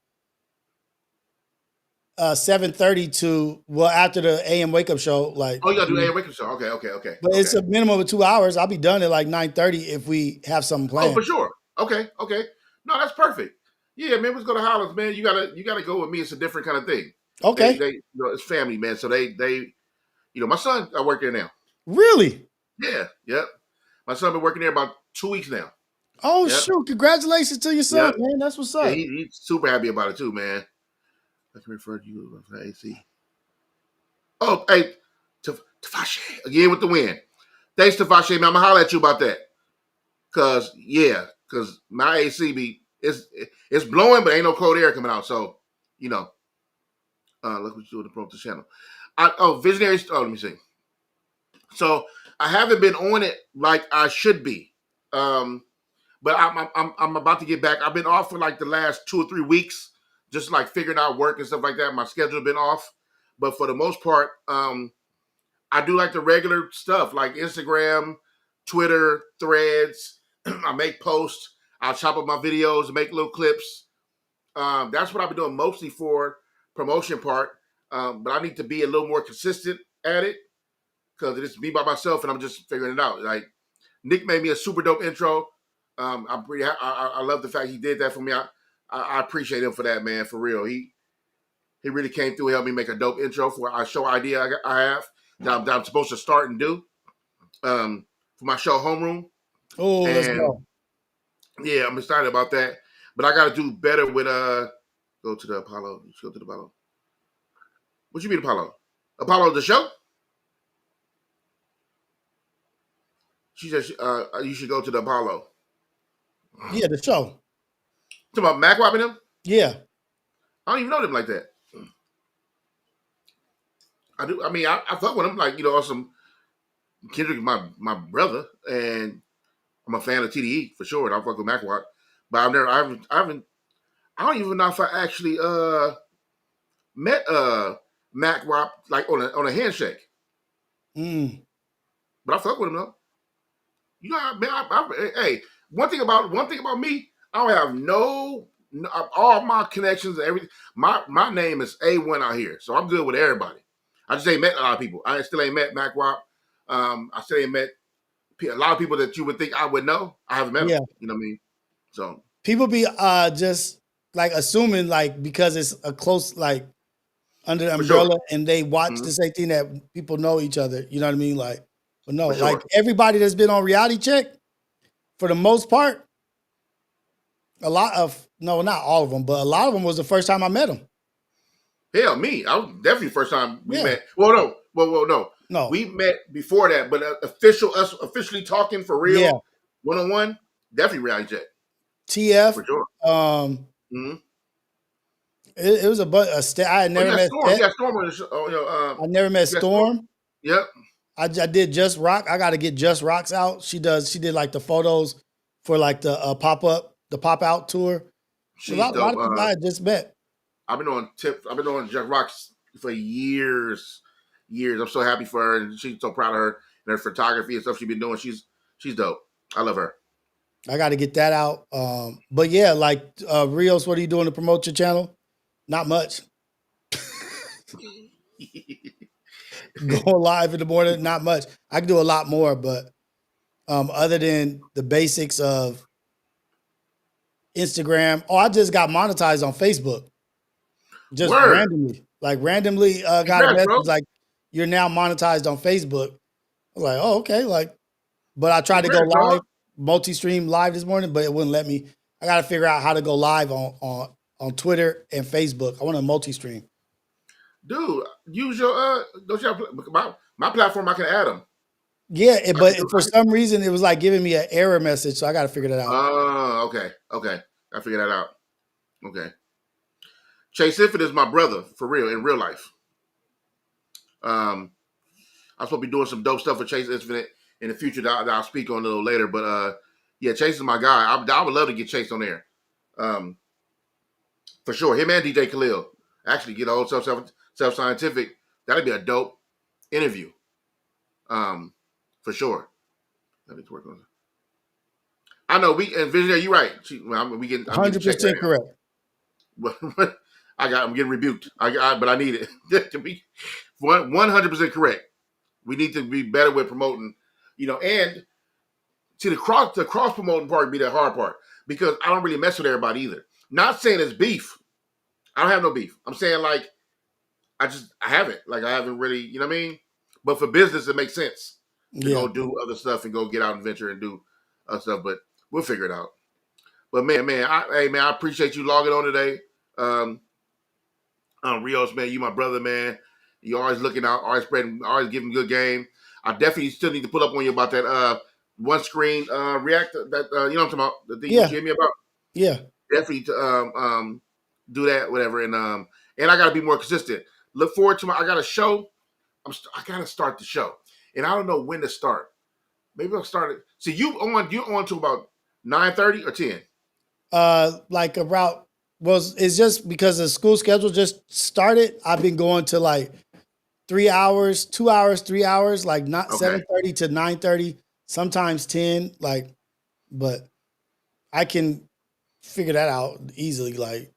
7:30 to well after the AM wake up show. Like, Oh, you gotta do a wake up show. Okay, okay, okay, but it's okay. a minimum of 2 hours. I'll be done at like 9:30 if we have something Oh, planned. for sure. Okay, okay. No, that's perfect. Yeah, man, let's go to Highlands, man. You gotta go with me. It's a different kind of thing. Okay, It's family, man. So my son, I work there now. really? Yeah, yep. My son been working there about 2 weeks now. Oh Yep, shoot! Congratulations to your son, yep. man. That's what's Yeah, up. he's super happy about it too, man. I can refer to you for AC. Oh, hey, Tafashe again with the win. Thanks, Tafashe, man. I'm gonna holler at you about that. Cause my AC it's blowing, but ain't no cold air coming out. So, you know, look what you do with the Pro channel. Visionaries. Oh, let me see. So I haven't been on it like I should be. Um, but I'm about to get back. I've been off for like the last 2 or 3 weeks, just like figuring out work and stuff like that. My schedule been off, but for the most part, I do like the regular stuff like Instagram, Twitter, Threads. I make posts. I'll chop up my videos, make little clips. That's what I've been doing mostly for promotion part. But I need to be a little more consistent at it because it's me by myself and I'm just figuring it out. Like Nick made me a super dope intro. I'm pretty. I love the fact he did that for me. I appreciate him for that, man. For real, he really came through and helped me make a dope intro for our show idea I have that I'm supposed to start and do for my show Homeroom. Oh, let's And go. yeah, I'm excited about that. But I got to do better with go to the Apollo. You should go to the Apollo. What you mean Apollo? Apollo the show? She said you should go to the Apollo. Yeah, the show. Talking about Mac Wap and them? Yeah. I don't even know them like that. I do. I mean, I fuck with them like some Kendrick, my brother, and I'm a fan of TDE for sure. And I fuck with Mac Wap, but I don't even know if I actually met Mac Wap like on a handshake. Mm. But I fuck with him though. You know, man. Hey, one thing about me, I don't have all my connections and everything. My name is A1 out here, so I'm good with everybody. I just ain't met a lot of people. I still ain't met Mac Wap. I still ain't met a lot of people that you would think I would know. I haven't met them. Yeah. You know what I mean? So People be just like assuming like because it's a close like under the for sure, umbrella and they watch hmm the same thing that people know each other. You know what I mean? Like, but no, for like sure. everybody that's been on Reality Check, for the most part, a lot of no, not all of them, but a lot of them was the first time I met them. Hell, me, I was definitely first time we Yeah. met. Well, no, no. No. We met before that, but us officially talking for Yeah. real, 1-on-1, definitely reality check TF. for sure. Um, Mm-hmm. it was I had Oh, you never got met Storm. Stet. You got Storm on the show. Oh, I never met you got Storm. Storm. Yep. I did Just Rock. I got to get Just Rocks out. She did like the photos for like the the pop out tour. A She's lot dope. of people I had just met. I've been on tips. I've been on Jack Rocks for years. Years. I'm so happy for her, and she's so proud of her and her photography and stuff she's been doing. She's dope. I love her. I got to get that out. But yeah, like Rios, what are you doing to promote your channel? Not much. Going live in the morning, not much. I can do a lot more, but other than the basics of Instagram, I just got monetized on Facebook. Just Word. randomly, got a Congrats, bro. message like you're now monetized on Facebook. I was like, oh, okay. Like, but I tried to go Congrats, dog. live, multi-stream live this morning, but it wouldn't let me. I got to figure out how to go live on Twitter and Facebook. I want to multi-stream. Dude, use your don't you have my platform? I can add them. Yeah, I can but do. for some reason it was like giving me an error message, so I got to figure that out. Oh, okay. I figured that out. Okay. Chase Infant is my brother for real in real life. I'm supposed to be doing some dope stuff with Chase Infinite in the future that I'll speak on a little later. But yeah, Chase is my guy. I would love to get Chase on there. Um, for sure. Him and DJ Khalil. Actually get a whole self scientific. That'd be a dope interview. For sure. I need to work on it. I know and Visionary, you're right. I'm getting checked right 100% correct. now. I'm getting rebuked. But I need it to be 100% correct. We need to be better with promoting, and see the cross promoting part be the hard part because I don't really mess with everybody either. Not saying it's beef. I don't have no beef. I'm saying like I haven't. Like I haven't really, you know what I mean? But for business it makes sense to Yeah. go do other stuff and go get out and venture and do other stuff, but we'll figure it out. But man, I appreciate you logging on today. Um Rios, man, you my brother, man. You always looking out, always spreading, always giving good game. I definitely still need to pull up on you about that one screen reactor that you know what I'm talking about, the thing what Yeah. you hit me about. Yeah. Definitely to do that, whatever, and I gotta be more consistent. Look forward to I got a show. I gotta start the show. And I don't know when to start. Maybe I'll start it. See you on to about 9:30 or 10. Like about was it's just because the school schedule just started. I've been going to like 3 hours, 2 hours, 3 hours, like not Okay. 7:30 to 9:30, sometimes 10. Like, but I can figure that out easily. Like,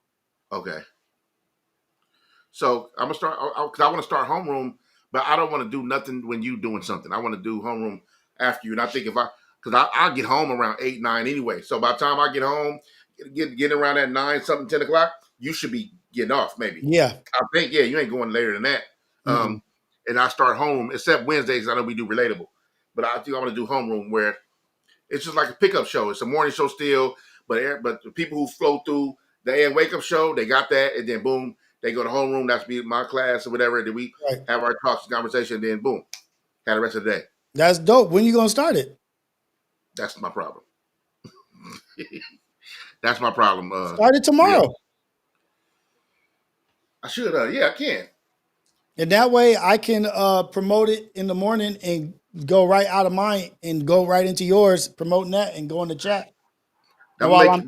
Okay. So I'm gonna start because I want to start homeroom, but I don't want to do nothing when you doing something. I want to do homeroom after you. And I think if because I get home around 8, 9 anyway. So by the time I get home, get around at 9 something, 10 o'clock, you should be getting off maybe. Yeah. I think you ain't going later than that. Mm-mm. And I start home except Wednesdays. I know we do relatable, but I think I want to do homeroom where it's just like a pickup show. It's a morning show still, but the people who flow through the AM wake up show, they got that, and then boom, they go to homeroom. That's be my class or whatever. And then we Right. have our talks and conversation. And then boom, have the rest of the day. That's dope. When you gonna start it? That's my problem. That's my problem. Start it tomorrow. Yeah. I should. Yeah, I can. And that way I can promote it in the morning and go right out of mine and go right into yours, promoting that and go in the chat. And while I'm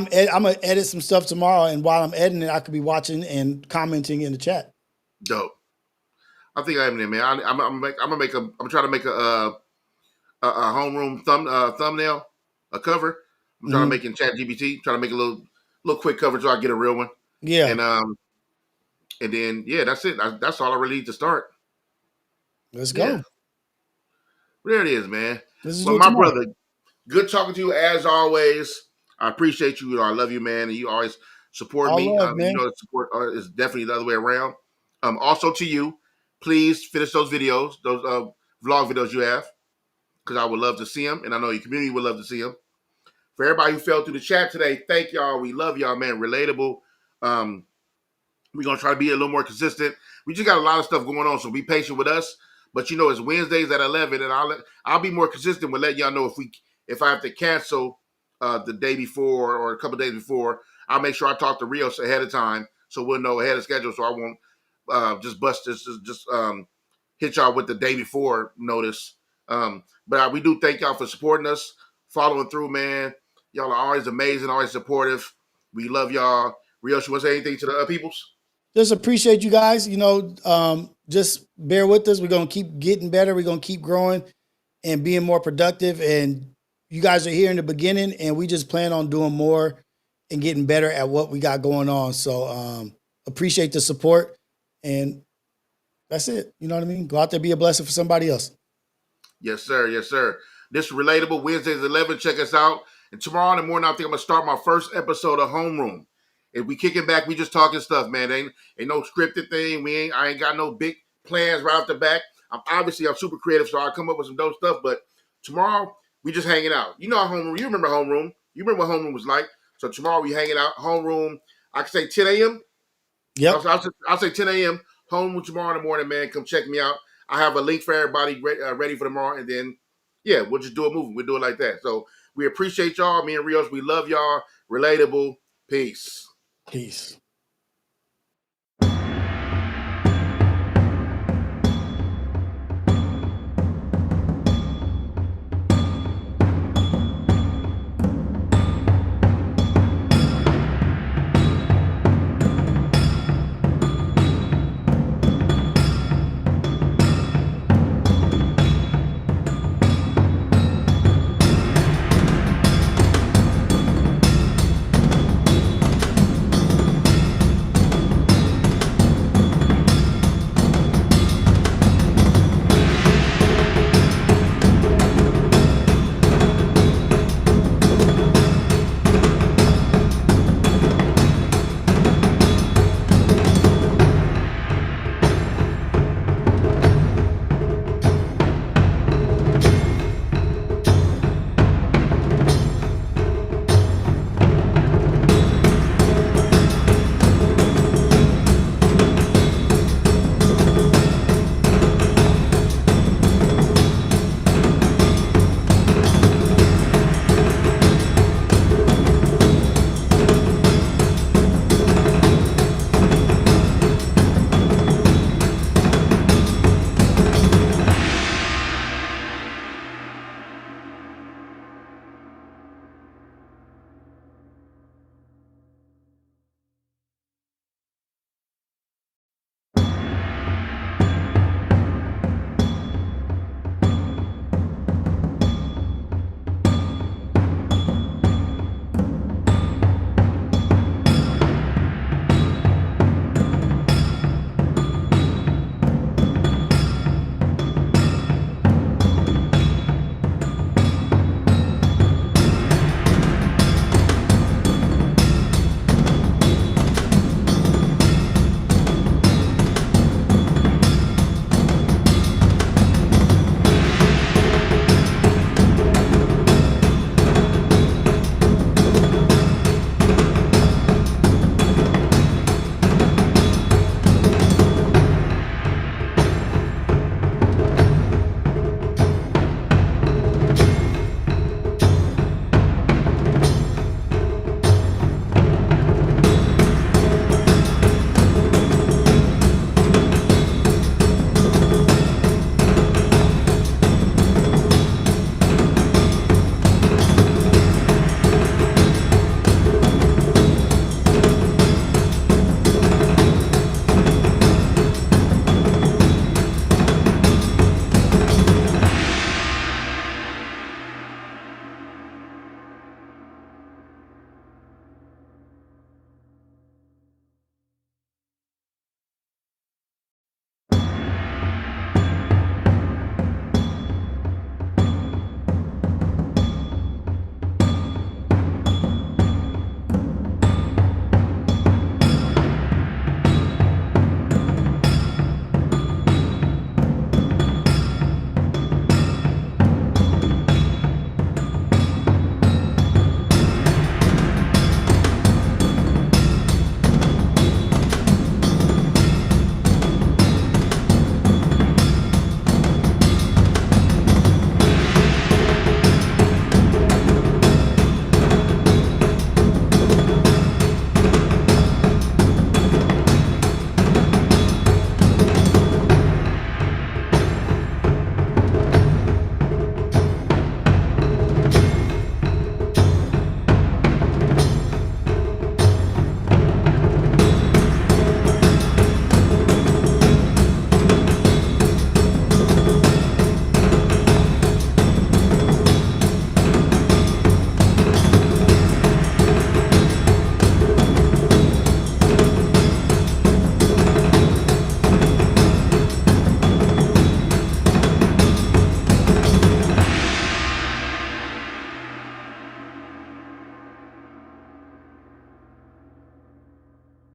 gonna edit some stuff tomorrow, and while I'm editing it, I could be watching and commenting in the chat. Dope. I think I am there, man. I'm trying to make a homeroom thumbnail, a cover. I'm trying to make in ChatGPT, trying to make a little quick cover so I get a real one. Yeah. And then that's it. That's all I really need to start. Let's go. Yeah. There it is, man. Well, my brother, good talking to you as always. I appreciate you. I love you, man, and you always support all me. love, man. You know, support is definitely the other way around. Also to you, please finish those videos, those vlog videos you have, because I would love to see them, and I know your community would love to see them. For everybody who fell through the chat today, thank y'all. We love y'all, man. Relatable. We're going to try to be a little more consistent. We just got a lot of stuff going on, so be patient with us. But, you know, it's Wednesdays at 11, and I'll be more consistent with letting y'all know if I have to cancel the day before or a couple days before. I'll make sure I talk to Rios ahead of time so we'll know ahead of schedule, so I won't just hit y'all with the day before notice. But we do thank y'all for supporting us, following through, man. Y'all are always amazing, always supportive. We love y'all. Rios, you want to say anything to the peoples? Just appreciate you guys. You know, just bear with us. We're going to keep getting better. We're going to keep growing and being more productive. And you guys are here in the beginning, and we just plan on doing more and getting better at what we got going on. So appreciate the support. And that's it. You know what I mean? Go out there, be a blessing for somebody else. Yes, sir. Yes, sir. This is Relatable, Wednesdays at 11. Check us out. And tomorrow in the morning, I think I'm going to start my first episode of Homeroom. If we kicking back, we just talking stuff, man. Ain't no scripted thing. I ain't got no big plans right off the back. I'm super creative, so I come up with some dope stuff. But tomorrow, we just hanging out. You know homeroom. You remember homeroom. You remember what homeroom was like. So tomorrow we hanging out. Homeroom. I can say 10 a.m. Yep. I'll say 10 a.m. Homeroom tomorrow in the morning, man. Come check me out. I have a link for everybody ready for tomorrow. And then, we'll just do a movie. We'll do it like that. So we appreciate y'all. Me and Rios, we love y'all. Relatable. Peace. Peace.